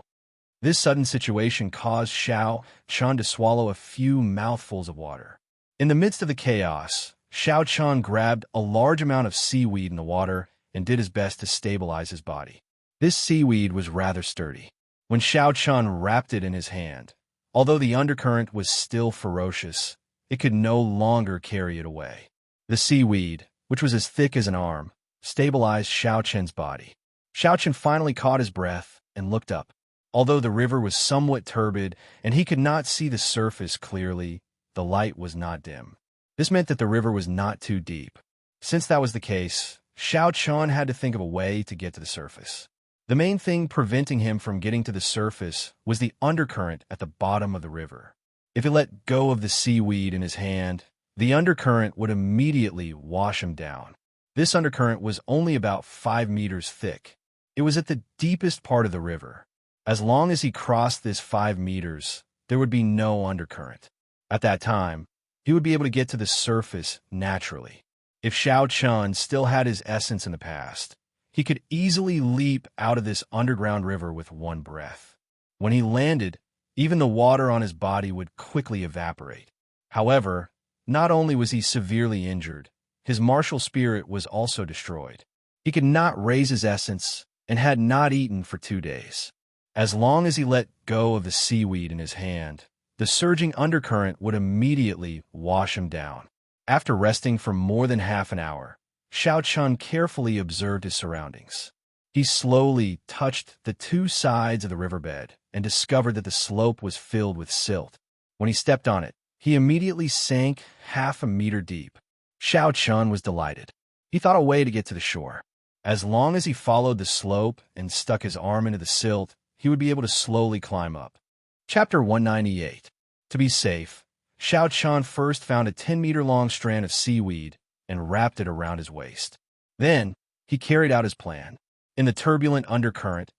This sudden situation caused Xiao Qian to swallow a few mouthfuls of water. In the midst of the chaos, Xiao Qian grabbed a large amount of seaweed in the water and did his best to stabilize his body. This seaweed was rather sturdy. When Xiao Qian wrapped it in his hand, although the undercurrent was still ferocious, it could no longer carry it away. The seaweed, which was as thick as an arm, stabilized Xiao Qian's body. Xiao Qian finally caught his breath and looked up. Although the river was somewhat turbid and he could not see the surface clearly, the light was not dim. This meant that the river was not too deep. Since that was the case, Xiao Qian had to think of a way to get to the surface. The main thing preventing him from getting to the surface was the undercurrent at the bottom of the river. If he let go of the seaweed in his hand, the undercurrent would immediately wash him down. This undercurrent was only about 5 meters thick. It was at the deepest part of the river. As long as he crossed this 5 meters, there would be no undercurrent. At that time, he would be able to get to the surface naturally. If Xiao Qian still had his essence in the past, he could easily leap out of this underground river with one breath. When he landed, even the water on his body would quickly evaporate. However, not only was he severely injured, his martial spirit was also destroyed. He could not raise his essence and had not eaten for 2 days. As long as he let go of the seaweed in his hand, the surging undercurrent would immediately wash him down. After resting for more than half an hour, Xiao Qian carefully observed his surroundings. He slowly touched the 2 sides of the riverbed and discovered that the slope was filled with silt. When he stepped on it, he immediately sank half a meter deep. Xiao Qian was delighted. He thought a way to get to the shore. As long as he followed the slope and stuck his arm into the silt, he would be able to slowly climb up. Chapter 198. To be safe, Xiao Qian first found a 10-meter-long strand of seaweed and wrapped it around his waist. Then, he carried out his plan. In the turbulent undercurrent,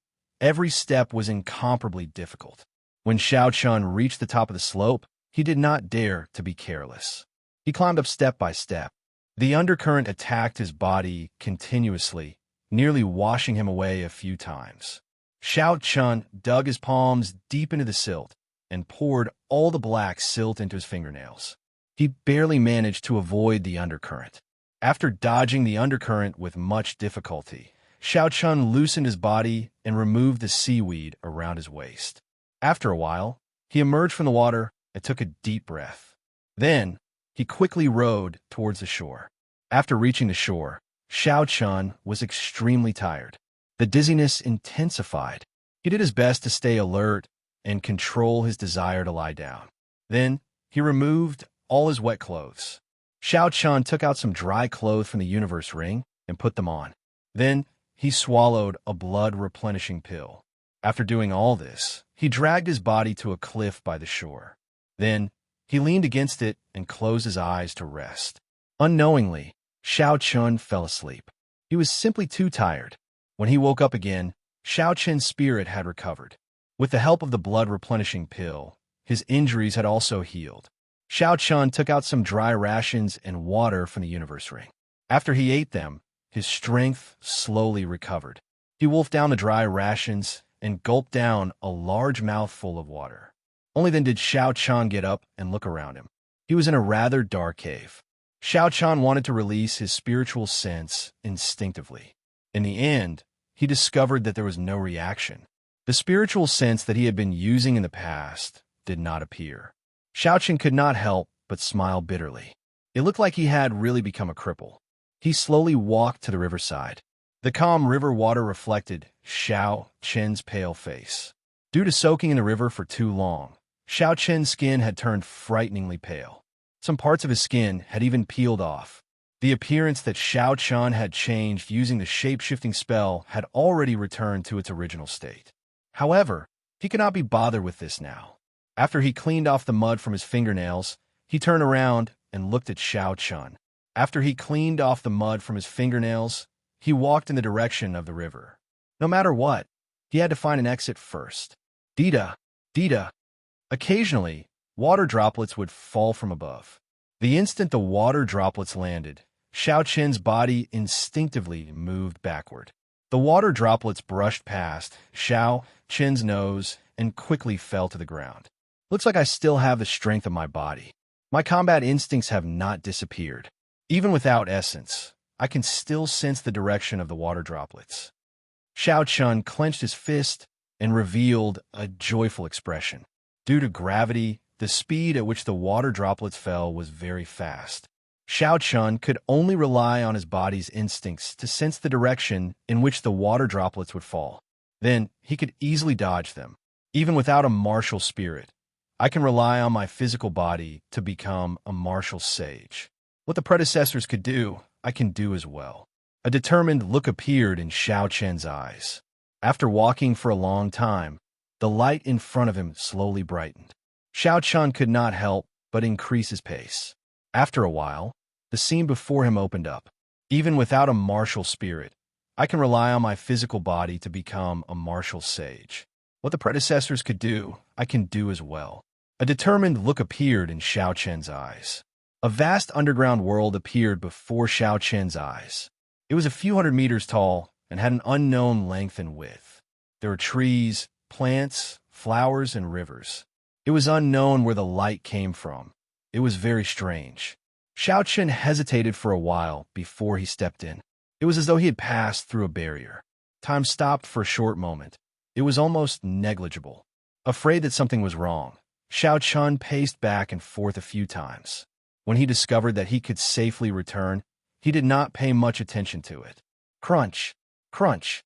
every step was incomparably difficult. When Xiao Qian reached the top of the slope, he did not dare to be careless. He climbed up step by step. The undercurrent attacked his body continuously, nearly washing him away a few times. Xiao Qian dug his palms deep into the silt and poured all the black silt into his fingernails. He barely managed to avoid the undercurrent. After dodging the undercurrent with much difficulty, Xiao Qian loosened his body and removed the seaweed around his waist. After a while, he emerged from the water and took a deep breath. Then, he quickly rowed towards the shore. After reaching the shore, Xiao Qian was extremely tired. The dizziness intensified. He did his best to stay alert and control his desire to lie down. Then, he removed all his wet clothes. Xiao Qian took out some dry clothes from the universe ring and put them on. Then, he swallowed a blood-replenishing pill. After doing all this, he dragged his body to a cliff by the shore. Then, he leaned against it and closed his eyes to rest. Unknowingly, Xiao Qian fell asleep. He was simply too tired. When he woke up again, Xiao Qian's spirit had recovered. With the help of the blood-replenishing pill, his injuries had also healed. Xiao Qian took out some dry rations and water from the universe ring. After he ate them, his strength slowly recovered. He wolfed down the dry rations and gulped down a large mouthful of water. Only then did Xiao Chan get up and look around him. He was in a rather dark cave. Xiao Chan wanted to release his spiritual sense instinctively. In the end, he discovered that there was no reaction. The spiritual sense that he had been using in the past did not appear. Xiao Chan could not help but smile bitterly. It looked like he had really become a cripple. He slowly walked to the riverside. The calm river water reflected Xiao Chen's pale face. Due to soaking in the river for too long, Xiao Chen's skin had turned frighteningly pale. Some parts of his skin had even peeled off. The appearance that Xiao Chan had changed using the shape-shifting spell had already returned to its original state. However, he could not be bothered with this now. After he cleaned off the mud from his fingernails, he turned around and looked at Xiao Chan. After he cleaned off the mud from his fingernails, he walked in the direction of the river. No matter what, he had to find an exit first. Dita, Dita. Occasionally, water droplets would fall from above. The instant the water droplets landed, Xiao Chen's body instinctively moved backward. The water droplets brushed past Xiao Chen's nose and quickly fell to the ground. Looks like I still have the strength of my body. My combat instincts have not disappeared. Even without essence, I can still sense the direction of the water droplets. Xiao Chan clenched his fist and revealed a joyful expression. Due to gravity, the speed at which the water droplets fell was very fast. Xiao Chan could only rely on his body's instincts to sense the direction in which the water droplets would fall. Then, he could easily dodge them. Even without a martial spirit, I can rely on my physical body to become a martial sage. What the predecessors could do, I can do as well. A determined look appeared in Xiao Chen's eyes. After walking for a long time, the light in front of him slowly brightened. Xiao Chan could not help but increase his pace. After a while, the scene before him opened up. Even without a martial spirit, I can rely on my physical body to become a martial sage. What the predecessors could do, I can do as well. A determined look appeared in Xiao Chen's eyes. A vast underground world appeared before Xiao Chen's eyes. It was a few hundred meters tall and had an unknown length and width. There were trees, plants, flowers, and rivers. It was unknown where the light came from. It was very strange. Xiao Chen hesitated for a while before he stepped in. It was as though he had passed through a barrier. Time stopped for a short moment. It was almost negligible. Afraid that something was wrong, Xiao Chen paced back and forth a few times. When he discovered that he could safely return, he did not pay much attention to it. Crunch, crunch.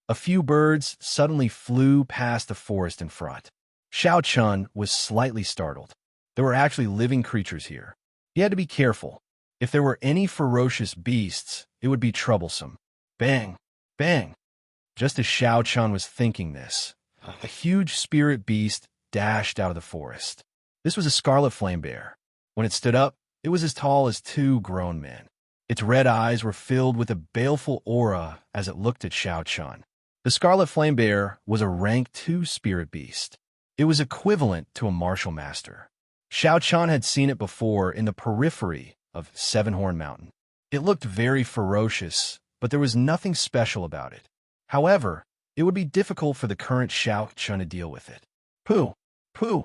A few birds suddenly flew past the forest in front. Xiao Chen was slightly startled. There were actually living creatures here. He had to be careful. If there were any ferocious beasts, it would be troublesome. Bang, bang. Just as Xiao Chen was thinking this, a huge spirit beast dashed out of the forest. This was a scarlet flame bear. When it stood up, it was as tall as 2 grown men. Its red eyes were filled with a baleful aura as it looked at Xiao Chen. The scarlet flame bear was a rank 2 spirit beast. It was equivalent to a martial master. Xiao Chen had seen it before in the periphery of Seven-Horn Mountain. It looked very ferocious, but there was nothing special about it. However, it would be difficult for the current Xiao Chen to deal with it. Pooh! Pooh!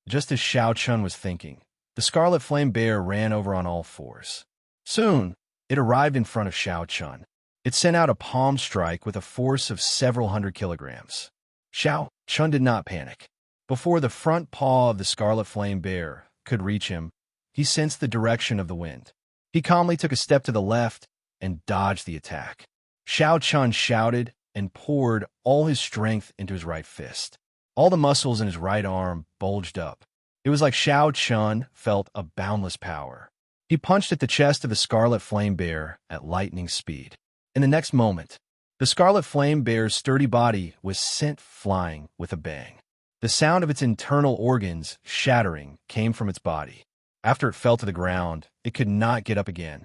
Just as Xiao Chen was thinking, the scarlet flame bear ran over on all fours. Soon, it arrived in front of Xiao Chen. It sent out a palm strike with a force of several hundred kilograms. Xiao Chen did not panic. Before the front paw of the scarlet flame bear could reach him, he sensed the direction of the wind. He calmly took a step to the left and dodged the attack. Xiao Chen shouted and poured all his strength into his right fist. All the muscles in his right arm bulged up. It was like Xiao Chen felt a boundless power. He punched at the chest of the scarlet flame bear at lightning speed. In the next moment, the scarlet flame bear's sturdy body was sent flying with a bang. The sound of its internal organs shattering came from its body. After it fell to the ground, it could not get up again.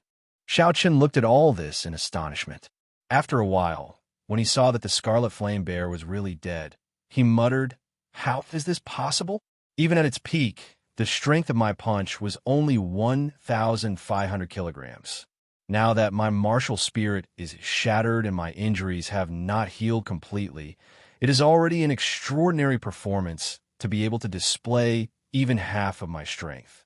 Xiao Chen looked at all this in astonishment. After a while, when he saw that the scarlet flame bear was really dead, he muttered, "How is this possible?" Even at its peak, the strength of my punch was only 1,500 kilograms. Now that my martial spirit is shattered and my injuries have not healed completely, it is already an extraordinary performance to be able to display even half of my strength.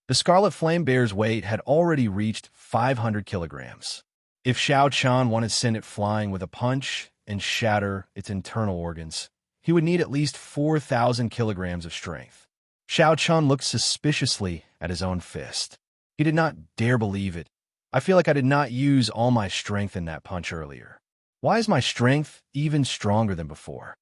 The Scarlet Flame Bear's weight had already reached 500 kilograms. If Xiao Chan wanted to send it flying with a punch and shatter its internal organs, he would need at least 4,000 kilograms of strength. Xiao Chan looked suspiciously at his own fist. He did not dare believe it. I feel like I did not use all my strength in that punch earlier. Why is my strength even stronger than before?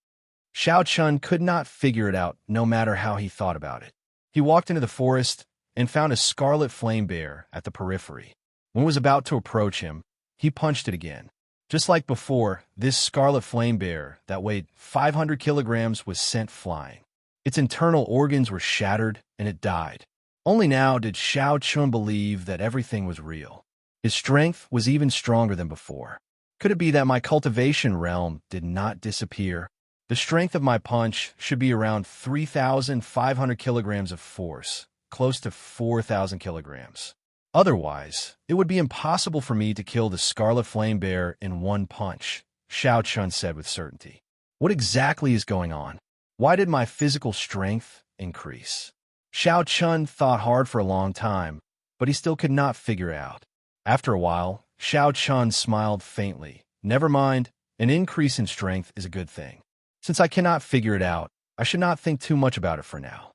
Xiao Chan could not figure it out no matter how he thought about it. He walked into the forest and found a Scarlet Flame Bear at the periphery. When it was about to approach him, he punched it again. Just like before, this Scarlet Flame Bear that weighed 500 kilograms was sent flying. Its internal organs were shattered and it died. Only now did Xiao Chun believe that everything was real. His strength was even stronger than before. Could it be that my cultivation realm did not disappear? The strength of my punch should be around 3,500 kilograms of force, close to 4,000 kilograms. Otherwise, it would be impossible for me to kill the Scarlet Flame Bear in one punch, Xiao Chun said with certainty. What exactly is going on? Why did my physical strength increase? Xiao Chun thought hard for a long time, but he still could not figure it out. After a while, Xiao Chun smiled faintly. Never mind, an increase in strength is a good thing. Since I cannot figure it out, I should not think too much about it for now.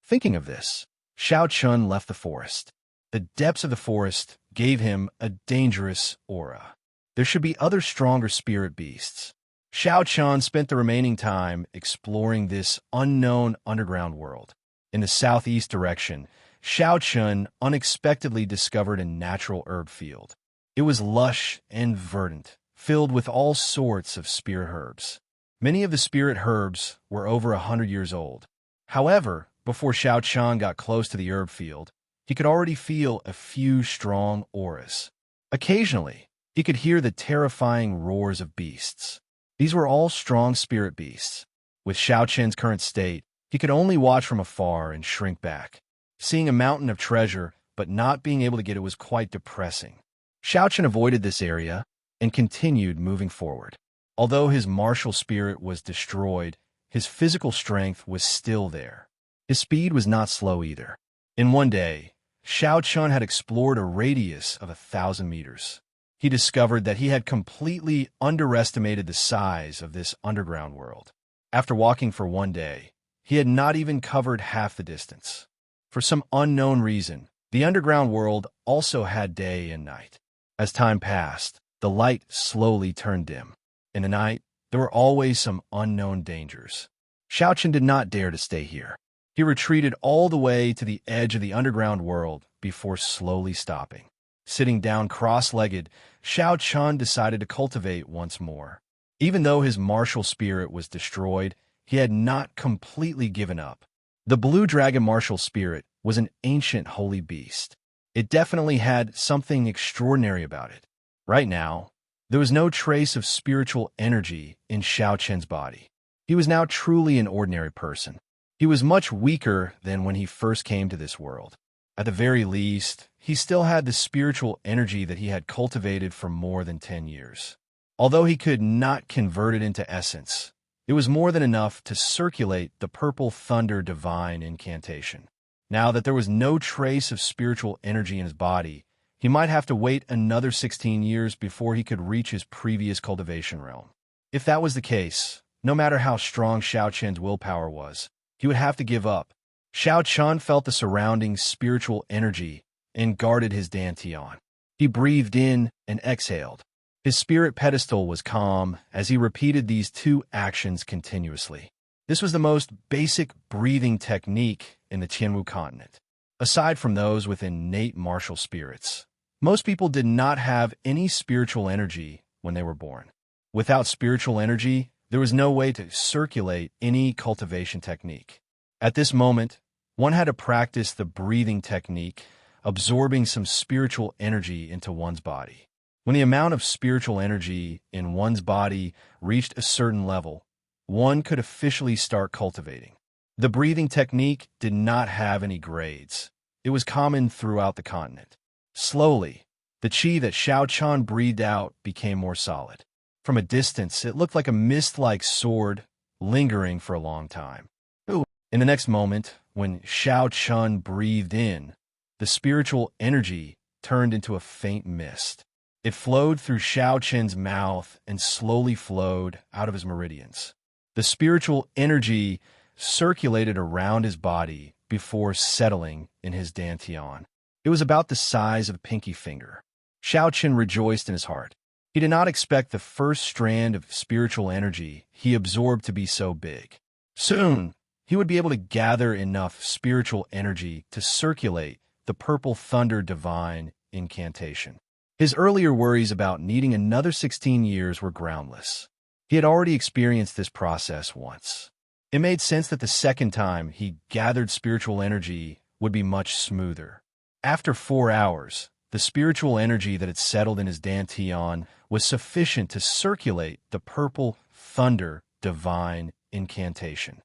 Thinking of this, Xiao Chun left the forest. The depths of the forest gave him a dangerous aura. There should be other stronger spirit beasts. Xiao Chun spent the remaining time exploring this unknown underground world. In the southeast direction, Xiao Chun unexpectedly discovered a natural herb field. It was lush and verdant, filled with all sorts of spirit herbs. Many of the spirit herbs were over 100 years old. However, before Xiao Chun got close to the herb field, he could already feel a few strong auras. Occasionally, he could hear the terrifying roars of beasts. These were all strong spirit beasts. With Xiao Chen's current state, he could only watch from afar and shrink back. Seeing a mountain of treasure, but not being able to get it was quite depressing. Xiao Chen avoided this area and continued moving forward. Although his martial spirit was destroyed, his physical strength was still there. His speed was not slow either. In one day, Xiao Chun had explored a radius of 1,000 meters. He discovered that he had completely underestimated the size of this underground world. After walking for one day, he had not even covered half the distance. For some unknown reason, the underground world also had day and night. As time passed, the light slowly turned dim. In the night, there were always some unknown dangers. Xiao Chun did not dare to stay here. He retreated all the way to the edge of the underground world before slowly stopping. Sitting down cross-legged, Xiao Chun decided to cultivate once more. Even though his martial spirit was destroyed, he had not completely given up. The blue dragon martial spirit was an ancient holy beast. It definitely had something extraordinary about it. Right now, there was no trace of spiritual energy in Xiao Chen's body. He was now truly an ordinary person. He was much weaker than when he first came to this world. At the very least, he still had the spiritual energy that he had cultivated for more than 10 years. Although he could not convert it into essence, it was more than enough to circulate the purple thunder divine incantation. Now that there was no trace of spiritual energy in his body, he might have to wait another 16 years before he could reach his previous cultivation realm. If that was the case, no matter how strong Xiao Chen's willpower was, he would have to give up. Xiao Chun felt the surrounding spiritual energy and guarded his dantian. He breathed in and exhaled. His spirit pedestal was calm as he repeated these two actions continuously. This was the most basic breathing technique in the Tianwu continent. Aside from those with innate martial spirits, most people did not have any spiritual energy when they were born. Without spiritual energy, there was no way to circulate any cultivation technique. At this moment, one had to practice the breathing technique, absorbing some spiritual energy into one's body. When the amount of spiritual energy in one's body reached a certain level, one could officially start cultivating. The breathing technique did not have any grades. It was common throughout the continent. Slowly, the qi that Xiao Chun breathed out became more solid. From a distance, it looked like a mist-like sword, lingering for a long time. In the next moment, when Xiao Chun breathed in, the spiritual energy turned into a faint mist. It flowed through Xiao Chen's mouth and slowly flowed out of his meridians. The spiritual energy circulated around his body before settling in his dantian. It was about the size of a pinky finger. Xiao Chen rejoiced in his heart. He did not expect the first strand of spiritual energy he absorbed to be so big. Soon, he would be able to gather enough spiritual energy to circulate the purple thunder divine incantation. His earlier worries about needing another 16 years were groundless. He had already experienced this process once. It made sense that the second time he gathered spiritual energy would be much smoother. After 4 hours, the spiritual energy that had settled in his dantian was sufficient to circulate the purple thunder divine incantation.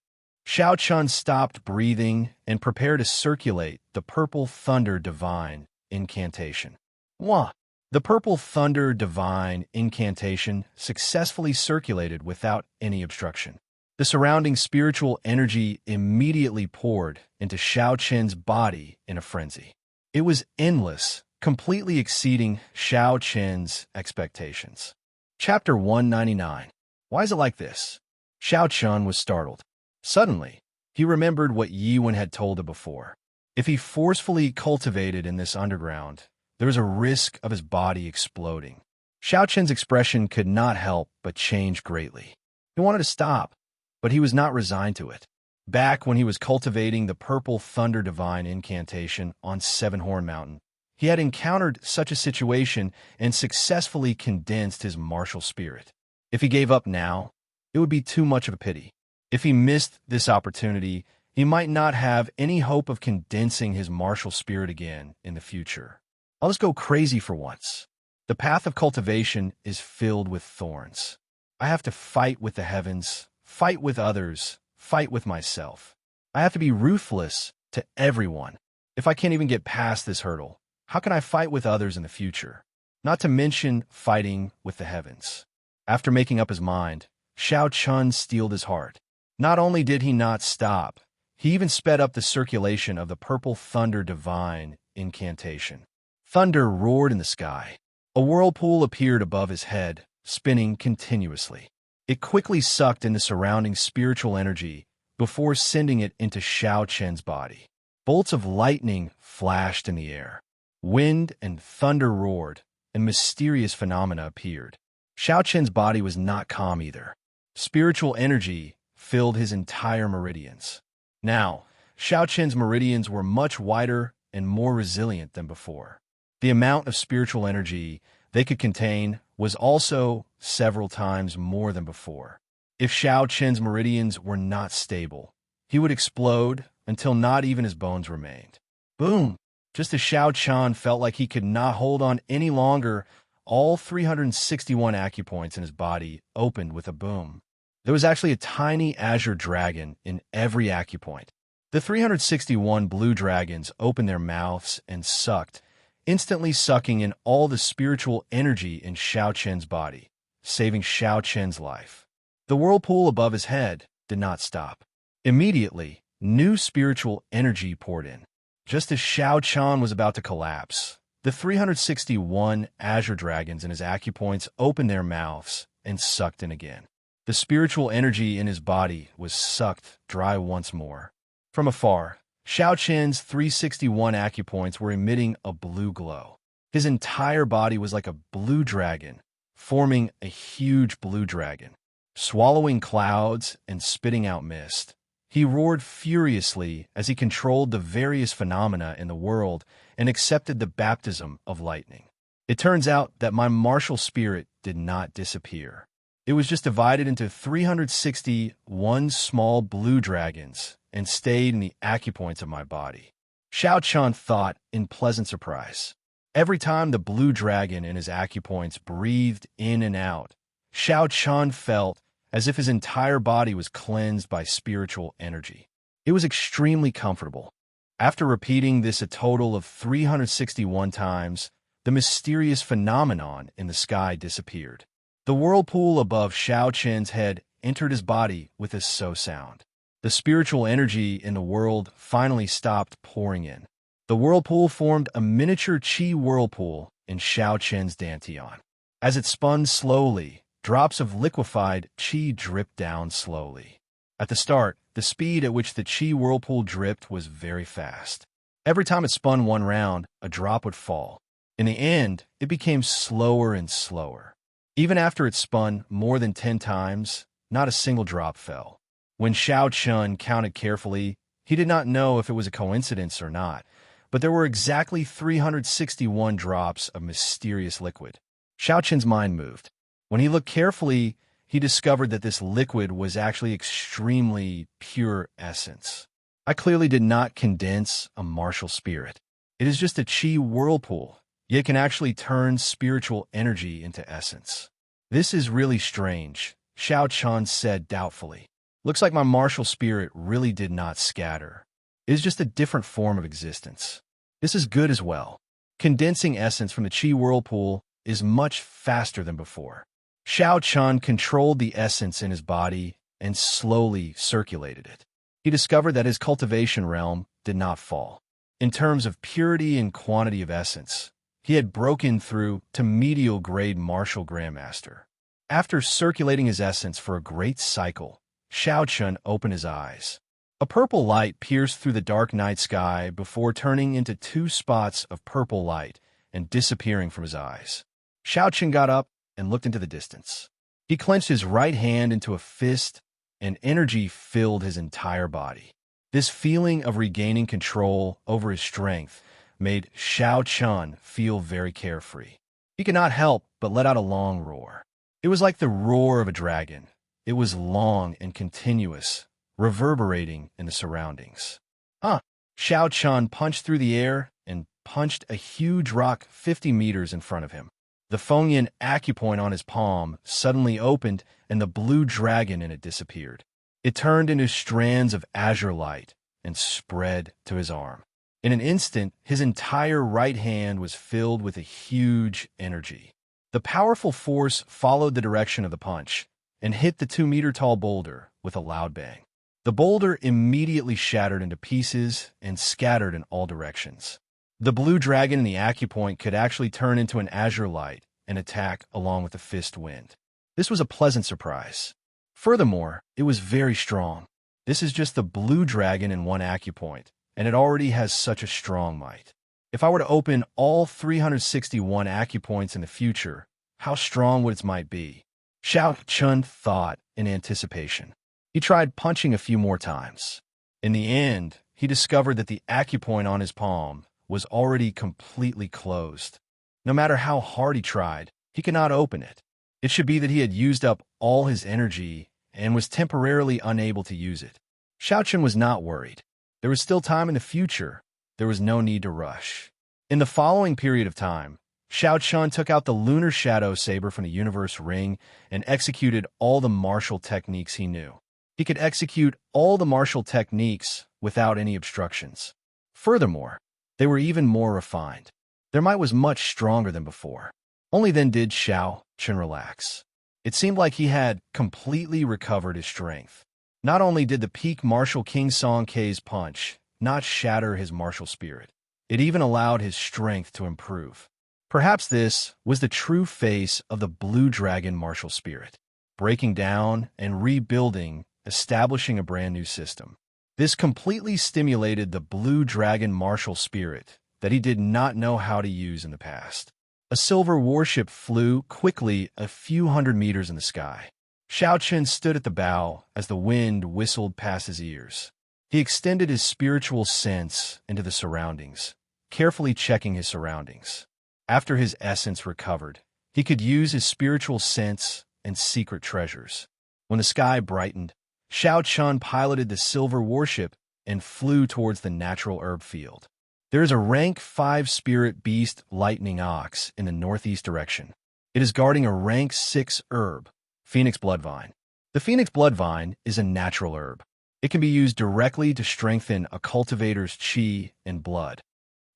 Xiao Chun stopped breathing and prepared to circulate the purple thunder divine incantation. Wah! The purple thunder divine incantation successfully circulated without any obstruction. The surrounding spiritual energy immediately poured into Xiao Chen's body in a frenzy. It was endless, completely exceeding Xiao Chen's expectations. Chapter 199. Why is it like this? Xiao Chun was startled. Suddenly, he remembered what Yi Wen had told him before. If he forcefully cultivated in this underground, there was a risk of his body exploding. Xiao Chen's expression could not help but change greatly. He wanted to stop, but he was not resigned to it. Back when he was cultivating the purple thunder divine incantation on Seven Horn Mountain, he had encountered such a situation and successfully condensed his martial spirit. If he gave up now, it would be too much of a pity. If he missed this opportunity, he might not have any hope of condensing his martial spirit again in the future. I'll just go crazy for once. The path of cultivation is filled with thorns. I have to fight with the heavens, fight with others, fight with myself. I have to be ruthless to everyone. If I can't even get past this hurdle, how can I fight with others in the future? Not to mention fighting with the heavens. After making up his mind, Xiao Chun steeled his heart. Not only did he not stop, he even sped up the circulation of the purple thunder divine incantation. Thunder roared in the sky. A whirlpool appeared above his head, spinning continuously. It quickly sucked in the surrounding spiritual energy before sending it into Xiao Chen's body. Bolts of lightning flashed in the air. Wind and thunder roared, and mysterious phenomena appeared. Xiao Chen's body was not calm either. Spiritual energy filled his entire meridians. Now, Xiao Chen's meridians were much wider and more resilient than before. The amount of spiritual energy they could contain was also several times more than before. If Xiao Chen's meridians were not stable, he would explode until not even his bones remained. Boom! Just as Xiao Chen felt like he could not hold on any longer, all 361 acupoints in his body opened with a boom. There was actually a tiny azure dragon in every acupoint. The 361 blue dragons opened their mouths and sucked, instantly sucking in all the spiritual energy in Xiao Chen's body, saving Xiao Chen's life. The whirlpool above his head did not stop. Immediately, new spiritual energy poured in. Just as Xiao Chen was about to collapse, the 361 azure dragons in his acupoints opened their mouths and sucked in again. The spiritual energy in his body was sucked dry once more. From afar, Xiao Chen's 361 acupoints were emitting a blue glow. His entire body was like a blue dragon, forming a huge blue dragon. Swallowing clouds and spitting out mist, he roared furiously as he controlled the various phenomena in the world and accepted the baptism of lightning. It turns out that my martial spirit did not disappear. It was just divided into 361 small blue dragons and stayed in the acupoints of my body. Xiao Chen thought in pleasant surprise. Every time the blue dragon in his acupoints breathed in and out, Xiao Chen felt as if his entire body was cleansed by spiritual energy. It was extremely comfortable. After repeating this a total of 361 times, the mysterious phenomenon in the sky disappeared. The whirlpool above Xiao Chen's head entered his body with a so sound. The spiritual energy in the world finally stopped pouring in. The whirlpool formed a miniature qi whirlpool in Xiao Chen's dantian. As it spun slowly, drops of liquefied qi dripped down slowly. At the start, the speed at which the qi whirlpool dripped was very fast. Every time it spun one round, a drop would fall. In the end, it became slower and slower. Even after it spun more than 10 times, not a single drop fell. When Xiao Chun counted carefully, he did not know if it was a coincidence or not, but there were exactly 361 drops of mysterious liquid. Xiao Chun's mind moved. When he looked carefully, he discovered that this liquid was actually extremely pure essence. I clearly did not condense a martial spirit. It is just a qi whirlpool, yet can actually turn spiritual energy into essence. This is really strange, Xiao Chun said doubtfully. Looks like my martial spirit really did not scatter. It is just a different form of existence. This is good as well. Condensing essence from the qi whirlpool is much faster than before. Xiao Chun controlled the essence in his body and slowly circulated it. He discovered that his cultivation realm did not fall. In terms of purity and quantity of essence, he had broken through to medial grade martial grandmaster. After circulating his essence for a great cycle, Xiao Chun opened his eyes. A purple light pierced through the dark night sky before turning into 2 spots of purple light and disappearing from his eyes. Xiao Chun got up and looked into the distance. He clenched his right hand into a fist, and energy filled his entire body. This feeling of regaining control over his strength made Xiao Chun feel very carefree. He could not help but let out a long roar. It was like the roar of a dragon. It was long and continuous, reverberating in the surroundings. Xiao Chun punched through the air and punched a huge rock 50 meters in front of him. The Fengyan acupoint on his palm suddenly opened and the blue dragon in it disappeared. It turned into strands of azure light and spread to his arm. In an instant, his entire right hand was filled with a huge energy. The powerful force followed the direction of the punch and hit the 2-meter-tall boulder with a loud bang. The boulder immediately shattered into pieces and scattered in all directions. The blue dragon in the acupoint could actually turn into an azure light and attack along with the fist wind. This was a pleasant surprise. Furthermore, it was very strong. This is just the blue dragon in one acupoint, and it already has such a strong might. If I were to open all 361 acupoints in the future, how strong would its might be? Xiao Chun thought in anticipation. He tried punching a few more times. In the end, he discovered that the acupoint on his palm was already completely closed. No matter how hard he tried, he could not open it. It should be that he had used up all his energy and was temporarily unable to use it. Xiao Chun was not worried. There was still time in the future. There was no need to rush. In the following period of time, Xiao Chun took out the lunar shadow saber from the universe ring and executed all the martial techniques he knew. He could execute all the martial techniques without any obstructions. Furthermore, they were even more refined. Their might was much stronger than before. Only then did Xiao Chun relax. It seemed like he had completely recovered his strength. Not only did the peak martial King Song K's punch not shatter his martial spirit, it even allowed his strength to improve. Perhaps this was the true face of the blue dragon martial spirit, breaking down and rebuilding, establishing a brand new system. This completely stimulated the blue dragon martial spirit that he did not know how to use in the past. A silver warship flew quickly a few hundred meters in the sky. Xiao Chun stood at the bow as the wind whistled past his ears. He extended his spiritual sense into the surroundings, carefully checking his surroundings. After his essence recovered, he could use his spiritual sense and secret treasures. When the sky brightened, Xiao Chun piloted the silver warship and flew towards the natural herb field. There is a rank 5 spirit beast lightning ox in the northeast direction. It is guarding a rank 6 herb, phoenix bloodvine. The phoenix bloodvine is a natural herb. It can be used directly to strengthen a cultivator's qi and blood.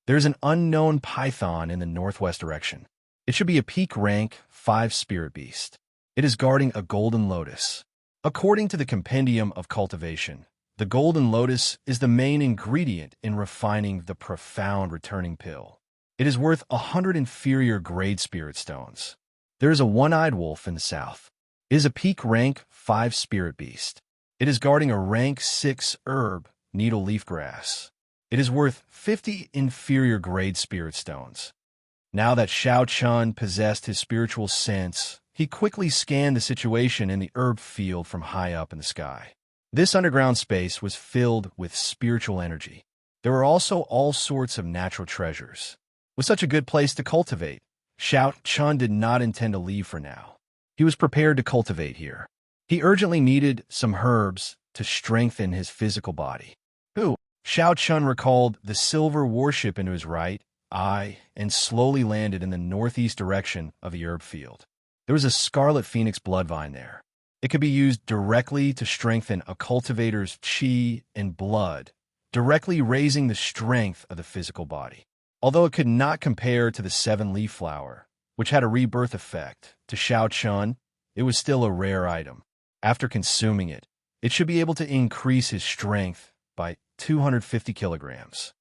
There is an unknown python in the northwest direction. It should be a peak rank 5 spirit beast. It is guarding a golden lotus. According to the Compendium of Cultivation, The golden lotus is the main ingredient in refining the profound returning pill. It is worth 100 inferior grade spirit stones. There is a one-eyed wolf in the south. It is a peak rank 5 spirit beast. It is guarding a rank 6 herb, needle leaf grass. It is worth 50 inferior grade spirit stones. Now that Xiao Chun possessed his spiritual sense, he quickly scanned the situation in the herb field from high up in the sky. This underground space was filled with spiritual energy. There were also all sorts of natural treasures. With such a good place to cultivate, Xiao Chun did not intend to leave for now. He was prepared to cultivate here. He urgently needed some herbs to strengthen his physical body. Xiao Chun recalled the silver warship into his right eye and slowly landed in the northeast direction of the herb field. There was a scarlet phoenix bloodvine there. It could be used directly to strengthen a cultivator's qi and blood, directly raising the strength of the physical body. Although it could not compare to the 7-leaf flower, which had a rebirth effect, to Xiao Chun, it was still a rare item. After consuming it, it should be able to increase his strength by 250 kilograms.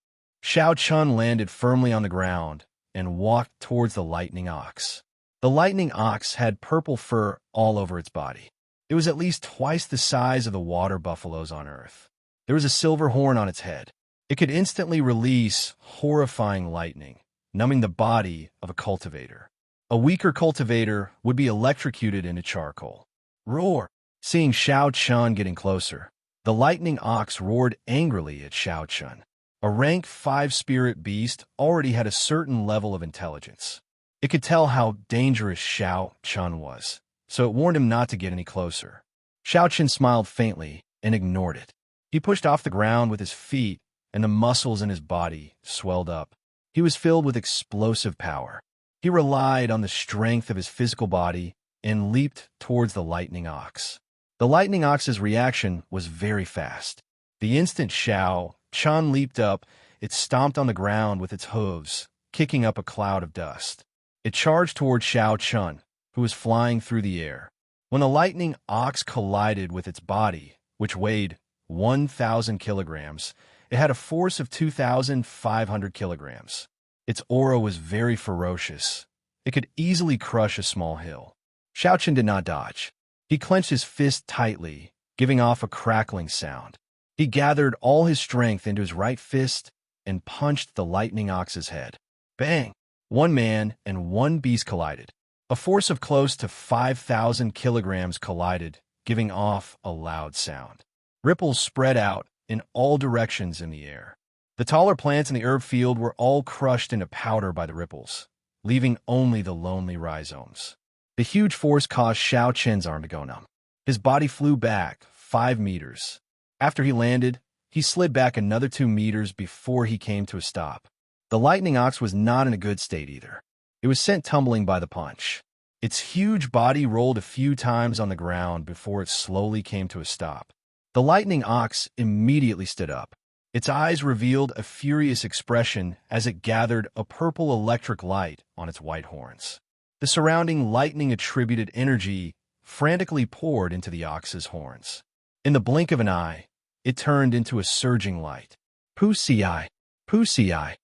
Xiao Chun landed firmly on the ground and walked towards the lightning ox. The lightning ox had purple fur all over its body. It was at least twice the size of the water buffaloes on Earth. There was a silver horn on its head. It could instantly release horrifying lightning, numbing the body of a cultivator. A weaker cultivator would be electrocuted into charcoal. Roar! Seeing Xiao Chun getting closer, the lightning ox roared angrily at Xiao Chun. A rank 5 spirit beast already had a certain level of intelligence. It could tell how dangerous Xiao Chun was, so it warned him not to get any closer. Xiao Chun smiled faintly and ignored it. He pushed off the ground with his feet, and the muscles in his body swelled up. He was filled with explosive power. He relied on the strength of his physical body and leaped towards the lightning ox. The lightning ox's reaction was very fast. The instant Xiao Chun leaped up, it stomped on the ground with its hooves, kicking up a cloud of dust. It charged toward Xiao Chun, who was flying through the air. When the lightning ox collided with its body, which weighed 1,000 kilograms, it had a force of 2,500 kilograms. Its aura was very ferocious. It could easily crush a small hill. Xiao Chun did not dodge. He clenched his fist tightly, giving off a crackling sound. He gathered all his strength into his right fist and punched the lightning ox's head. Bang! One man and one beast collided. A force of close to 5,000 kilograms collided, giving off a loud sound. Ripples spread out in all directions in the air. The taller plants in the herb field were all crushed into powder by the ripples, leaving only the lonely rhizomes. The huge force caused Xiao Chun's arm to go numb. His body flew back 5 meters. After he landed, he slid back another 2 meters before he came to a stop. The lightning ox was not in a good state either. It was sent tumbling by the punch. Its huge body rolled a few times on the ground before it slowly came to a stop. The lightning ox immediately stood up. Its eyes revealed a furious expression as it gathered a purple electric light on its white horns. The surrounding lightning-attributed energy frantically poured into the ox's horns. In the blink of an eye, it turned into a surging light. Pussy-eye! Pussy-eye!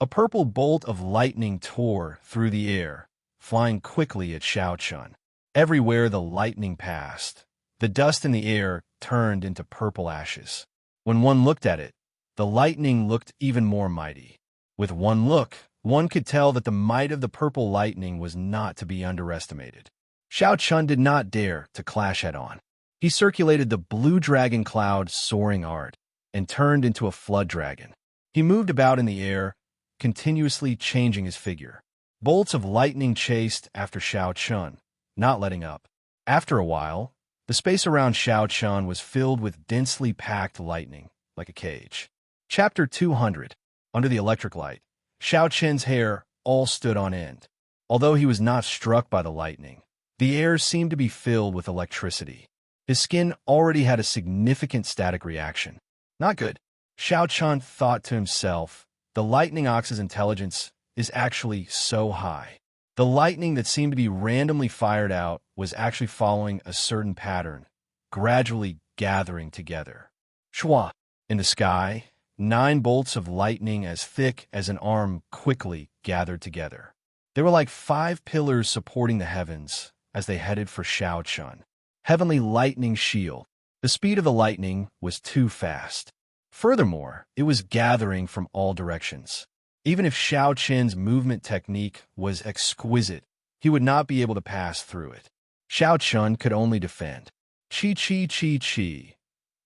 A purple bolt of lightning tore through the air, flying quickly at Xiao Chun. Everywhere the lightning passed, the dust in the air turned into purple ashes. When one looked at it, the lightning looked even more mighty. With one look, one could tell that the might of the purple lightning was not to be underestimated. Xiao Chun did not dare to clash head-on. He circulated the blue dragon cloud soaring art and turned into a flood dragon. He moved about in the air, continuously changing his figure. Bolts of lightning chased after Xiao Chun, not letting up. After a while, the space around Xiao Chun was filled with densely packed lightning, like a cage. Chapter 200. Under the electric light, Xiao Chun's hair all stood on end. Although he was not struck by the lightning, the air seemed to be filled with electricity. His skin already had a significant static reaction. Not good. Xiao Chun thought to himself, the lightning ox's intelligence is actually so high. The lightning that seemed to be randomly fired out was actually following a certain pattern, gradually gathering together. Shwa! In the sky, 9 bolts of lightning as thick as an arm quickly gathered together. They were like 5 pillars supporting the heavens as they headed for Shao Chun. Heavenly lightning shield. The speed of the lightning was too fast. Furthermore, it was gathering from all directions. Even if Shao Chen's movement technique was exquisite, he would not be able to pass through it. Shao Chun could only defend. Chi chi chi chi.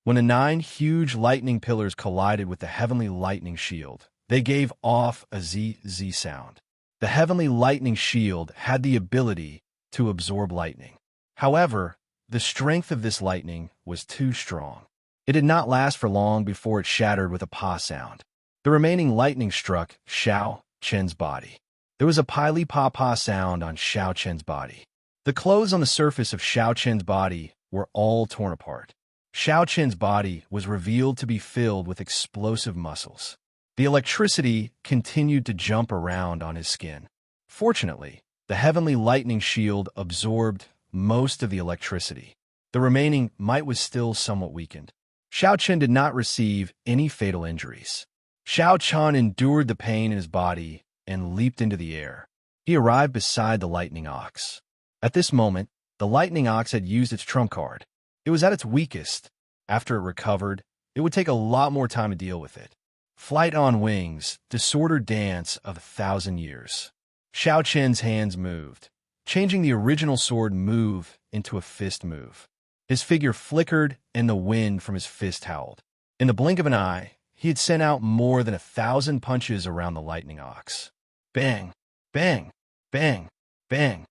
When the 9 huge lightning pillars collided with the heavenly lightning shield, they gave off a zzz sound. The heavenly lightning shield had the ability to absorb lightning. However, the strength of this lightning was too strong. It did not last for long before it shattered with a pa sound. The remaining lightning struck Shao Chen's body. There was a pili pa pa sound on Shao Chen's body. The clothes on the surface of Shao Chen's body were all torn apart. Shao Chen's body was revealed to be filled with explosive muscles. The electricity continued to jump around on his skin. Fortunately, the heavenly lightning shield absorbed most of the electricity. The remaining might was still somewhat weakened. Shao Chen did not receive any fatal injuries. Shao Chun endured the pain in his body and leaped into the air. He arrived beside the lightning ox. At this moment, the lightning ox had used its trump card. It was at its weakest. After it recovered, it would take a lot more time to deal with it. Flight on wings, disordered dance of 1,000 years. Shao Chen's hands moved, changing the original sword move into a fist move. His figure flickered and the wind from his fist howled. In the blink of an eye, he had sent out more than 1,000 punches around the lightning ox. Bang, bang, bang, bang.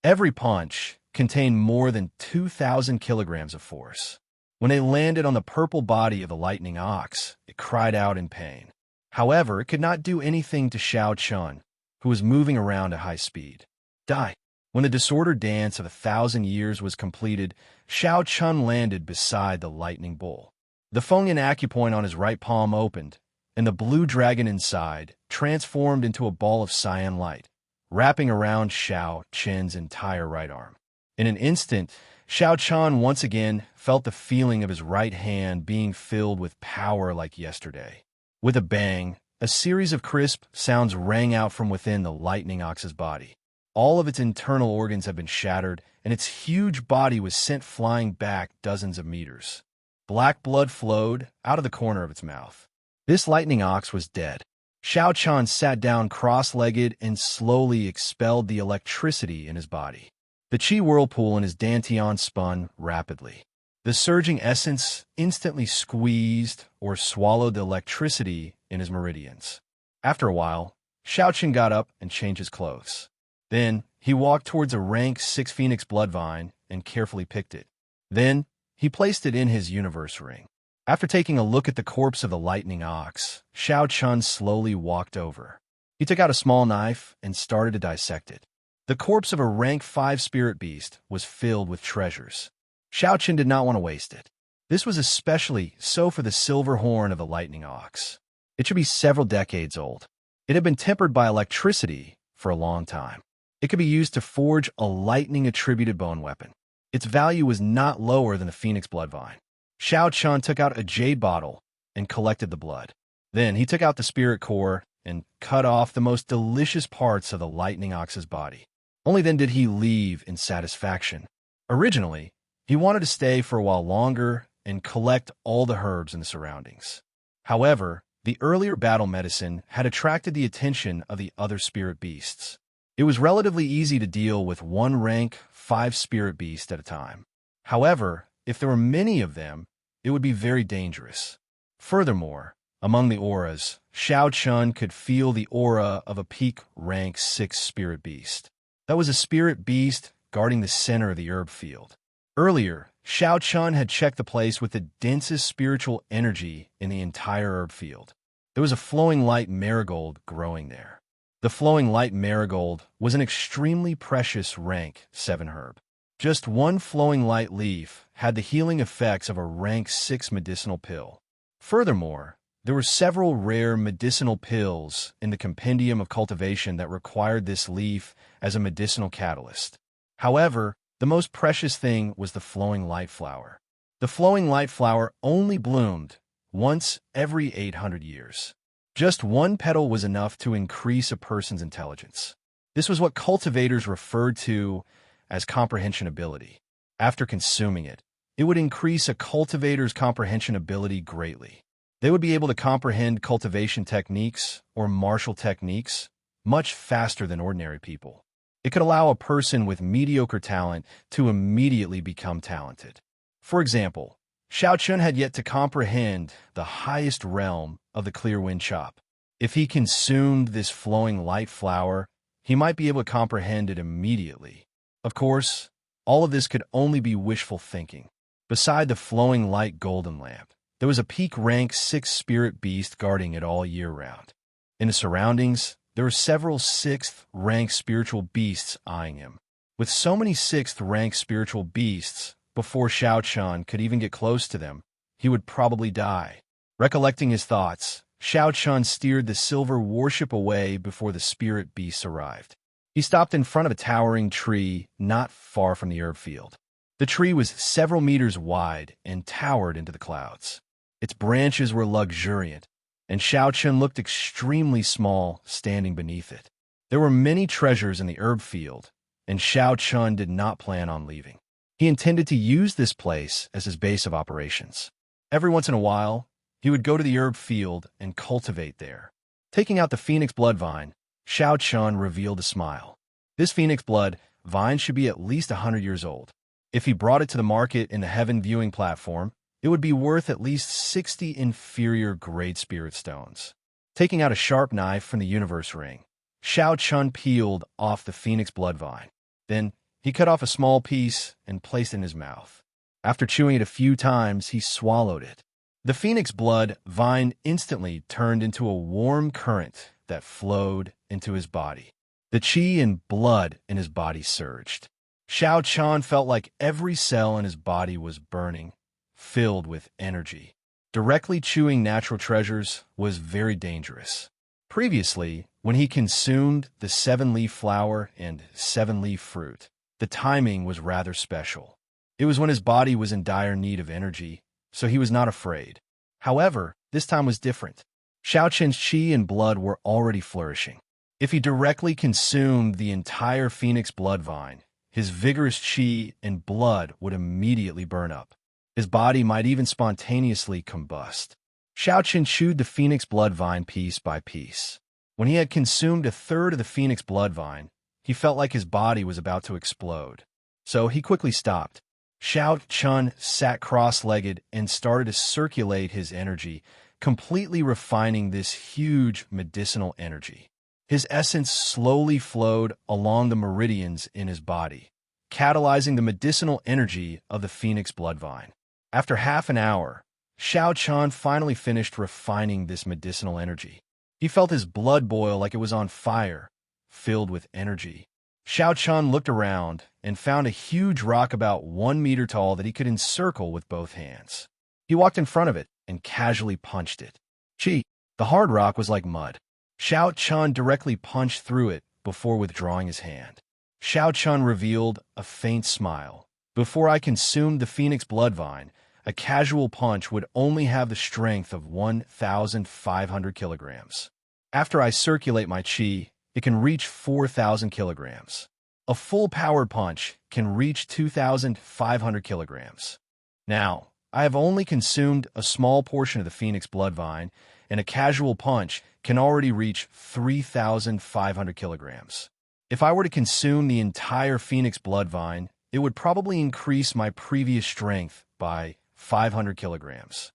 Every punch contained more than 2,000 kilograms of force. When they landed on the purple body of the lightning ox, it cried out in pain. However, it could not do anything to Shao Chun, who was moving around at high speed. Die. When the disordered dance of 1,000 years was completed, Shao Chun landed beside the lightning bull. The Fengyan acupoint on his right palm opened, and the blue dragon inside transformed into a ball of cyan light, wrapping around Shao Chen's entire right arm. In an instant, Shao Chun once again felt the feeling of his right hand being filled with power like yesterday. With a bang, a series of crisp sounds rang out from within the lightning ox's body. All of its internal organs had been shattered, and its huge body was sent flying back dozens of meters. Black blood flowed out of the corner of its mouth. This lightning ox was dead. Shao Chun sat down cross-legged and slowly expelled the electricity in his body. The chi whirlpool in his dantian spun rapidly. The surging essence instantly squeezed or swallowed the electricity in his meridians. After a while, Shao Chun got up and changed his clothes. Then, he walked towards a rank 6 phoenix blood vine and carefully picked it. Then, he placed it in his universe ring. After taking a look at the corpse of the lightning ox, Shao Chun slowly walked over. He took out a small knife and started to dissect it. The corpse of a rank 5 spirit beast was filled with treasures. Shao Chun did not want to waste it. This was especially so for the silver horn of the lightning ox. It should be several decades old. It had been tempered by electricity for a long time. It could be used to forge a lightning-attributed bone weapon. Its value was not lower than a phoenix blood vine. Shao Chun took out a jade bottle and collected the blood. Then he took out the spirit core and cut off the most delicious parts of the lightning ox's body. Only then did he leave in satisfaction. Originally, he wanted to stay for a while longer and collect all the herbs in the surroundings. However, the earlier battle medicine had attracted the attention of the other spirit beasts. It was relatively easy to deal with one rank 5 spirit beast at a time. However, if there were many of them, it would be very dangerous. Furthermore, among the auras, Shao Chun could feel the aura of a peak rank 6 spirit beast. That was a spirit beast guarding the center of the herb field. Earlier, Shao Chun had checked the place with the densest spiritual energy in the entire herb field. There was a flowing light marigold growing there. The flowing light marigold was an extremely precious rank 7 herb. Just one flowing light leaf had the healing effects of a rank 6 medicinal pill. Furthermore, there were several rare medicinal pills in the compendium of cultivation that required this leaf as a medicinal catalyst. However, the most precious thing was the flowing light flower. The flowing light flower only bloomed once every 800 years. Just one petal was enough to increase a person's intelligence. This was what cultivators referred to as comprehension ability. After consuming it, it would increase a cultivator's comprehension ability greatly. They would be able to comprehend cultivation techniques or martial techniques much faster than ordinary people. It could allow a person with mediocre talent to immediately become talented. For example, Xiao Chun had yet to comprehend the highest realm of the clear wind chop. If he consumed this flowing light flower, he might be able to comprehend it immediately. Of course, all of this could only be wishful thinking. Beside the flowing light golden lamp, there was a peak rank 6th spirit beast guarding it all year round. In the surroundings, there were several 6th rank spiritual beasts eyeing him. With so many 6th rank spiritual beasts, before Xiao Chun could even get close to them, he would probably die. Recollecting his thoughts, Xiao Chun steered the silver warship away before the spirit beasts arrived. He stopped in front of a towering tree not far from the herb field. The tree was several meters wide and towered into the clouds. Its branches were luxuriant, and Xiao Chun looked extremely small standing beneath it. There were many treasures in the herb field, and Xiao Chun did not plan on leaving. He intended to use this place as his base of operations. Every once in a while, he would go to the herb field and cultivate there. Taking out the phoenix blood vine, Xiao Chun revealed a smile. This phoenix blood vine should be at least 100 years old. If he brought it to the market in the heaven viewing platform, it would be worth at least 60 inferior grade spirit stones. Taking out a sharp knife from the universe ring, Xiao Chun peeled off the phoenix blood vine. Then, he cut off a small piece and placed it in his mouth. After chewing it a few times, he swallowed it. The phoenix blood vine instantly turned into a warm current that flowed into his body. The qi and blood in his body surged. Xiao Chun felt like every cell in his body was burning, filled with energy. Directly chewing natural treasures was very dangerous. Previously, when he consumed the 7-leaf flower and 7-leaf fruit, the timing was rather special. It was when his body was in dire need of energy, so he was not afraid. However, this time was different. Xiao Chun's qi and blood were already flourishing. If he directly consumed the entire phoenix blood vine, his vigorous qi and blood would immediately burn up. His body might even spontaneously combust. Xiao Chun chewed the phoenix blood vine piece by piece. When he had consumed a third of the phoenix blood vine, he felt like his body was about to explode. So he quickly stopped. Xiao Chun sat cross-legged and started to circulate his energy, completely refining this huge medicinal energy. His essence slowly flowed along the meridians in his body, catalyzing the medicinal energy of the phoenix blood vine. After half an hour, Xiao Chun finally finished refining this medicinal energy. He felt his blood boil like it was on fire, filled with energy. Xiao Chun looked around and found a huge rock about 1 meter tall that he could encircle with both hands. He walked in front of it and casually punched it. Gee, the hard rock was like mud. Xiao Chun directly punched through it before withdrawing his hand. Xiao Chun revealed a faint smile. Before I consumed the phoenix blood vine, a casual punch would only have the strength of 1,500 kilograms. After I circulate my qi, it can reach 4,000 kilograms. A full-powered punch can reach 2,500 kilograms. Now, I have only consumed a small portion of the phoenix blood vine, and a casual punch can already reach 3,500 kilograms. If I were to consume the entire phoenix blood vine, it would probably increase my previous strength by 500 kilograms.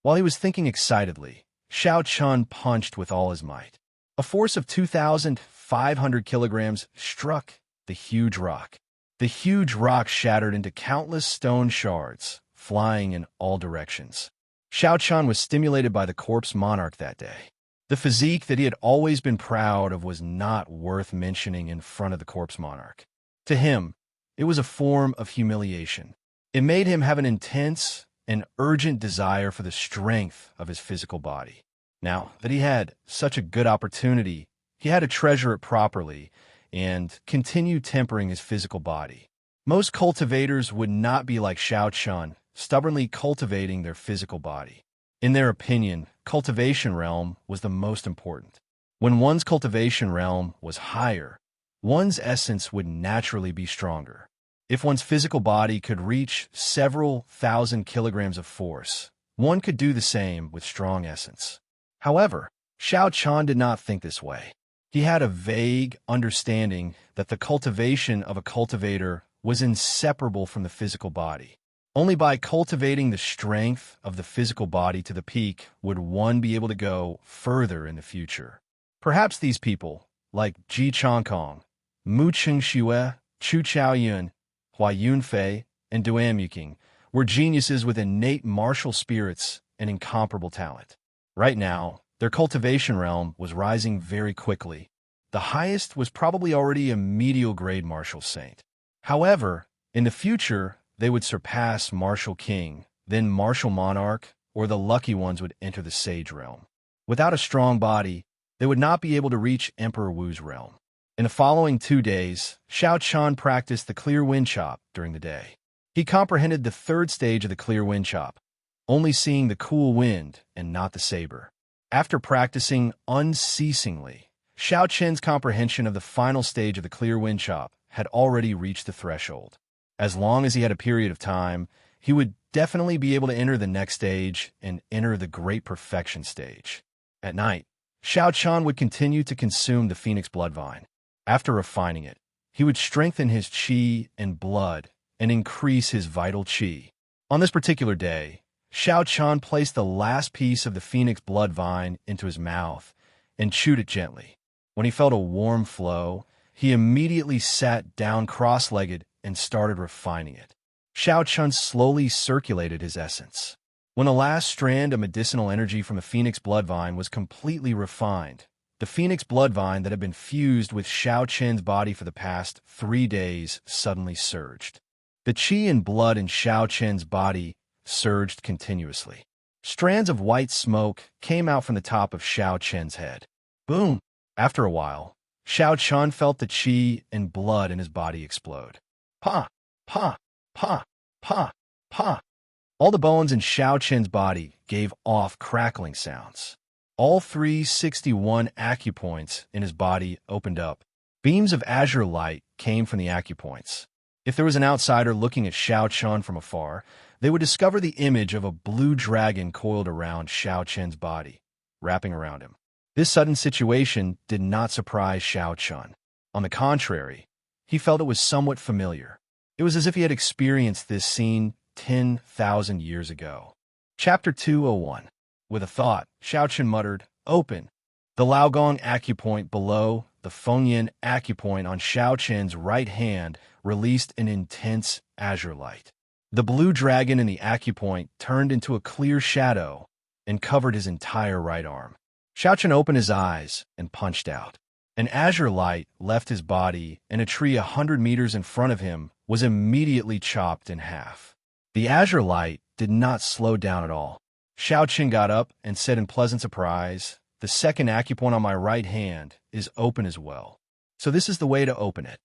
While he was thinking excitedly, Xiao Chun punched with all his might. A force of 2,500 kilograms struck the huge rock. The huge rock shattered into countless stone shards, flying in all directions. Xiao Chun was stimulated by the corpse monarch that day. The physique that he had always been proud of was not worth mentioning in front of the corpse monarch. To him, it was a form of humiliation. It made him have an intense and urgent desire for the strength of his physical body. Now that he had such a good opportunity, he had to treasure it properly and continue tempering his physical body. Most cultivators would not be like Xiao Chun, stubbornly cultivating their physical body. In their opinion, cultivation realm was the most important. When one's cultivation realm was higher, one's essence would naturally be stronger. If one's physical body could reach several thousand kilograms of force, one could do the same with strong essence. However, Xiao Qian did not think this way. He had a vague understanding that the cultivation of a cultivator was inseparable from the physical body. Only by cultivating the strength of the physical body to the peak would one be able to go further in the future. Perhaps these people, like Ji Changkong, Mu Qingxue, Chu Chaoyun, Hua Yunfei, and Duan Yuqing, were geniuses with innate martial spirits and incomparable talent. Right now, their cultivation realm was rising very quickly. The highest was probably already a medial-grade martial saint. However, in the future, they would surpass martial king, then martial monarch, or the lucky ones would enter the sage realm. Without a strong body, they would not be able to reach Emperor Wu's realm. In the following 2 days, Xiao Qian practiced the clear wind chop during the day. He comprehended the third stage of the clear wind chop, only seeing the cool wind and not the saber. After practicing unceasingly, Xiao Qian's comprehension of the final stage of the clear wind chop had already reached the threshold. As long as he had a period of time, he would definitely be able to enter the next stage and enter the great perfection stage. At night, Xiao Qian would continue to consume the phoenix bloodvine. After refining it, he would strengthen his qi and blood and increase his vital qi. On this particular day, Xiao Qian placed the last piece of the phoenix bloodvine into his mouth and chewed it gently. When he felt a warm flow, he immediately sat down cross-legged and started refining it. Xiao Qian slowly circulated his essence. When the last strand of medicinal energy from the phoenix bloodvine was completely refined, the phoenix bloodvine that had been fused with Xiao Qian's body for the past 3 days suddenly surged. The qi and blood in Xiao Qian's body surged continuously. Strands of white smoke came out from the top of Xiao Qian's head. Boom! After a while, Xiao Qian felt the qi and blood in his body explode. Pa! Pa! Pa! Pa! Pa! All the bones in Xiao Qian's body gave off crackling sounds. All 361 acupoints in his body opened up. Beams of azure light came from the acupoints. If there was an outsider looking at Xiao Qian from afar, they would discover the image of a blue dragon coiled around Xiao Qian's body, wrapping around him. This sudden situation did not surprise Xiao Qian. On the contrary, he felt it was somewhat familiar. It was as if he had experienced this scene 10,000 years ago. Chapter 201. With a thought, Xiao Qian muttered, "Open." The Laogong acupoint below the Fengyan acupoint on Xiao Qian's right hand released an intense azure light. The blue dragon in the acupoint turned into a clear shadow and covered his entire right arm. Xiao Qian opened his eyes and punched out. An azure light left his body, and a tree 100 meters in front of him was immediately chopped in half. The azure light did not slow down at all. Xiao Qian got up and said in pleasant surprise, "The second acupoint on my right hand is open as well. So this is the way to open it.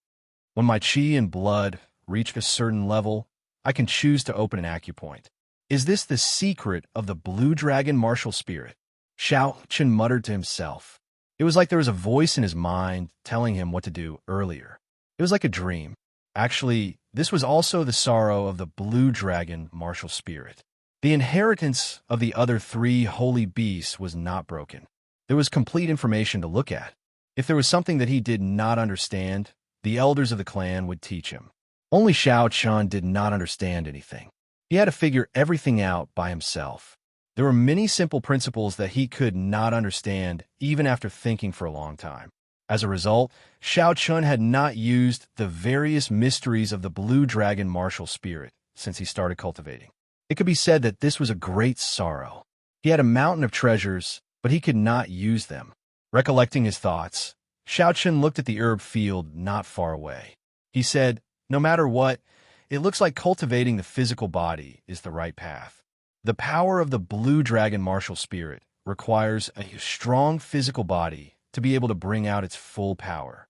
When my qi and blood reach a certain level, I can choose to open an acupoint. Is this the secret of the blue dragon martial spirit?" Xiao Qian muttered to himself. It was like there was a voice in his mind telling him what to do earlier. It was like a dream. Actually, this was also the sorrow of the blue dragon martial spirit. The inheritance of the other 3 holy beasts was not broken. There was complete information to look at. If there was something that he did not understand, the elders of the clan would teach him. Only Xiao Qian did not understand anything. He had to figure everything out by himself. There were many simple principles that he could not understand even after thinking for a long time. As a result, Xiao Qian had not used the various mysteries of the blue dragon martial spirit since he started cultivating. It could be said that this was a great sorrow. He had a mountain of treasures, but he could not use them. Recollecting his thoughts, Xiao Qian looked at the herb field not far away. He said, "No matter what, it looks like cultivating the physical body is the right path. The power of the blue dragon martial spirit requires a strong physical body to be able to bring out its full power."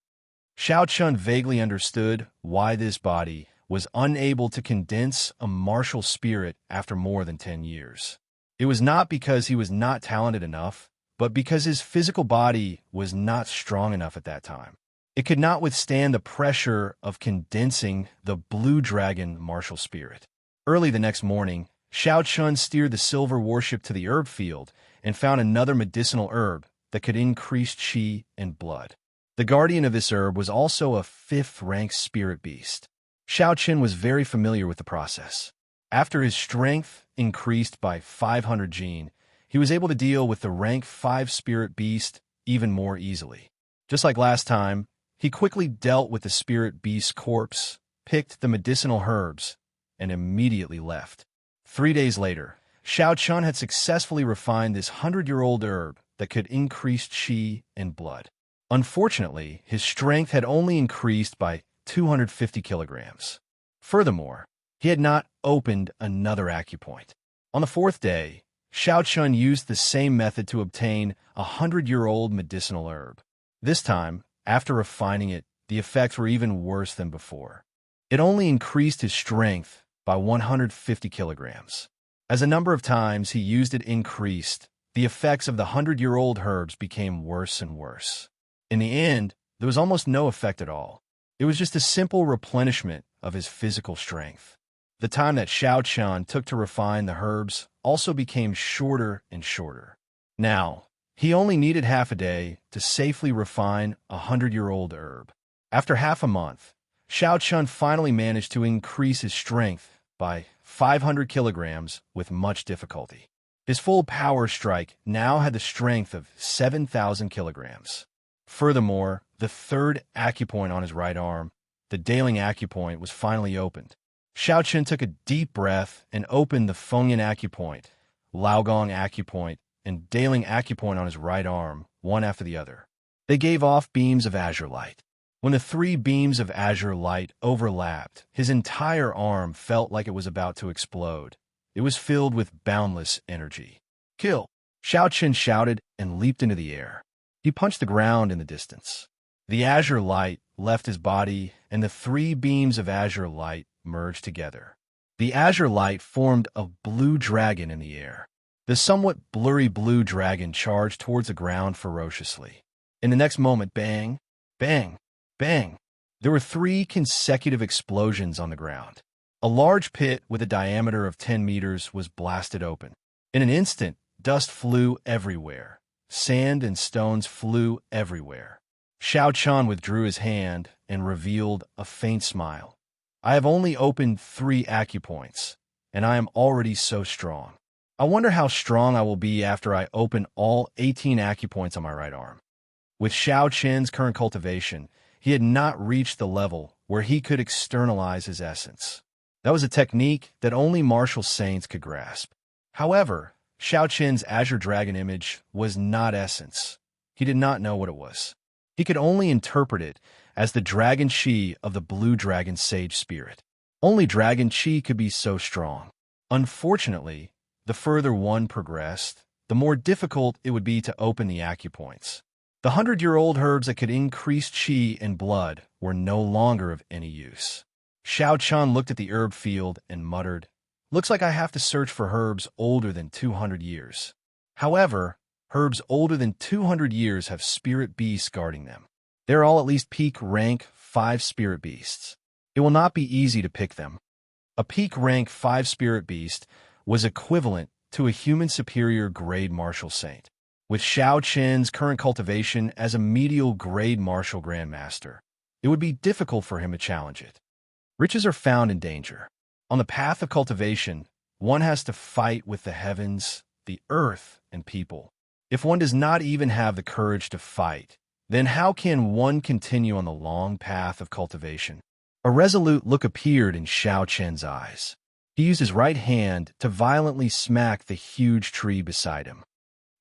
Xiao Qian vaguely understood why this body was unable to condense a martial spirit after more than 10 years. It was not because he was not talented enough, but because his physical body was not strong enough at that time. It could not withstand the pressure of condensing the blue dragon martial spirit. Early the next morning, Xiao Chun steered the silver warship to the herb field and found another medicinal herb that could increase qi and blood. The guardian of this herb was also a 5th-rank spirit beast. Xiao Qin was very familiar with the process. After his strength increased by 500 gene, he was able to deal with the rank 5 spirit beast even more easily. Just like last time, he quickly dealt with the spirit beast's corpse, picked the medicinal herbs, and immediately left. 3 days later, Xiao Chun had successfully refined this 100-year-old herb that could increase qi and blood. Unfortunately, his strength had only increased by 250 kilograms. Furthermore, he had not opened another acupoint. On the 4th day, Xiao Chun used the same method to obtain a 100-year-old medicinal herb. This time, after refining it, the effects were even worse than before. It only increased his strength by 150 kilograms. As the number of times he used it increased, the effects of the 100-year-old herbs became worse and worse. In the end, there was almost no effect at all. It was just a simple replenishment of his physical strength. The time that Xiao Chun took to refine the herbs also became shorter and shorter. Now, he only needed half a day to safely refine a 100-year-old herb. After half a month, Xiao Chun finally managed to increase his strength by 500 kilograms with much difficulty. His full power strike now had the strength of 7,000 kilograms. Furthermore, the 3rd acupoint on his right arm, the Daling acupoint, was finally opened. Xiao Chun took a deep breath and opened the Fengyan acupoint, Laogong acupoint, and Daling acupoint on his right arm, one after the other. They gave off beams of azure light. When the 3 beams of azure light overlapped, his entire arm felt like it was about to explode. It was filled with boundless energy. "Kill!" Xiao Chun shouted and leaped into the air. He punched the ground in the distance. The azure light left his body, and the 3 beams of azure light merged together. The azure light formed a blue dragon in the air. The somewhat blurry blue dragon charged towards the ground ferociously. In the next moment, bang, bang, bang, there were 3 consecutive explosions on the ground. A large pit with a diameter of 10 meters was blasted open. In an instant, dust flew everywhere. Sand and stones flew everywhere. Xiao Chun withdrew his hand and revealed a faint smile. "I have only opened 3 acupoints, and I am already so strong. I wonder how strong I will be after I open all 18 acupoints on my right arm." With Xiao Chen's current cultivation, he had not reached the level where he could externalize his essence. That was a technique that only martial saints could grasp. However, Xiao Chen's azure dragon image was not essence. He did not know what it was. He could only interpret it as the dragon chi of the blue dragon sage spirit. Only dragon chi could be so strong. Unfortunately, the further one progressed, the more difficult it would be to open the acupoints. The 100-year-old herbs that could increase qi and blood were no longer of any use. Xiao Chun looked at the herb field and muttered, "Looks like I have to search for herbs older than 200 years. However, herbs older than 200 years have spirit beasts guarding them. They're all at least peak rank 5 spirit beasts. It will not be easy to pick them." A peak rank 5 spirit beast was equivalent to a human superior grade martial saint, with Xiao Chen's current cultivation as a medial grade martial grandmaster. It would be difficult for him to challenge it. Riches are found in danger. On the path of cultivation, one has to fight with the heavens, the earth, and people. If one does not even have the courage to fight, then how can one continue on the long path of cultivation? A resolute look appeared in Xiao Chen's eyes. He used his right hand to violently smack the huge tree beside him.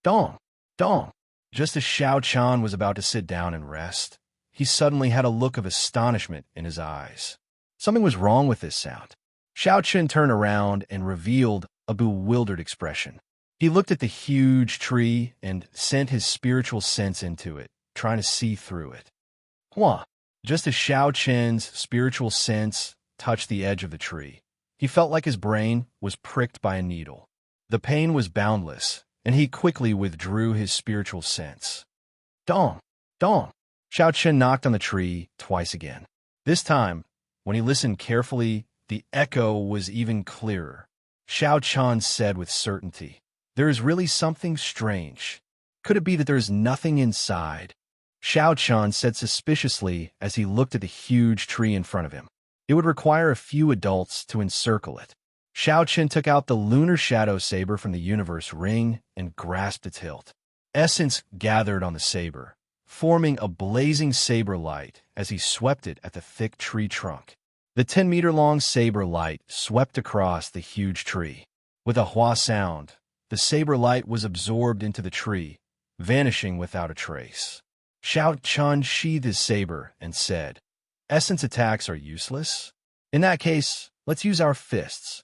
Dong! Dong! Just as Xiao Chen was about to sit down and rest, he suddenly had a look of astonishment in his eyes. Something was wrong with this sound. Xiao Chen turned around and revealed a bewildered expression. He looked at the huge tree and sent his spiritual sense into it, trying to see through it. Just as Xiao Chen's spiritual sense touched the edge of the tree, he felt like his brain was pricked by a needle. The pain was boundless, and he quickly withdrew his spiritual sense. Dong! Dong! Xiao Chen knocked on the tree twice again. This time, when he listened carefully, the echo was even clearer. Xiao Chen said with certainty, "There is really something strange. Could it be that there is nothing inside?" Xiao Chen said suspiciously as he looked at the huge tree in front of him. It would require a few adults to encircle it. Xiao Chen took out the lunar shadow saber from the universe ring and grasped its hilt. Essence gathered on the saber, forming a blazing saber light as he swept it at the thick tree trunk. The 10-meter-long saber light swept across the huge tree. With a hua sound, the saber light was absorbed into the tree, vanishing without a trace. Xiao Chen sheathed his saber and said, "Essence attacks are useless? In that case, let's use our fists."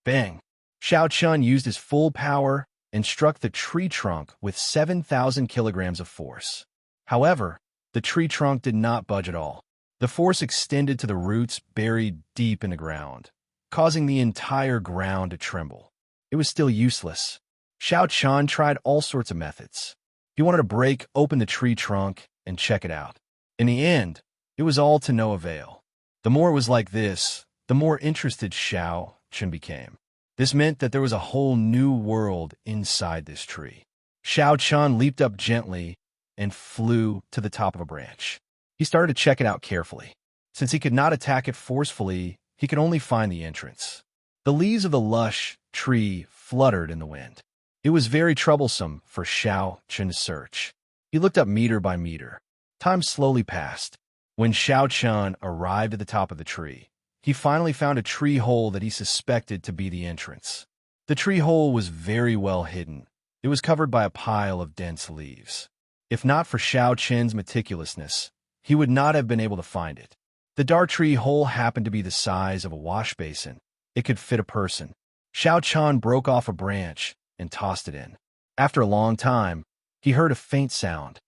Bang! Xiao Chen used his full power and struck the tree trunk with 7,000 kilograms of force. However, the tree trunk did not budge at all. The force extended to the roots buried deep in the ground, causing the entire ground to tremble. It was still useless. Xiao Chen tried all sorts of methods. He wanted to break open the tree trunk and check it out. In the end, it was all to no avail. The more it was like this, the more interested Xiao Chen became. This meant that there was a whole new world inside this tree. Xiao Chen leaped up gently and flew to the top of a branch. He started to check it out carefully. Since he could not attack it forcefully, he could only find the entrance. The leaves of the lush tree fluttered in the wind. It was very troublesome for Xiao Chen to search. He looked up meter by meter. Time slowly passed. When Xiao Chen arrived at the top of the tree, he finally found a tree hole that he suspected to be the entrance. The tree hole was very well hidden. It was covered by a pile of dense leaves. If not for Xiao Chen's meticulousness, he would not have been able to find it. The dark tree hole happened to be the size of a wash basin. It could fit a person. Xiao Chen broke off a branch and tossed it in. After a long time, he heard a faint sound.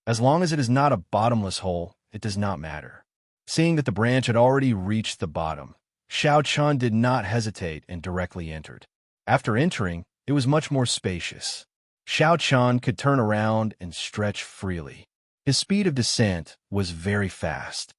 As long as it is not a bottomless hole, it does not matter. Seeing that the branch had already reached the bottom, Xiao Chen did not hesitate and directly entered. After entering, it was much more spacious. Xiao Chen could turn around and stretch freely. His speed of descent was very fast.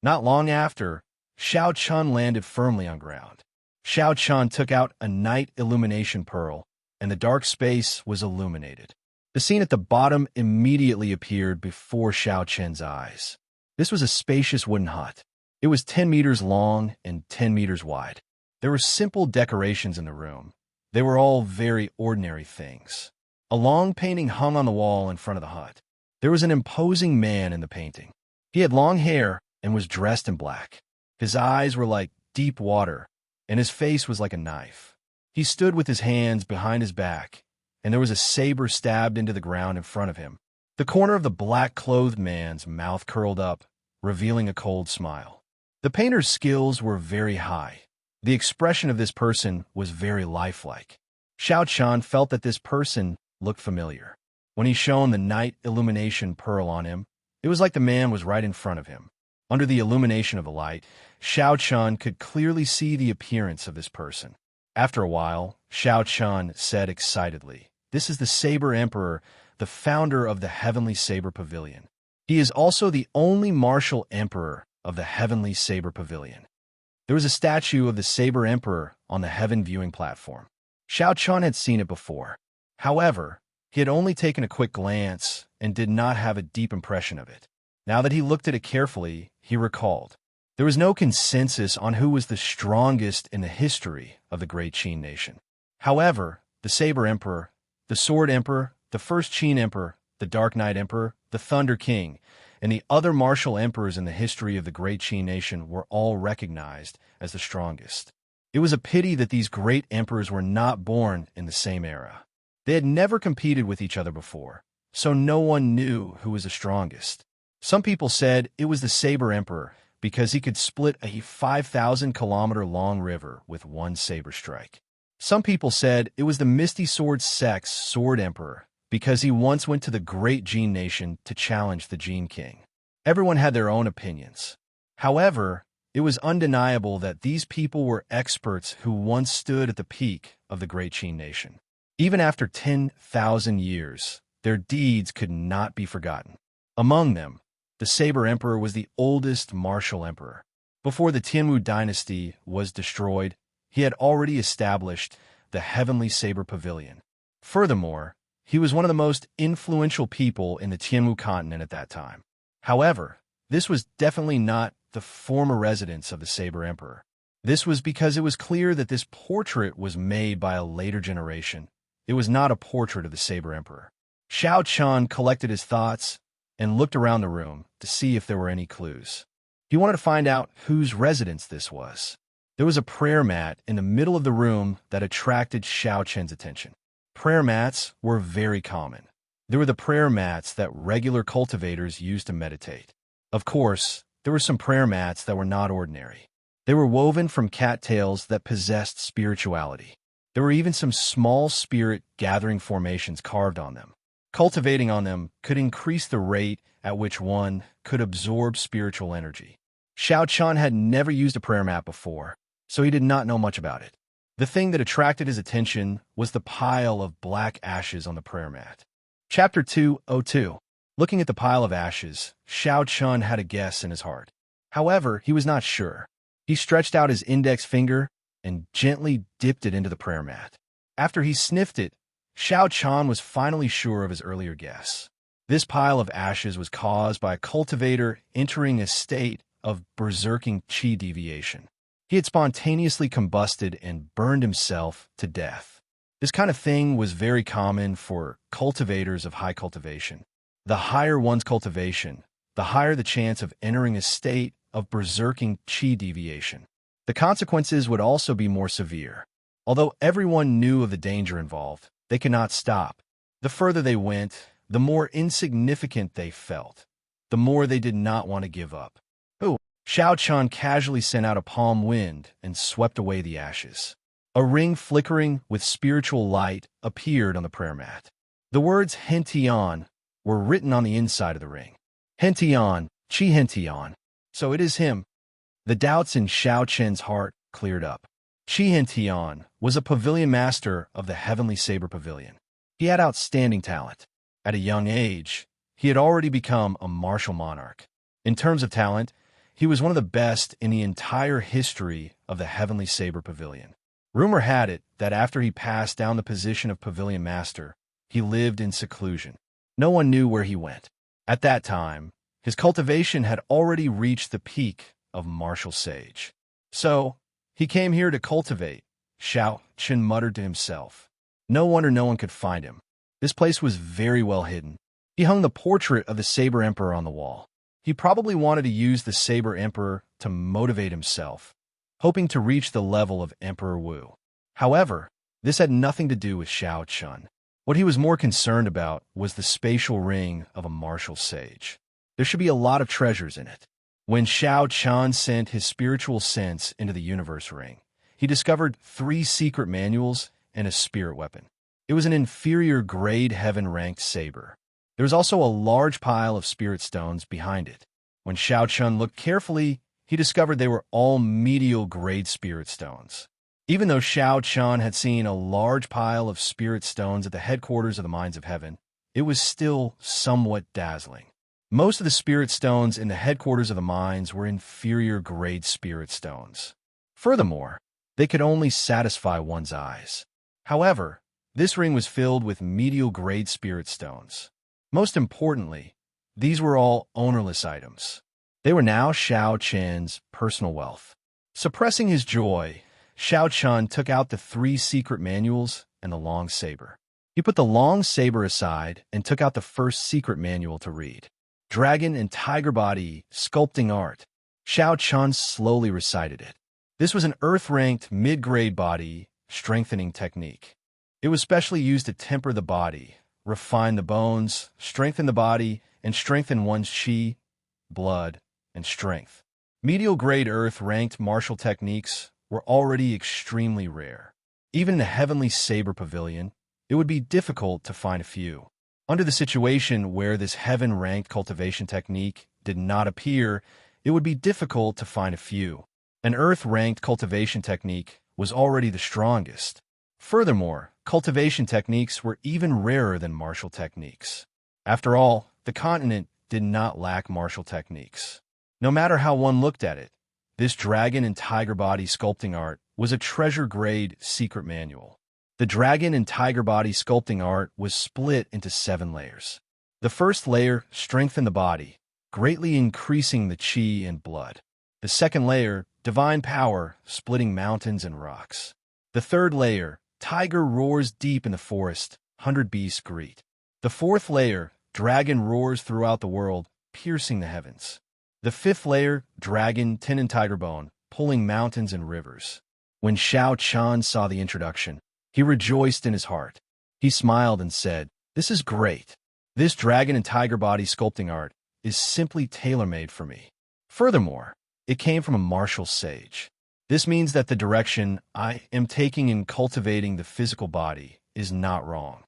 Not long after, Xiao Chen landed firmly on ground. Xiao Chen took out a night illumination pearl, and the dark space was illuminated. The scene at the bottom immediately appeared before Xiao Chen's eyes. This was a spacious wooden hut. It was 10 meters long and 10 meters wide. There were simple decorations in the room. They were all very ordinary things. A long painting hung on the wall in front of the hut. There was an imposing man in the painting. He had long hair and was dressed in black. His eyes were like deep water, and his face was like a knife. He stood with his hands behind his back, and there was a saber stabbed into the ground in front of him. The corner of the black-clothed man's mouth curled up, revealing a cold smile. The painter's skills were very high. The expression of this person was very lifelike. Xiao Chen felt that this person looked familiar. When he shone the night illumination pearl on him, it was like the man was right in front of him. Under the illumination of the light, Xiao Chen could clearly see the appearance of this person. After a while, Xiao Chen said excitedly, "This is the Saber Emperor, the founder of the Heavenly Saber Pavilion. He is also the only martial emperor of the Heavenly Saber Pavilion." There was a statue of the Saber Emperor on the heaven viewing platform. Xiao Chen had seen it before. However, he had only taken a quick glance and did not have a deep impression of it. Now that he looked at it carefully, he recalled. There was no consensus on who was the strongest in the history of the Great Qin nation. However, the Saber Emperor, the Sword Emperor, the First Qin Emperor, the Dark Knight Emperor, the Thunder King, and the other martial emperors in the history of the Great Qin nation were all recognized as the strongest. It was a pity that these great emperors were not born in the same era. They had never competed with each other before, so no one knew who was the strongest. Some people said it was the Saber Emperor because he could split a 5,000-kilometer-long river with one saber strike. Some people said it was the Misty Sword Sect's Sword Emperor because he once went to the Great Qin nation to challenge the Qin King. Everyone had their own opinions. However, It was undeniable that these people were experts who once stood at the peak of the great Qin nation. Even after 10,000 years, their deeds could not be forgotten. Among them, the Saber Emperor was the oldest martial emperor. Before the Tianwu dynasty was destroyed, he had already established the Heavenly Saber Pavilion. Furthermore, he was one of the most influential people in the Tianwu continent at that time. However, this was definitely not the former residence of the Saber Emperor. This was because it was clear that this portrait was made by a later generation. It was not a portrait of the Saber Emperor. Xiao Chun collected his thoughts and looked around the room to see if there were any clues. He wanted to find out whose residence this was. There was a prayer mat in the middle of the room that attracted Xiao Chen's attention. Prayer mats were very common. They were the prayer mats that regular cultivators used to meditate. Of course, there were some prayer mats that were not ordinary. They were woven from cattails that possessed spirituality. There were even some small spirit gathering formations carved on them. Cultivating on them could increase the rate at which one could absorb spiritual energy. Xiao Chun had never used a prayer mat before, so he did not know much about it. The thing that attracted his attention was the pile of black ashes on the prayer mat. Chapter 202. Looking at the pile of ashes, Xiao Chun had a guess in his heart. However, he was not sure. He stretched out his index finger and gently dipped it into the prayer mat. After he sniffed it, Xiao Chun was finally sure of his earlier guess. This pile of ashes was caused by a cultivator entering a state of berserking qi deviation. He had spontaneously combusted and burned himself to death. This kind of thing was very common for cultivators of high cultivation. The higher one's cultivation, the higher the chance of entering a state of berserking qi deviation. The consequences would also be more severe. Although everyone knew of the danger involved, they could not stop. The further they went, the more insignificant they felt, the more they did not want to give up. Xiao Chun casually sent out a palm wind and swept away the ashes. A ring flickering with spiritual light appeared on the prayer mat. The words Hentian were written on the inside of the ring. Hentian, Qi Hentian. So it is him. The doubts in Xiao Chen's heart cleared up. Qi Hentian was a pavilion master of the Heavenly Saber Pavilion. He had outstanding talent. At a young age, he had already become a martial monarch. In terms of talent, he was one of the best in the entire history of the Heavenly Saber Pavilion. Rumor had it that after he passed down the position of pavilion master, he lived in seclusion. No one knew where he went. At that time, his cultivation had already reached the peak of martial sage. So, he came here to cultivate, Xiao Chun muttered to himself. No wonder no one could find him. This place was very well hidden. He hung the portrait of the Saber Emperor on the wall. He probably wanted to use the Saber Emperor to motivate himself, hoping to reach the level of Emperor Wu. However, this had nothing to do with Xiao Chun. What he was more concerned about was the spatial ring of a martial sage. There should be a lot of treasures in it. When Xiao Chun sent his spiritual sense into the universe ring, he discovered 3 secret manuals and a spirit weapon. It was an inferior grade heaven-ranked saber. There was also a large pile of spirit stones behind it. When Xiao Chun looked carefully, he discovered they were all medial grade spirit stones. Even though Xiao Chun had seen a large pile of spirit stones at the headquarters of the Mines of Heaven, it was still somewhat dazzling. Most of the spirit stones in the headquarters of the mines were inferior grade spirit stones. Furthermore, they could only satisfy one's eyes. However, this ring was filled with medial grade spirit stones. Most importantly, these were all ownerless items. They were now Xiao Chen's personal wealth. Suppressing his joy, Xiao Chun took out the 3 secret manuals and the long saber. He put the long saber aside and took out the first secret manual to read. Dragon and Tiger Body Sculpting Art. Xiao Chun slowly recited it. This was an earth-ranked mid-grade body strengthening technique. It was specially used to temper the body, refine the bones, strengthen the body, and strengthen one's qi, blood, and strength. Medial-grade earth-ranked martial techniques were already extremely rare. Even in the Heavenly Saber Pavilion, it would be difficult to find a few. Under the situation where this heaven-ranked cultivation technique did not appear, it would be difficult to find a few. An earth-ranked cultivation technique was already the strongest. Furthermore, cultivation techniques were even rarer than martial techniques. After all, the continent did not lack martial techniques. No matter how one looked at it, this dragon and tiger body sculpting art was a treasure-grade secret manual. The dragon and tiger body sculpting art was split into 7 layers. The first layer strengthened the body, greatly increasing the chi and blood. The second layer, divine power, splitting mountains and rocks. The third layer, tiger roars deep in the forest, 100 beasts greet. The fourth layer, dragon roars throughout the world, piercing the heavens. The fifth layer, dragon, tin and tiger bone, pulling mountains and rivers. When Xiao Chan saw the introduction, he rejoiced in his heart. He smiled and said, "This is great. This dragon and tiger body sculpting art is simply tailor-made for me." Furthermore, it came from a martial sage. This means that the direction I am taking in cultivating the physical body is not wrong.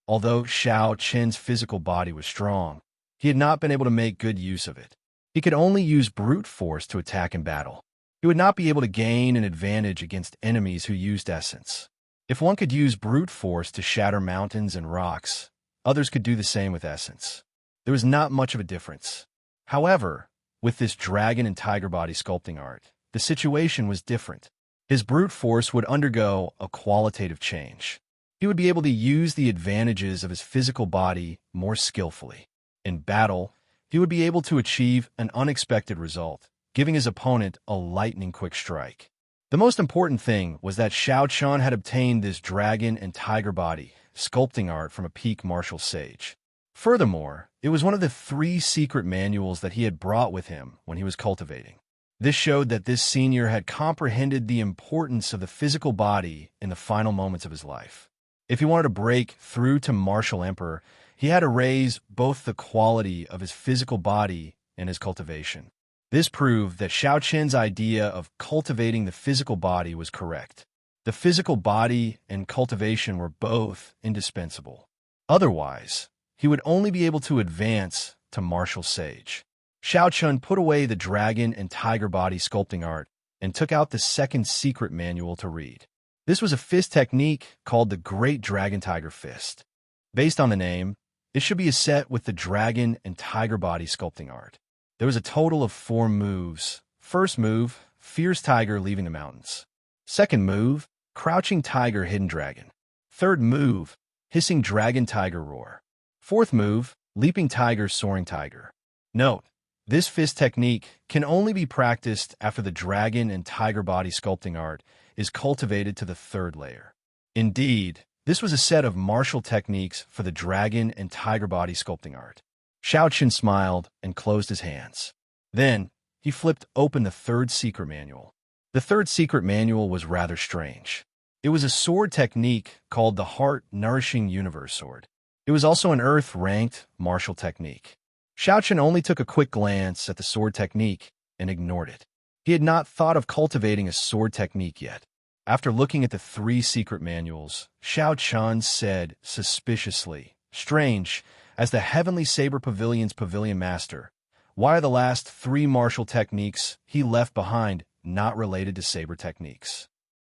Although Xiao Chen's physical body was strong, he had not been able to make good use of it. He could only use brute force to attack in battle. He would not be able to gain an advantage against enemies who used essence. If one could use brute force to shatter mountains and rocks, others could do the same with essence. There was not much of a difference. However, with this dragon and tiger body sculpting art, the situation was different. His brute force would undergo a qualitative change. He would be able to use the advantages of his physical body more skillfully. In battle, he would be able to achieve an unexpected result, giving his opponent a lightning-quick strike. The most important thing was that Xiao Chan had obtained this dragon and tiger body sculpting art from a peak martial sage. Furthermore, it was one of the 3 secret manuals that he had brought with him when he was cultivating. This showed that this senior had comprehended the importance of the physical body in the final moments of his life. If he wanted to break through to martial emperor, he had to raise both the quality of his physical body and his cultivation. This proved that Xiao Chen's idea of cultivating the physical body was correct. The physical body and cultivation were both indispensable. Otherwise, he would only be able to advance to martial sage. Xiao Chen put away the dragon and tiger body sculpting art and took out the second secret manual to read. This was a fist technique called the Great Dragon Tiger Fist. Based on the name, it should be a set with the dragon and tiger body sculpting art. There was a total of 4 moves. First move, fierce tiger leaving the mountains. Second move, crouching tiger hidden dragon. Third move, hissing dragon tiger roar. Fourth move, leaping tiger soaring tiger. Note, this fist technique can only be practiced after the dragon and tiger body sculpting art is cultivated to the 3rd layer. Indeed, this was a set of martial techniques for the dragon and tiger body sculpting art. Xiao Chen smiled and closed his hands. Then, he flipped open the 3rd secret manual. The 3rd secret manual was rather strange. It was a sword technique called the Heart Nourishing Universe Sword. It was also an Earth-ranked martial technique. Xiao Chen only took a quick glance at the sword technique and ignored it. He had not thought of cultivating a sword technique yet. After looking at the 3 secret manuals, Xiao Chen said suspiciously, "Strange, as the Heavenly Saber Pavilion's pavilion master, why are the last 3 martial techniques he left behind not related to saber techniques?"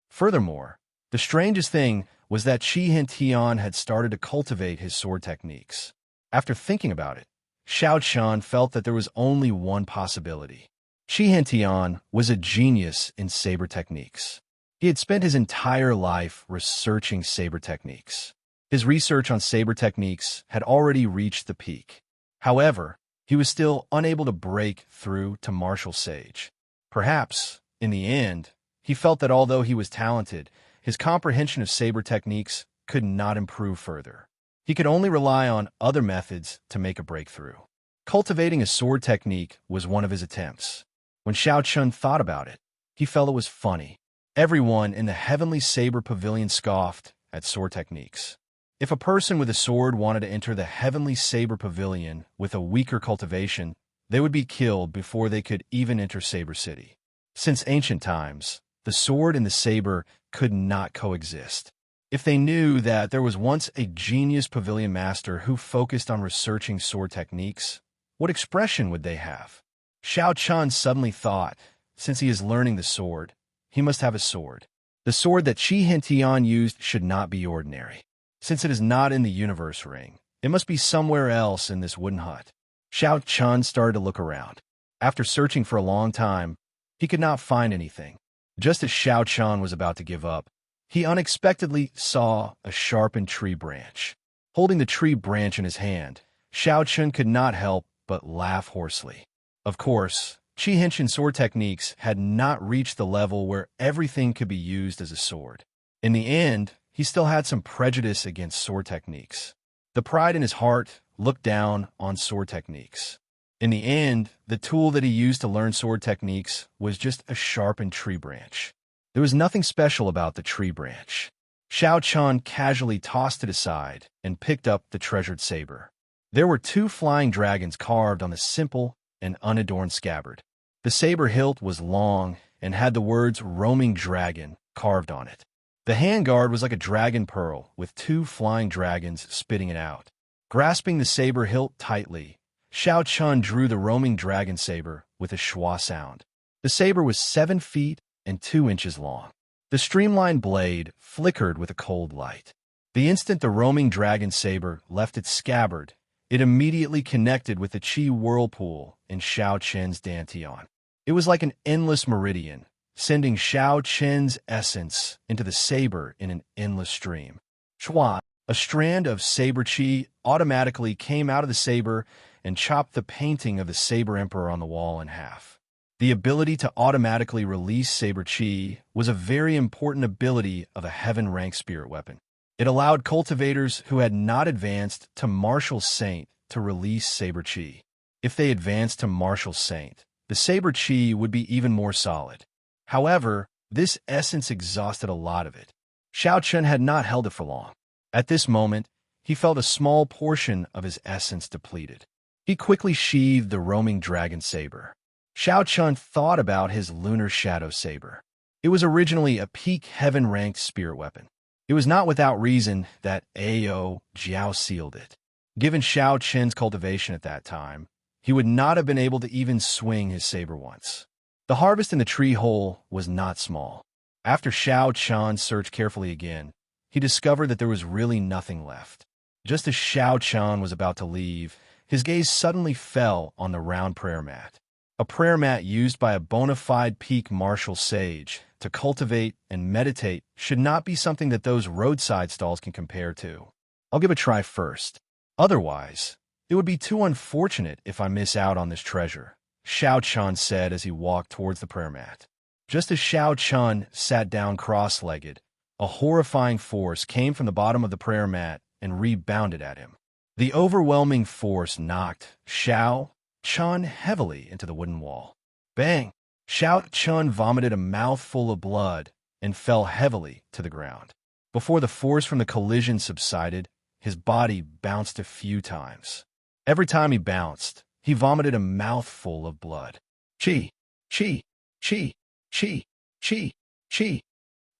Furthermore, the strangest thing was that Qi Hintian had started to cultivate his sword techniques. After thinking about it, Xiao Chen felt that there was only one possibility. Qi Hintian was a genius in saber techniques. He had spent his entire life researching saber techniques. His research on saber techniques had already reached the peak. However, he was still unable to break through to martial sage. Perhaps, in the end, he felt that although he was talented, his comprehension of saber techniques could not improve further. He could only rely on other methods to make a breakthrough. Cultivating a sword technique was one of his attempts. When Xiao Chen thought about it, he felt it was funny. Everyone in the Heavenly Saber Pavilion scoffed at sword techniques. If a person with a sword wanted to enter the Heavenly Saber Pavilion with a weaker cultivation, they would be killed before they could even enter Saber City. Since ancient times, the sword and the saber could not coexist. If they knew that there was once a genius pavilion master who focused on researching sword techniques, what expression would they have? Xiao Chun suddenly thought, since he is learning the sword, he must have a sword. The sword that Qi Hintian used should not be ordinary. Since it is not in the universe ring, it must be somewhere else in this wooden hut. Xiao Chun started to look around. After searching for a long time, he could not find anything. Just as Xiao Chun was about to give up, he unexpectedly saw a sharpened tree branch. Holding the tree branch in his hand, Xiao Chun could not help but laugh hoarsely. Of course, Qi Hinshin sword techniques had not reached the level where everything could be used as a sword. In the end, he still had some prejudice against sword techniques. The pride in his heart looked down on sword techniques. In the end, the tool that he used to learn sword techniques was just a sharpened tree branch. There was nothing special about the tree branch. Xiao Chun casually tossed it aside and picked up the treasured saber. There were 2 flying dragons carved on the simple and unadorned scabbard. The saber hilt was long and had the words "roaming dragon" carved on it. The handguard was like a dragon pearl with 2 flying dragons spitting it out. Grasping the saber hilt tightly, Xiao Chun drew the roaming dragon saber with a schwa sound. The saber was 7 feet and 2 inches long. The streamlined blade flickered with a cold light. The instant the roaming dragon saber left its scabbard, it immediately connected with the Qi whirlpool in Xiao Chen's dantian. It was like an endless meridian, sending Xiao Chen's essence into the saber in an endless stream. Chua, a strand of saber Qi, automatically came out of the saber and chopped the painting of the Saber Emperor on the wall in half. The ability to automatically release saber Qi was a very important ability of a heaven-ranked spirit weapon. It allowed cultivators who had not advanced to Martial Saint to release saber Qi. If they advanced to Martial Saint, the saber Qi would be even more solid. However, this essence exhausted a lot of it. Xiao Chun had not held it for long. At this moment, he felt a small portion of his essence depleted. He quickly sheathed the roaming dragon saber. Xiao Chun thought about his lunar shadow saber. It was originally a peak heaven-ranked spirit weapon. It was not without reason that Ao Jiao sealed it. Given Xiao Chen's cultivation at that time, he would not have been able to even swing his saber once. The harvest in the tree hole was not small. After Xiao Chun searched carefully again, he discovered that there was really nothing left. Just as Xiao Chun was about to leave, his gaze suddenly fell on the round prayer mat. A prayer mat used by a bona fide peak martial sage to cultivate and meditate should not be something that those roadside stalls can compare to. I'll give it a try first. Otherwise, it would be too unfortunate if I miss out on this treasure, Xiao Chun said as he walked towards the prayer mat. Just as Xiao Chun sat down cross-legged, a horrifying force came from the bottom of the prayer mat and rebounded at him. The overwhelming force knocked Xiao Chun heavily into the wooden wall. Bang! Xiao Chun vomited a mouthful of blood and fell heavily to the ground. Before the force from the collision subsided, his body bounced a few times. Every time he bounced, he vomited a mouthful of blood. Chi, chi, chi, chi, chi, chi.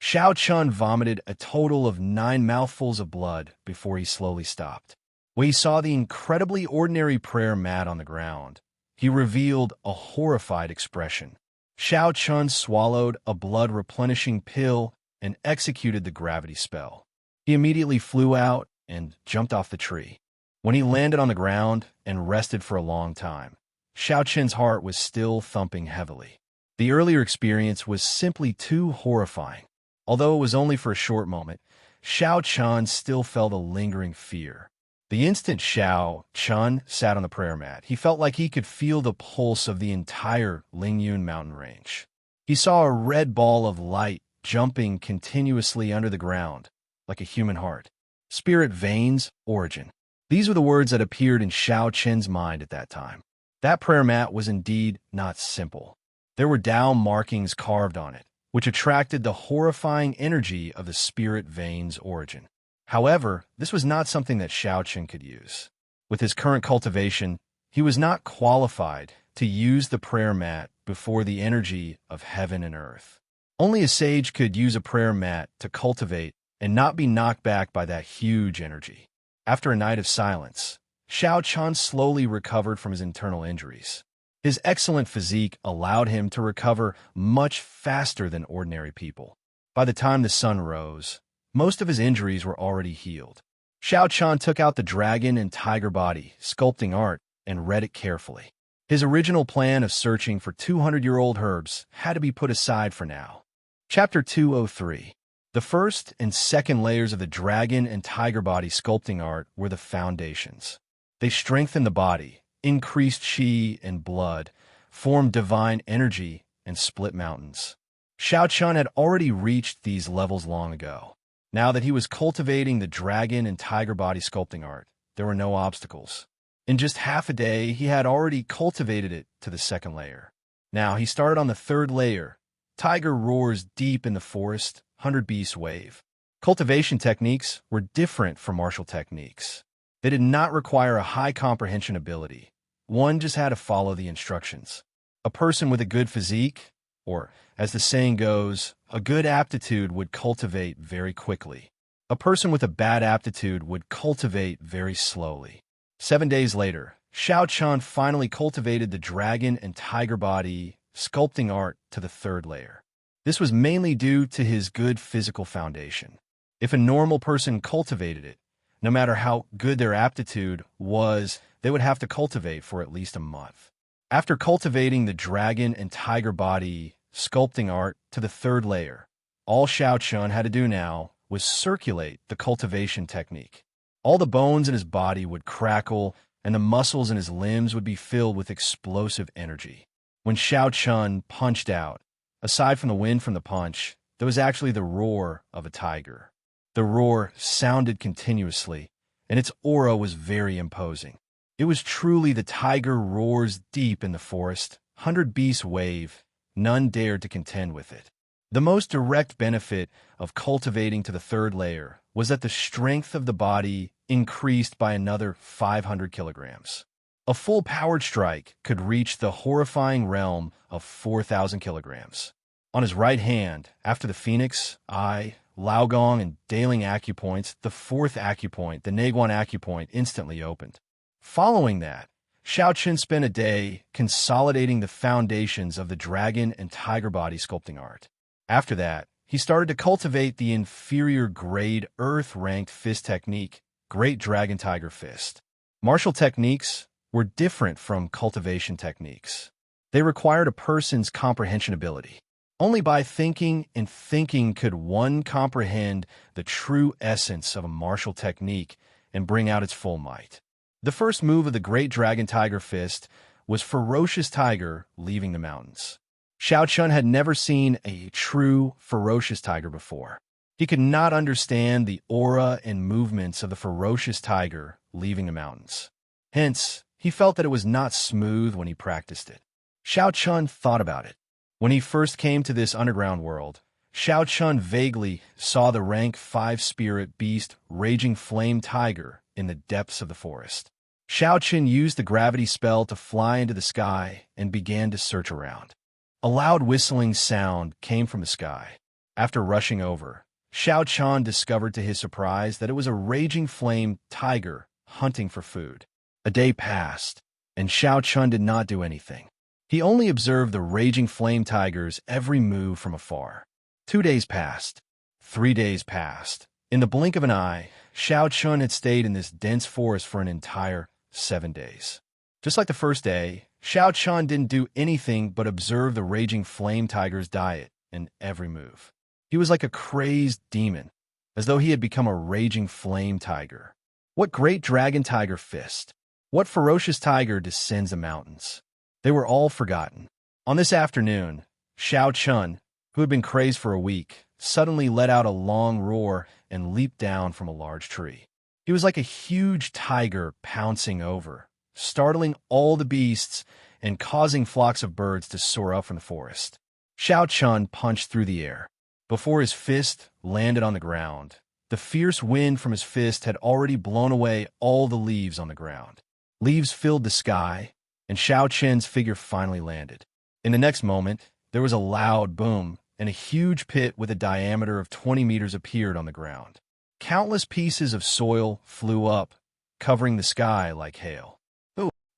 Xiao Chun vomited a total of 9 mouthfuls of blood before he slowly stopped. When he saw the incredibly ordinary prayer mat on the ground, he revealed a horrified expression. Xiao Chun swallowed a blood-replenishing pill and executed the gravity spell. He immediately flew out and jumped off the tree. When he landed on the ground and rested for a long time, Xiao Chun's heart was still thumping heavily. The earlier experience was simply too horrifying. Although it was only for a short moment, Xiao Chun still felt a lingering fear. The instant Xiao Chun sat on the prayer mat, he felt like he could feel the pulse of the entire Lingyun mountain range. He saw a red ball of light jumping continuously under the ground, like a human heart. Spirit veins, origin. These were the words that appeared in Xiao Chen's mind at that time. That prayer mat was indeed not simple. There were Tao markings carved on it, which attracted the horrifying energy of the spirit veins origin. However, this was not something that Xiao Chen could use. With his current cultivation, he was not qualified to use the prayer mat before the energy of heaven and earth. Only a sage could use a prayer mat to cultivate and not be knocked back by that huge energy. After a night of silence, Xiao Chun slowly recovered from his internal injuries. His excellent physique allowed him to recover much faster than ordinary people. By the time the sun rose, most of his injuries were already healed. Xiao Chan took out the dragon and tiger body sculpting art and read it carefully. His original plan of searching for 200-year-old herbs had to be put aside for now. Chapter 203. The first and second layers of the dragon and tiger body sculpting art were the foundations. They strengthened the body, increased qi and blood, formed divine energy, and split mountains. Xiao Chun had already reached these levels long ago. Now that he was cultivating the dragon and tiger body sculpting art, there were no obstacles. In just half a day, he had already cultivated it to the second layer. Now he started on the third layer. Tiger roars deep in the forest, 100 beasts wave. Cultivation techniques were different from martial techniques. They did not require a high comprehension ability. One just had to follow the instructions. A person with a good physique, or, as the saying goes, a good aptitude would cultivate very quickly. A person with a bad aptitude would cultivate very slowly. 7 days later, Xiao Chan finally cultivated the dragon and tiger body sculpting art to the third layer. This was mainly due to his good physical foundation. If a normal person cultivated it, no matter how good their aptitude was, they would have to cultivate for at least a month. After cultivating the dragon and tiger body sculpting art to the third layer, all Xiao Chun had to do now was circulate the cultivation technique. All the bones in his body would crackle, and the muscles in his limbs would be filled with explosive energy. When Xiao Chun punched out, aside from the wind from the punch, there was actually the roar of a tiger. The roar sounded continuously, and its aura was very imposing. It was truly the tiger roars deep in the forest, 100 beasts wave, none dared to contend with it. The most direct benefit of cultivating to the third layer was that the strength of the body increased by another 500 kilograms. A full-powered strike could reach the horrifying realm of 4,000 kilograms. On his right hand, after the Phoenix, Eye, Laogong, and Daling acupoints, the fourth acupoint, the Naguan acupoint, instantly opened. Following that, Xiao Qin spent a day consolidating the foundations of the dragon and tiger body sculpting art. After that, he started to cultivate the inferior grade earth-ranked fist technique, Great Dragon Tiger Fist. Martial techniques were different from cultivation techniques. They required a person's comprehension ability. Only by thinking and thinking could one comprehend the true essence of a martial technique and bring out its full might. The first move of the Great Dragon Tiger Fist was Ferocious Tiger leaving the mountains. Xiao Chun had never seen a true ferocious tiger before. He could not understand the aura and movements of the ferocious tiger leaving the mountains. Hence, he felt that it was not smooth when he practiced it. Xiao Chun thought about it. When he first came to this underground world, Xiao Chun vaguely saw the rank 5 spirit beast Raging Flame Tiger in the depths of the forest. Xiao Chun used the gravity spell to fly into the sky and began to search around. A loud whistling sound came from the sky. After rushing over, Xiao Chun discovered to his surprise that it was a raging flame tiger hunting for food. A day passed, and Xiao Chun did not do anything. He only observed the raging flame tiger's every move from afar. 2 days passed. 3 days passed. In the blink of an eye, Xiao Chun had stayed in this dense forest for an entire 7 days. Just like the first day, Xiao Chun didn't do anything but observe the raging flame tiger's diet and every move. He was like a crazed demon, as though he had become a raging flame tiger. What great dragon tiger fist? What ferocious tiger descends the mountains? They were all forgotten. On this afternoon, Xiao Chun, who had been crazed for a week, suddenly let out a long roar and leaped down from a large tree. He was like a huge tiger pouncing over, startling all the beasts and causing flocks of birds to soar up from the forest. Xiao Chun punched through the air. Before his fist landed on the ground, the fierce wind from his fist had already blown away all the leaves on the ground. Leaves filled the sky, and Xiao Chen's figure finally landed. In the next moment, there was a loud boom, and a huge pit with a diameter of 20 meters appeared on the ground. Countless pieces of soil flew up, covering the sky like hail.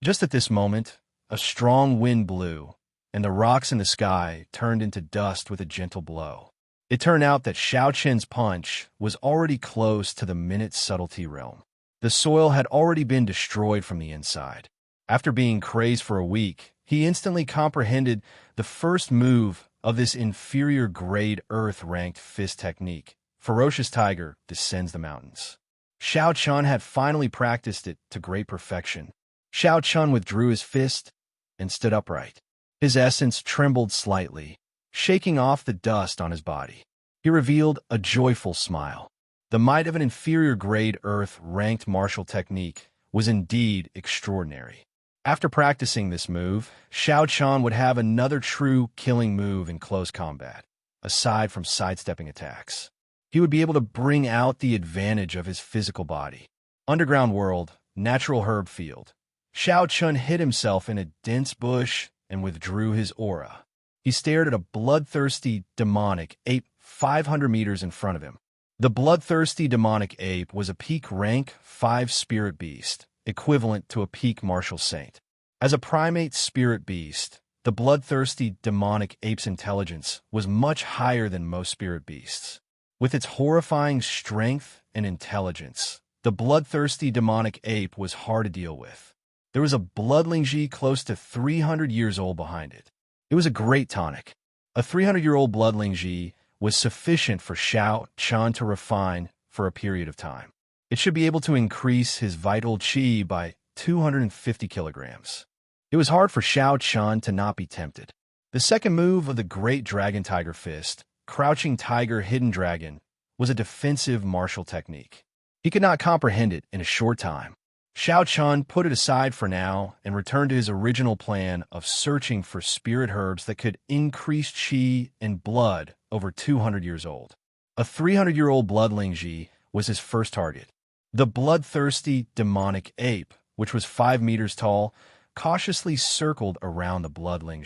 Just at this moment, a strong wind blew, and the rocks in the sky turned into dust with a gentle blow. It turned out that Xiao Qian's punch was already close to the minute subtlety realm. The soil had already been destroyed from the inside. After being crazed for a week, he instantly comprehended the first move of this inferior-grade earth-ranked fist technique. Ferocious Tiger descends the mountains. Xiao Qian had finally practiced it to great perfection. Xiao Qian withdrew his fist and stood upright. His essence trembled slightly, shaking off the dust on his body. He revealed a joyful smile. The might of an inferior-grade earth-ranked martial technique was indeed extraordinary. After practicing this move, Xiao Qian would have another true killing move in close combat, aside from sidestepping attacks. He would be able to bring out the advantage of his physical body. Underground world, natural herb field. Xiao Qian hid himself in a dense bush and withdrew his aura. He stared at a bloodthirsty, demonic ape 500 meters in front of him. The bloodthirsty demonic ape was a peak rank 5 spirit beast, equivalent to a peak martial saint. As a primate spirit beast, the bloodthirsty demonic ape's intelligence was much higher than most spirit beasts. With its horrifying strength and intelligence, the bloodthirsty demonic ape was hard to deal with. There was a bloodling close to 300 years old behind it. It was a great tonic. A 300-year-old bloodling was sufficient for Xiao Qian to refine for a period of time. It should be able to increase his vital qi by 250 kilograms. It was hard for Xiao Qian to not be tempted. The second move of the Great Dragon Tiger Fist, Crouching Tiger Hidden Dragon, was a defensive martial technique. He could not comprehend it in a short time. Xiao Qian put it aside for now and returned to his original plan of searching for spirit herbs that could increase qi and blood over 200 years old. A 300-year-old bloodling was his first target. The bloodthirsty demonic ape, which was 5 meters tall, cautiously circled around the bloodling.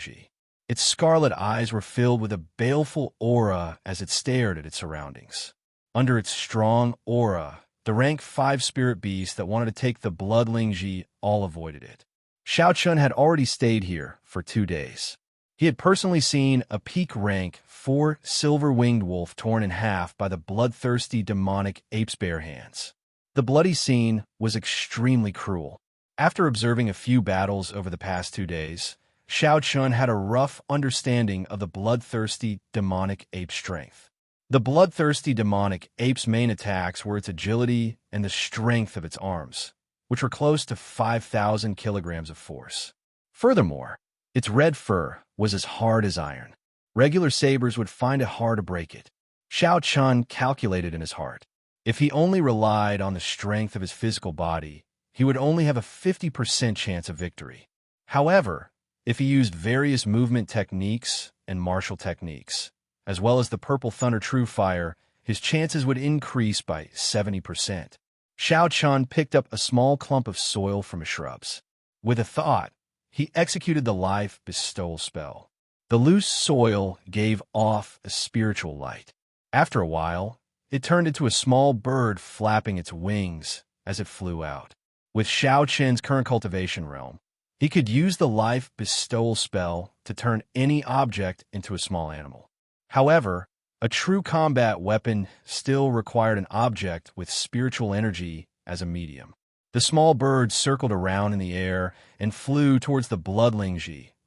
Its scarlet eyes were filled with a baleful aura as it stared at its surroundings. Under its strong aura, the rank 5 spirit beast that wanted to take the bloodling all avoided it. Xiao Qian had already stayed here for 2 days. He had personally seen a peak rank 4 silver-winged wolf torn in half by the bloodthirsty demonic ape's bare hands. The bloody scene was extremely cruel. After observing a few battles over the past 2 days, Xiao Qian had a rough understanding of the bloodthirsty demonic ape's strength. The bloodthirsty demonic ape's main attacks were its agility and the strength of its arms, which were close to 5,000 kilograms of force. Furthermore, its red fur was as hard as iron. Regular sabers would find it hard to break it. Xiao Qian calculated in his heart. If he only relied on the strength of his physical body, he would only have a 50% chance of victory. However, if he used various movement techniques and martial techniques, as well as the Purple Thunder True Fire, his chances would increase by 70%. Xiao Qian picked up a small clump of soil from his shrubs. With a thought, he executed the life bestowal spell. The loose soil gave off a spiritual light. After a while, it turned into a small bird flapping its wings as it flew out. With Xiao Qian's current cultivation realm, he could use the life bestowal spell to turn any object into a small animal. However, a true combat weapon still required an object with spiritual energy as a medium. The small bird circled around in the air and flew towards the bloodling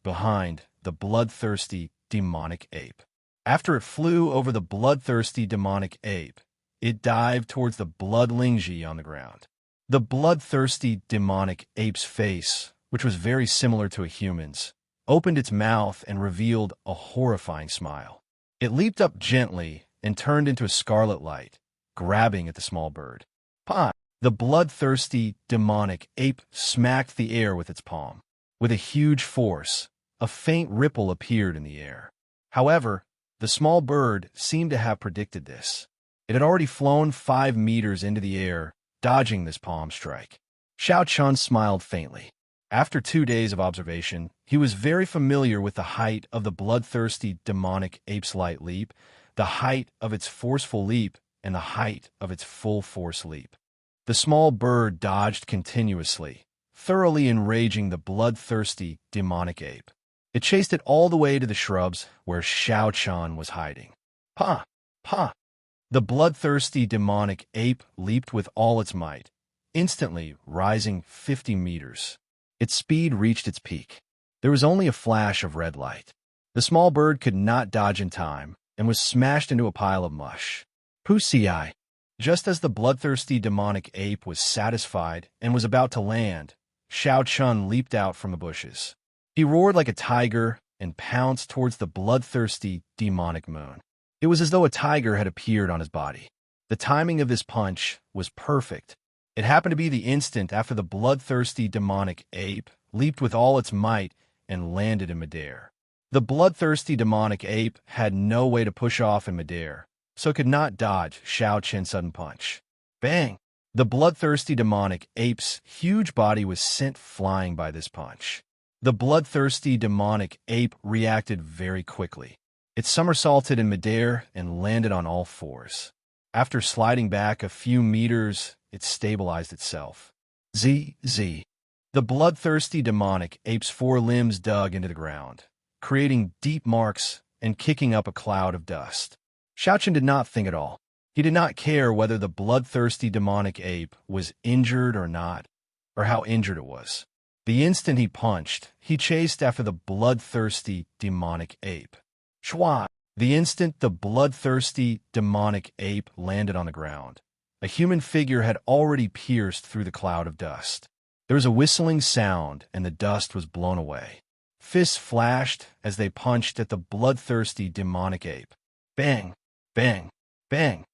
behind the bloodthirsty demonic ape. After it flew over the bloodthirsty demonic ape, it dived towards the bloodling on the ground. The bloodthirsty demonic ape's face, which was very similar to a human's, opened its mouth and revealed a horrifying smile. It leaped up gently and turned into a scarlet light, grabbing at the small bird. Pah! The bloodthirsty demonic ape smacked the air with its palm. With a huge force, a faint ripple appeared in the air. However, the small bird seemed to have predicted this. It had already flown 5 meters into the air, dodging this palm strike. Xiao Qian smiled faintly. After 2 days of observation, he was very familiar with the height of the bloodthirsty demonic ape's light leap, the height of its forceful leap, and the height of its full force leap. The small bird dodged continuously, thoroughly enraging the bloodthirsty, demonic ape. It chased it all the way to the shrubs where Xiao Chun was hiding. Pa! Pa! The bloodthirsty, demonic ape leaped with all its might, instantly rising 50 meters. Its speed reached its peak. There was only a flash of red light. The small bird could not dodge in time and was smashed into a pile of mush. Pussy-eye! Just as the bloodthirsty demonic ape was satisfied and was about to land, Xiao Chun leaped out from the bushes. He roared like a tiger and pounced towards the bloodthirsty demonic moon. It was as though a tiger had appeared on his body. The timing of this punch was perfect. It happened to be the instant after the bloodthirsty demonic ape leaped with all its might and landed in midair. The bloodthirsty demonic ape had no way to push off in midair, so could not dodge Xiao Chun's sudden punch. Bang! The bloodthirsty demonic ape's huge body was sent flying by this punch. The bloodthirsty demonic ape reacted very quickly. It somersaulted in midair and landed on all fours. After sliding back a few meters, it stabilized itself. Z. The bloodthirsty demonic ape's four limbs dug into the ground, creating deep marks and kicking up a cloud of dust. Xiao Chun did not think at all. He did not care whether the bloodthirsty demonic ape was injured or not, or how injured it was. The instant he punched, he chased after the bloodthirsty demonic ape. Shwa! The instant the bloodthirsty demonic ape landed on the ground, a human figure had already pierced through the cloud of dust. There was a whistling sound, and the dust was blown away. Fists flashed as they punched at the bloodthirsty demonic ape. Bang! Bang! Bang!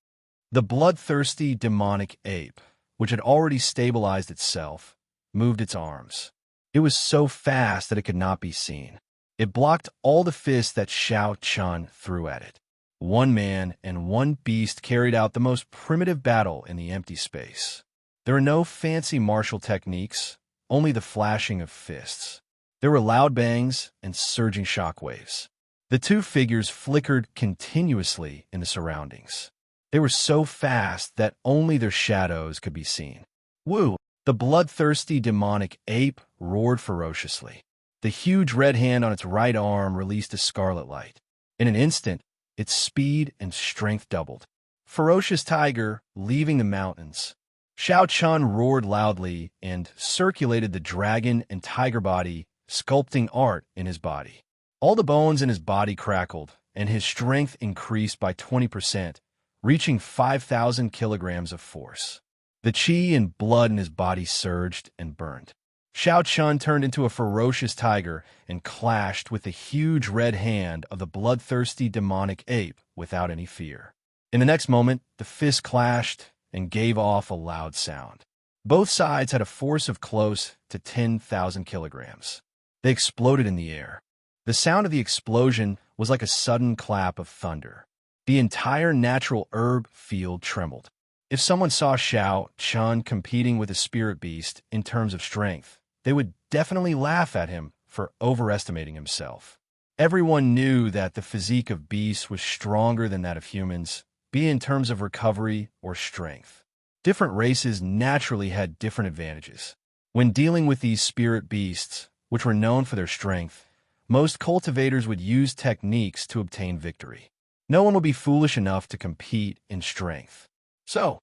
The bloodthirsty demonic ape, which had already stabilized itself, moved its arms. It was so fast that it could not be seen. It blocked all the fists that Xiao Chun threw at it. One man and one beast carried out the most primitive battle in the empty space. There were no fancy martial techniques, only the flashing of fists. There were loud bangs and surging shockwaves. The two figures flickered continuously in the surroundings. They were so fast that only their shadows could be seen. Woo! The bloodthirsty demonic ape roared ferociously. The huge red hand on its right arm released a scarlet light. In an instant, its speed and strength doubled. Ferocious tiger, leaving the mountains. Xiao Chun roared loudly and circulated the dragon and tiger body, sculpting art in his body. All the bones in his body crackled, and his strength increased by 20%, reaching 5,000 kilograms of force. The qi and blood in his body surged and burned. Xiao Chun turned into a ferocious tiger and clashed with the huge red hand of the bloodthirsty demonic ape without any fear. In the next moment, the fists clashed and gave off a loud sound. Both sides had a force of close to 10,000 kilograms. They exploded in the air. The sound of the explosion was like a sudden clap of thunder. The entire natural herb field trembled. If someone saw Xiao Chun competing with a spirit beast in terms of strength, they would definitely laugh at him for overestimating himself. Everyone knew that the physique of beasts was stronger than that of humans, be it in terms of recovery or strength. Different races naturally had different advantages. When dealing with these spirit beasts, which were known for their strength, most cultivators would use techniques to obtain victory. No one would be foolish enough to compete in strength. So.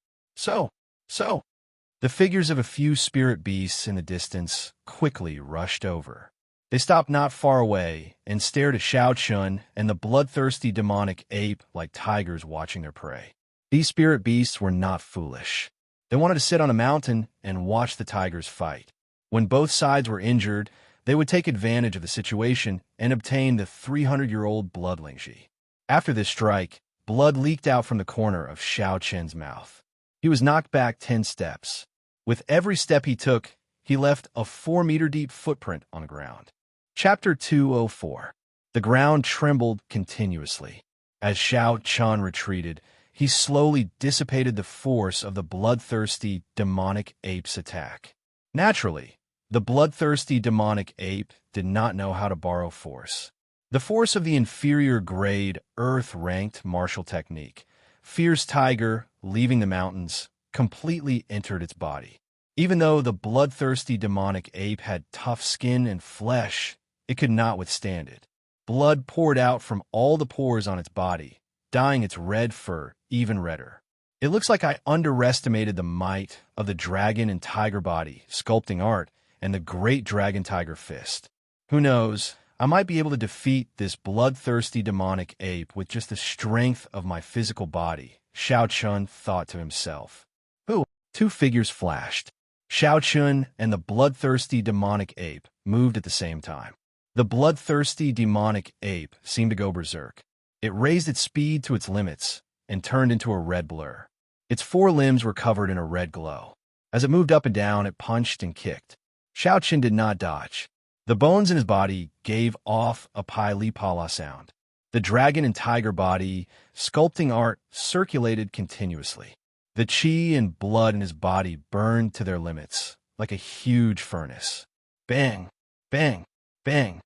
The figures of a few spirit beasts in the distance quickly rushed over. They stopped not far away and stared at Xiao Chun and the bloodthirsty demonic ape like tigers watching their prey. These spirit beasts were not foolish. They wanted to sit on a mountain and watch the tigers fight. When both sides were injured, they would take advantage of the situation and obtain the 300-year-old bloodling qi. After this strike, blood leaked out from the corner of Xiao Chun's mouth. He was knocked back 10 steps. With every step he took, he left a 4-meter-deep footprint on the ground. Chapter 204. The ground trembled continuously. As Xiao Chun retreated, he slowly dissipated the force of the bloodthirsty demonic ape's attack. Naturally, the bloodthirsty demonic ape did not know how to borrow force. The force of the inferior-grade, earth-ranked martial technique, Fierce Tiger, leaving the mountains, completely entered its body. Even though the bloodthirsty demonic ape had tough skin and flesh, it could not withstand it. Blood poured out from all the pores on its body, dyeing its red fur even redder. It looks like I underestimated the might of the dragon and tiger body, sculpting art, and the great dragon tiger fist. Who knows, I might be able to defeat this bloodthirsty demonic ape with just the strength of my physical body, Xiao Chun thought to himself. Ooh, two figures flashed. Xiao Chun and the bloodthirsty demonic ape moved at the same time. The bloodthirsty demonic ape seemed to go berserk. It raised its speed to its limits and turned into a red blur. Its four limbs were covered in a red glow. As it moved up and down, it punched and kicked. Xiao Chun did not dodge. The bones in his body gave off a pili-pala sound. The dragon and tiger body sculpting art circulated continuously. The chi and blood in his body burned to their limits, like a huge furnace. Bang, bang, bang.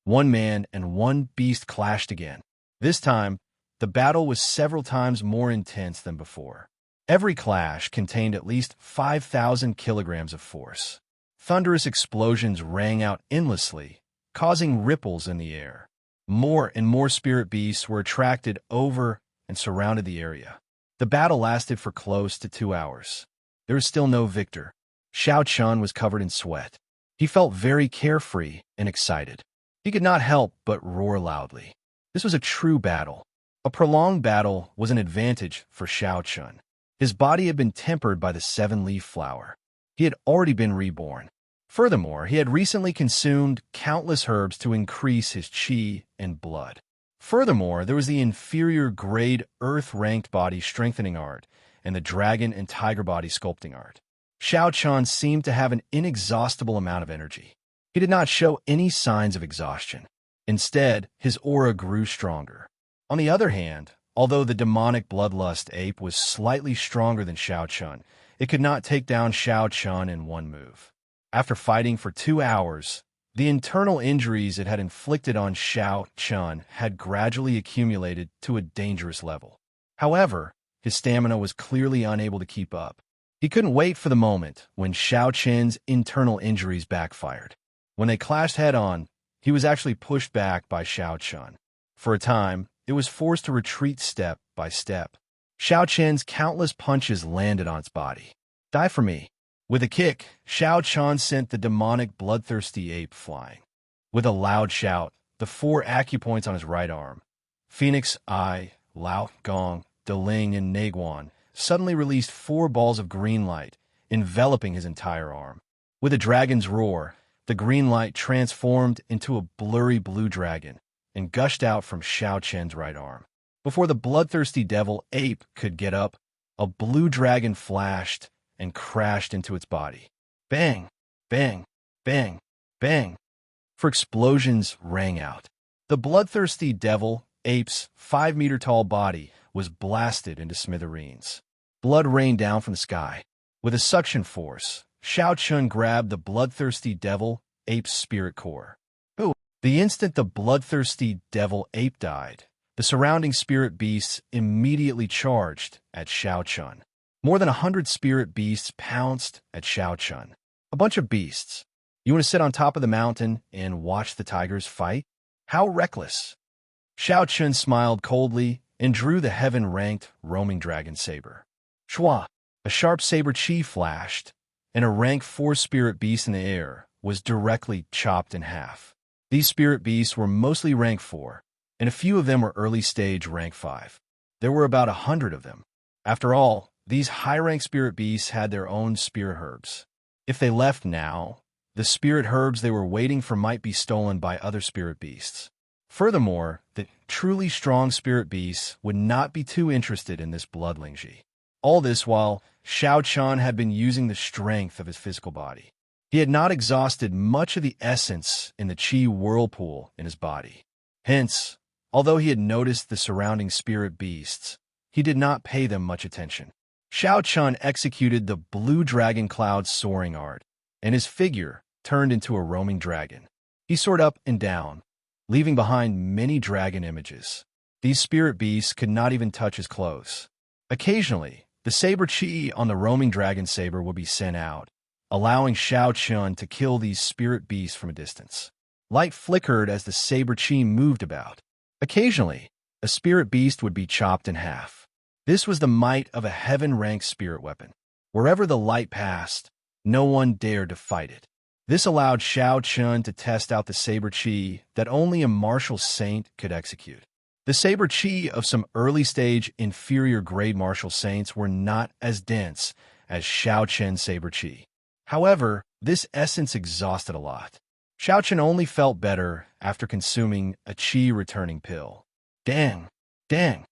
One man and one beast clashed again. This time, the battle was several times more intense than before. Every clash contained at least 5,000 kilograms of force. Thunderous explosions rang out endlessly, causing ripples in the air. More and more spirit beasts were attracted over and surrounded the area. The battle lasted for close to 2 hours. There was still no victor. Xiao Chun was covered in sweat. He felt very carefree and excited. He could not help but roar loudly. This was a true battle. A prolonged battle was an advantage for Xiao Chun. His body had been tempered by the seven-leaf flower. He had already been reborn. Furthermore, he had recently consumed countless herbs to increase his chi and blood. Furthermore, there was the inferior grade earth-ranked body strengthening art and the dragon and tiger body sculpting art. Xiao Chun seemed to have an inexhaustible amount of energy. He did not show any signs of exhaustion. Instead, his aura grew stronger. On the other hand, although the demonic bloodlust ape was slightly stronger than Xiao Chun, it could not take down Xiao Chun in one move. After fighting for 2 hours, the internal injuries it had inflicted on Xiao Chun had gradually accumulated to a dangerous level. However, his stamina was clearly unable to keep up. He couldn't wait for the moment when Xiao Chun's internal injuries backfired. When they clashed head-on, he was actually pushed back by Xiao Chun. For a time, it was forced to retreat step by step. Xiao Chun's countless punches landed on its body. Die for me. With a kick, Xiao Chun sent the demonic bloodthirsty ape flying. With a loud shout, the 4 acupoints on his right arm, Phoenix Eye, Lao Gong, Deling, and Naguan, suddenly released 4 balls of green light, enveloping his entire arm. With a dragon's roar, the green light transformed into a blurry blue dragon and gushed out from Xiao Chun's right arm. Before the bloodthirsty devil ape could get up, a blue dragon flashed and crashed into its body. Bang, bang, bang, bang. For explosions rang out. The bloodthirsty devil ape's 5-meter-tall body was blasted into smithereens. Blood rained down from the sky. With a suction force, Xiao Chun grabbed the bloodthirsty devil ape's spirit core. Ooh. The instant the bloodthirsty devil ape died, the surrounding spirit beasts immediately charged at Xiao Chun. More than 100 spirit beasts pounced at Xiao Chun. A bunch of beasts. You want to sit on top of the mountain and watch the tigers fight? How reckless. Xiao Chun smiled coldly and drew the heaven-ranked roaming dragon saber. Shua! A sharp saber chi flashed, and a rank 4 spirit beast in the air was directly chopped in half. These spirit beasts were mostly rank 4, and a few of them were early-stage rank 5. There were about 100 of them. After all, these high-rank spirit beasts had their own spirit herbs. If they left now, the spirit herbs they were waiting for might be stolen by other spirit beasts. Furthermore, the truly strong spirit beasts would not be too interested in this bloodlingji. All this while Xiao Chun had been using the strength of his physical body. He had not exhausted much of the essence in the chi whirlpool in his body. Hence, although he had noticed the surrounding spirit beasts, he did not pay them much attention. Xiao Chun executed the blue dragon cloud soaring art, and his figure turned into a roaming dragon. He soared up and down, leaving behind many dragon images. These spirit beasts could not even touch his clothes. Occasionally, the saber chi on the roaming dragon saber would be sent out, allowing Shao Chun to kill these spirit beasts from a distance. Light flickered as the saber chi moved about. Occasionally, a spirit beast would be chopped in half. This was the might of a heaven-ranked spirit weapon. Wherever the light passed, no one dared to fight it. This allowed Shao Chun to test out the saber chi that only a martial saint could execute. The saber chi of some early-stage inferior-grade martial saints were not as dense as Shao Chun's saber chi. However, this essence exhausted a lot. Shao Chun only felt better after consuming a chi-returning pill. Dang! Dang!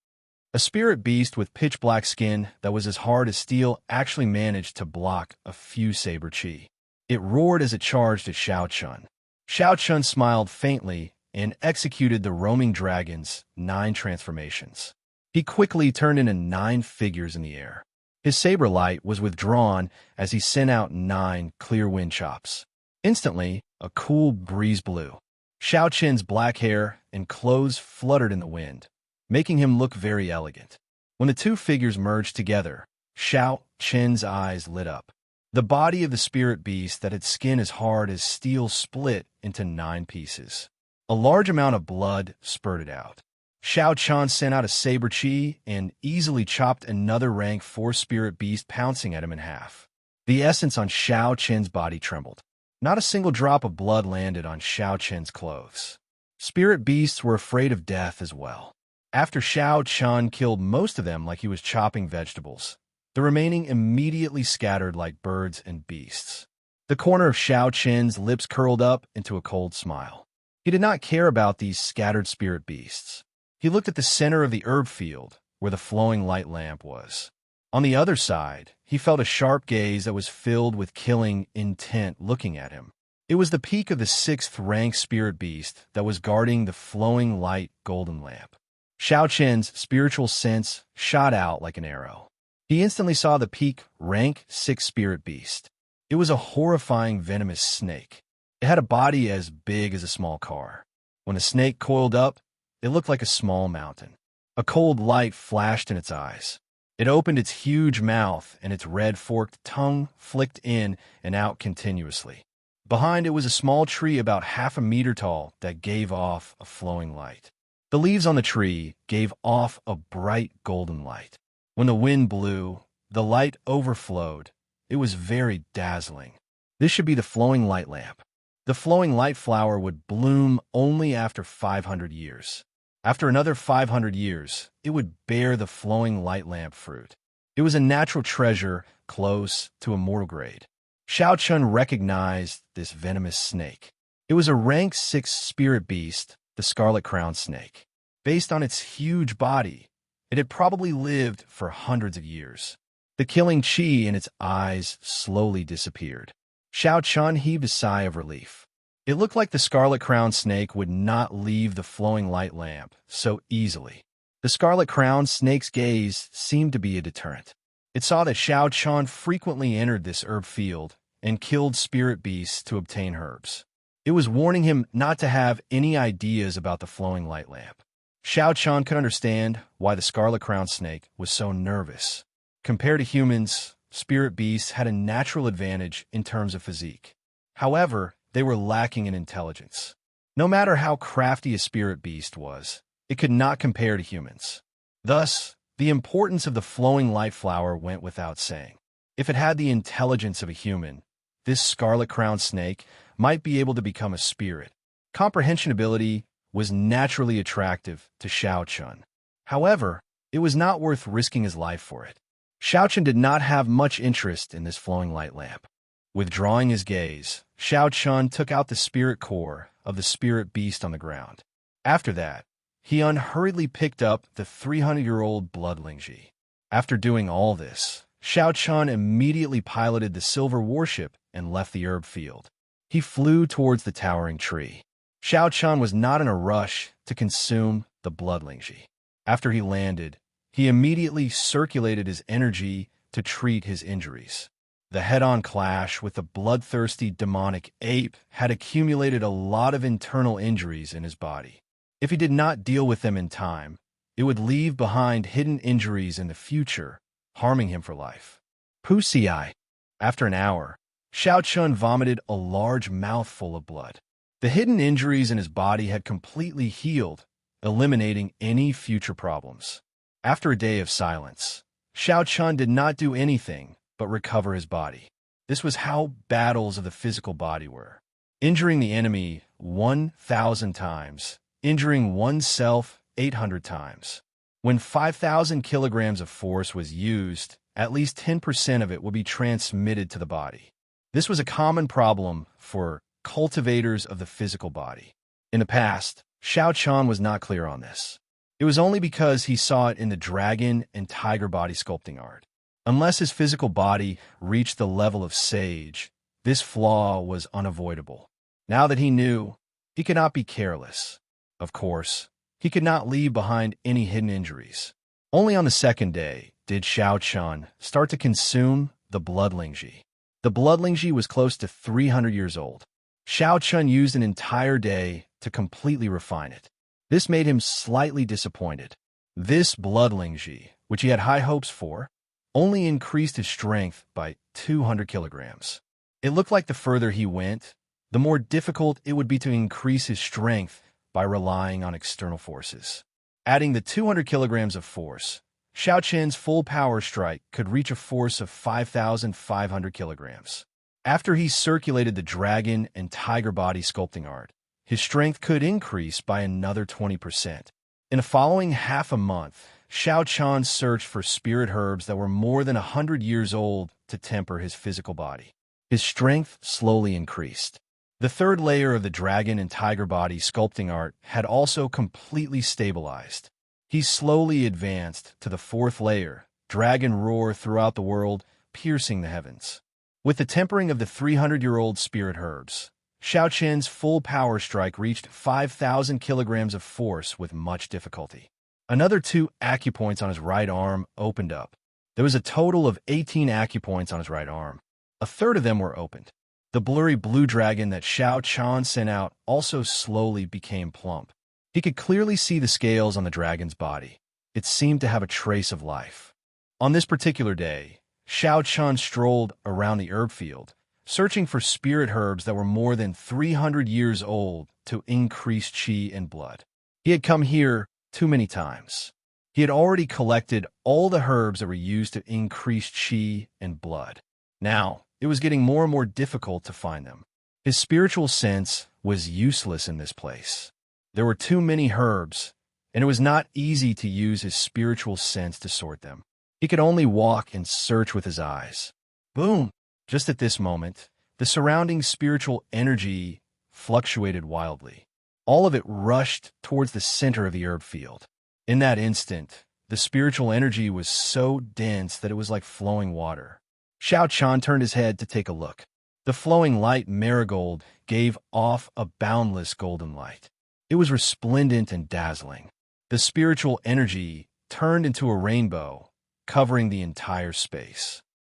A spirit beast with pitch-black skin that was as hard as steel actually managed to block a few saber chi. It roared as it charged at Shao Chun. Shao Chun smiled faintly and executed the roaming dragon's 9 transformations. He quickly turned into 9 figures in the air. His saber light was withdrawn as he sent out 9 clear wind chops. Instantly, a cool breeze blew. Shao Chun's black hair and clothes fluttered in the wind, making him look very elegant. When the 2 figures merged together, Shao Chun's eyes lit up. The body of the spirit beast that had skin as hard as steel split into 9 pieces. A large amount of blood spurted out. Shao Chun sent out a saber chi and easily chopped another rank 4 spirit beast, pouncing at him in half. The essence on Shao Chun's body trembled. Not a single drop of blood landed on Shao Chun's clothes. Spirit beasts were afraid of death as well. After Shao Chun killed most of them like he was chopping vegetables, the remaining immediately scattered like birds and beasts. The corner of Shao Chun's lips curled up into a cold smile. He did not care about these scattered spirit beasts. He looked at the center of the herb field, where the flowing light lamp was. On the other side, he felt a sharp gaze that was filled with killing intent looking at him. It was the peak of the 6th-rank spirit beast that was guarding the flowing light golden lamp. Shao Chun's spiritual sense shot out like an arrow. He instantly saw the peak rank 6 spirit beast. It was a horrifying venomous snake. It had a body as big as a small car. When the snake coiled up, it looked like a small mountain. A cold light flashed in its eyes. It opened its huge mouth, and its red forked tongue flicked in and out continuously. Behind it was a small tree about half a meter tall that gave off a flowing light. The leaves on the tree gave off a bright golden light. When the wind blew, the light overflowed. It was very dazzling. This should be the flowing light lamp. The flowing light flower would bloom only after 500 years. After another 500 years, it would bear the flowing light lamp fruit. It was a natural treasure close to immortal grade. Shao Chun recognized this venomous snake. It was a rank 6 spirit beast, the scarlet crown snake. Based on its huge body, it had probably lived for hundreds of years. The killing chi in its eyes slowly disappeared. Shao Chun heaved a sigh of relief. It looked like the scarlet crown snake would not leave the flowing light lamp so easily. The scarlet crown snake's gaze seemed to be a deterrent. It saw that Shao Chun frequently entered this herb field and killed spirit beasts to obtain herbs. It was warning him not to have any ideas about the flowing light lamp. Shao Chun could understand why the scarlet crown snake was so nervous. Compared to humans, spirit beasts had a natural advantage in terms of physique. However, they were lacking in intelligence. No matter how crafty a spirit beast was, it could not compare to humans. Thus, the importance of the flowing light flower went without saying. If it had the intelligence of a human, this scarlet-crowned snake might be able to become a spirit. Comprehension ability was naturally attractive to Shao Chun. However, it was not worth risking his life for it. Shao Chun did not have much interest in this flowing light lamp. Withdrawing his gaze, Shao Chun took out the spirit core of the spirit beast on the ground. After that, he unhurriedly picked up the 300-year-old blood lingji. After doing all this, Shao Chun immediately piloted the silver warship and left the herb field. He flew towards the towering tree. Shao Chun was not in a rush to consume the blood lingji. After he landed, he immediately circulated his energy to treat his injuries. The head-on clash with the bloodthirsty demonic ape had accumulated a lot of internal injuries in his body. If he did not deal with them in time, it would leave behind hidden injuries in the future, harming him for life. Pussy. After an hour, Xiao Chun vomited a large mouthful of blood. The hidden injuries in his body had completely healed, eliminating any future problems. After a day of silence, Xiao Chun did not do anything but recover his body. This was how battles of the physical body were. Injuring the enemy 1,000 times, injuring oneself 800 times. When 5,000 kilograms of force was used, at least 10% of it would be transmitted to the body. This was a common problem for cultivators of the physical body. In the past, Xiao Chun was not clear on this. It was only because he saw it in the dragon and tiger body sculpting art. Unless his physical body reached the level of sage, this flaw was unavoidable. Now that he knew, he could not be careless. Of course, he could not leave behind any hidden injuries. Only on the second day did Xiao Chun start to consume the bloodlingji. The bloodlingji was close to 300 years old. Xiao Chun used an entire day to completely refine it. This made him slightly disappointed. This bloodlingji, which he had high hopes for, only increased his strength by 200 kilograms. It looked like the further he went, the more difficult it would be to increase his strength by relying on external forces. Adding the 200 kilograms of force, Xiao Chun's full power strike could reach a force of 5,500 kilograms. After he circulated the dragon and tiger body sculpting art, his strength could increase by another 20%. In the following half a month, Xiao Chun searched for spirit herbs that were more than 100 years old to temper his physical body. His strength slowly increased. The third layer of the dragon and tiger body sculpting art had also completely stabilized. He slowly advanced to the fourth layer, dragon roar throughout the world, piercing the heavens. With the tempering of the 300-year-old spirit herbs, Xiao Chun's full power strike reached 5,000 kilograms of force with much difficulty. Another 2 acupoints on his right arm opened up. There was a total of 18 acupoints on his right arm. A third of them were opened. The blurry blue dragon that Xiao Chun sent out also slowly became plump. He could clearly see the scales on the dragon's body. It seemed to have a trace of life. On this particular day, Xiao Chun strolled around the herb field, searching for spirit herbs that were more than 300 years old to increase qi and blood. He had come here too many times. He had already collected all the herbs that were used to increase qi and blood. Now, it was getting more and more difficult to find them. His spiritual sense was useless in this place. There were too many herbs, and it was not easy to use his spiritual sense to sort them. He could only walk and search with his eyes. Boom! Just at this moment, the surrounding spiritual energy fluctuated wildly. All of it rushed towards the center of the herb field. In that instant, the spiritual energy was so dense that it was like flowing water. Xiao Chun turned his head to take a look. The flowing light marigold gave off a boundless golden light. It was resplendent and dazzling. The spiritual energy turned into a rainbow, covering the entire space.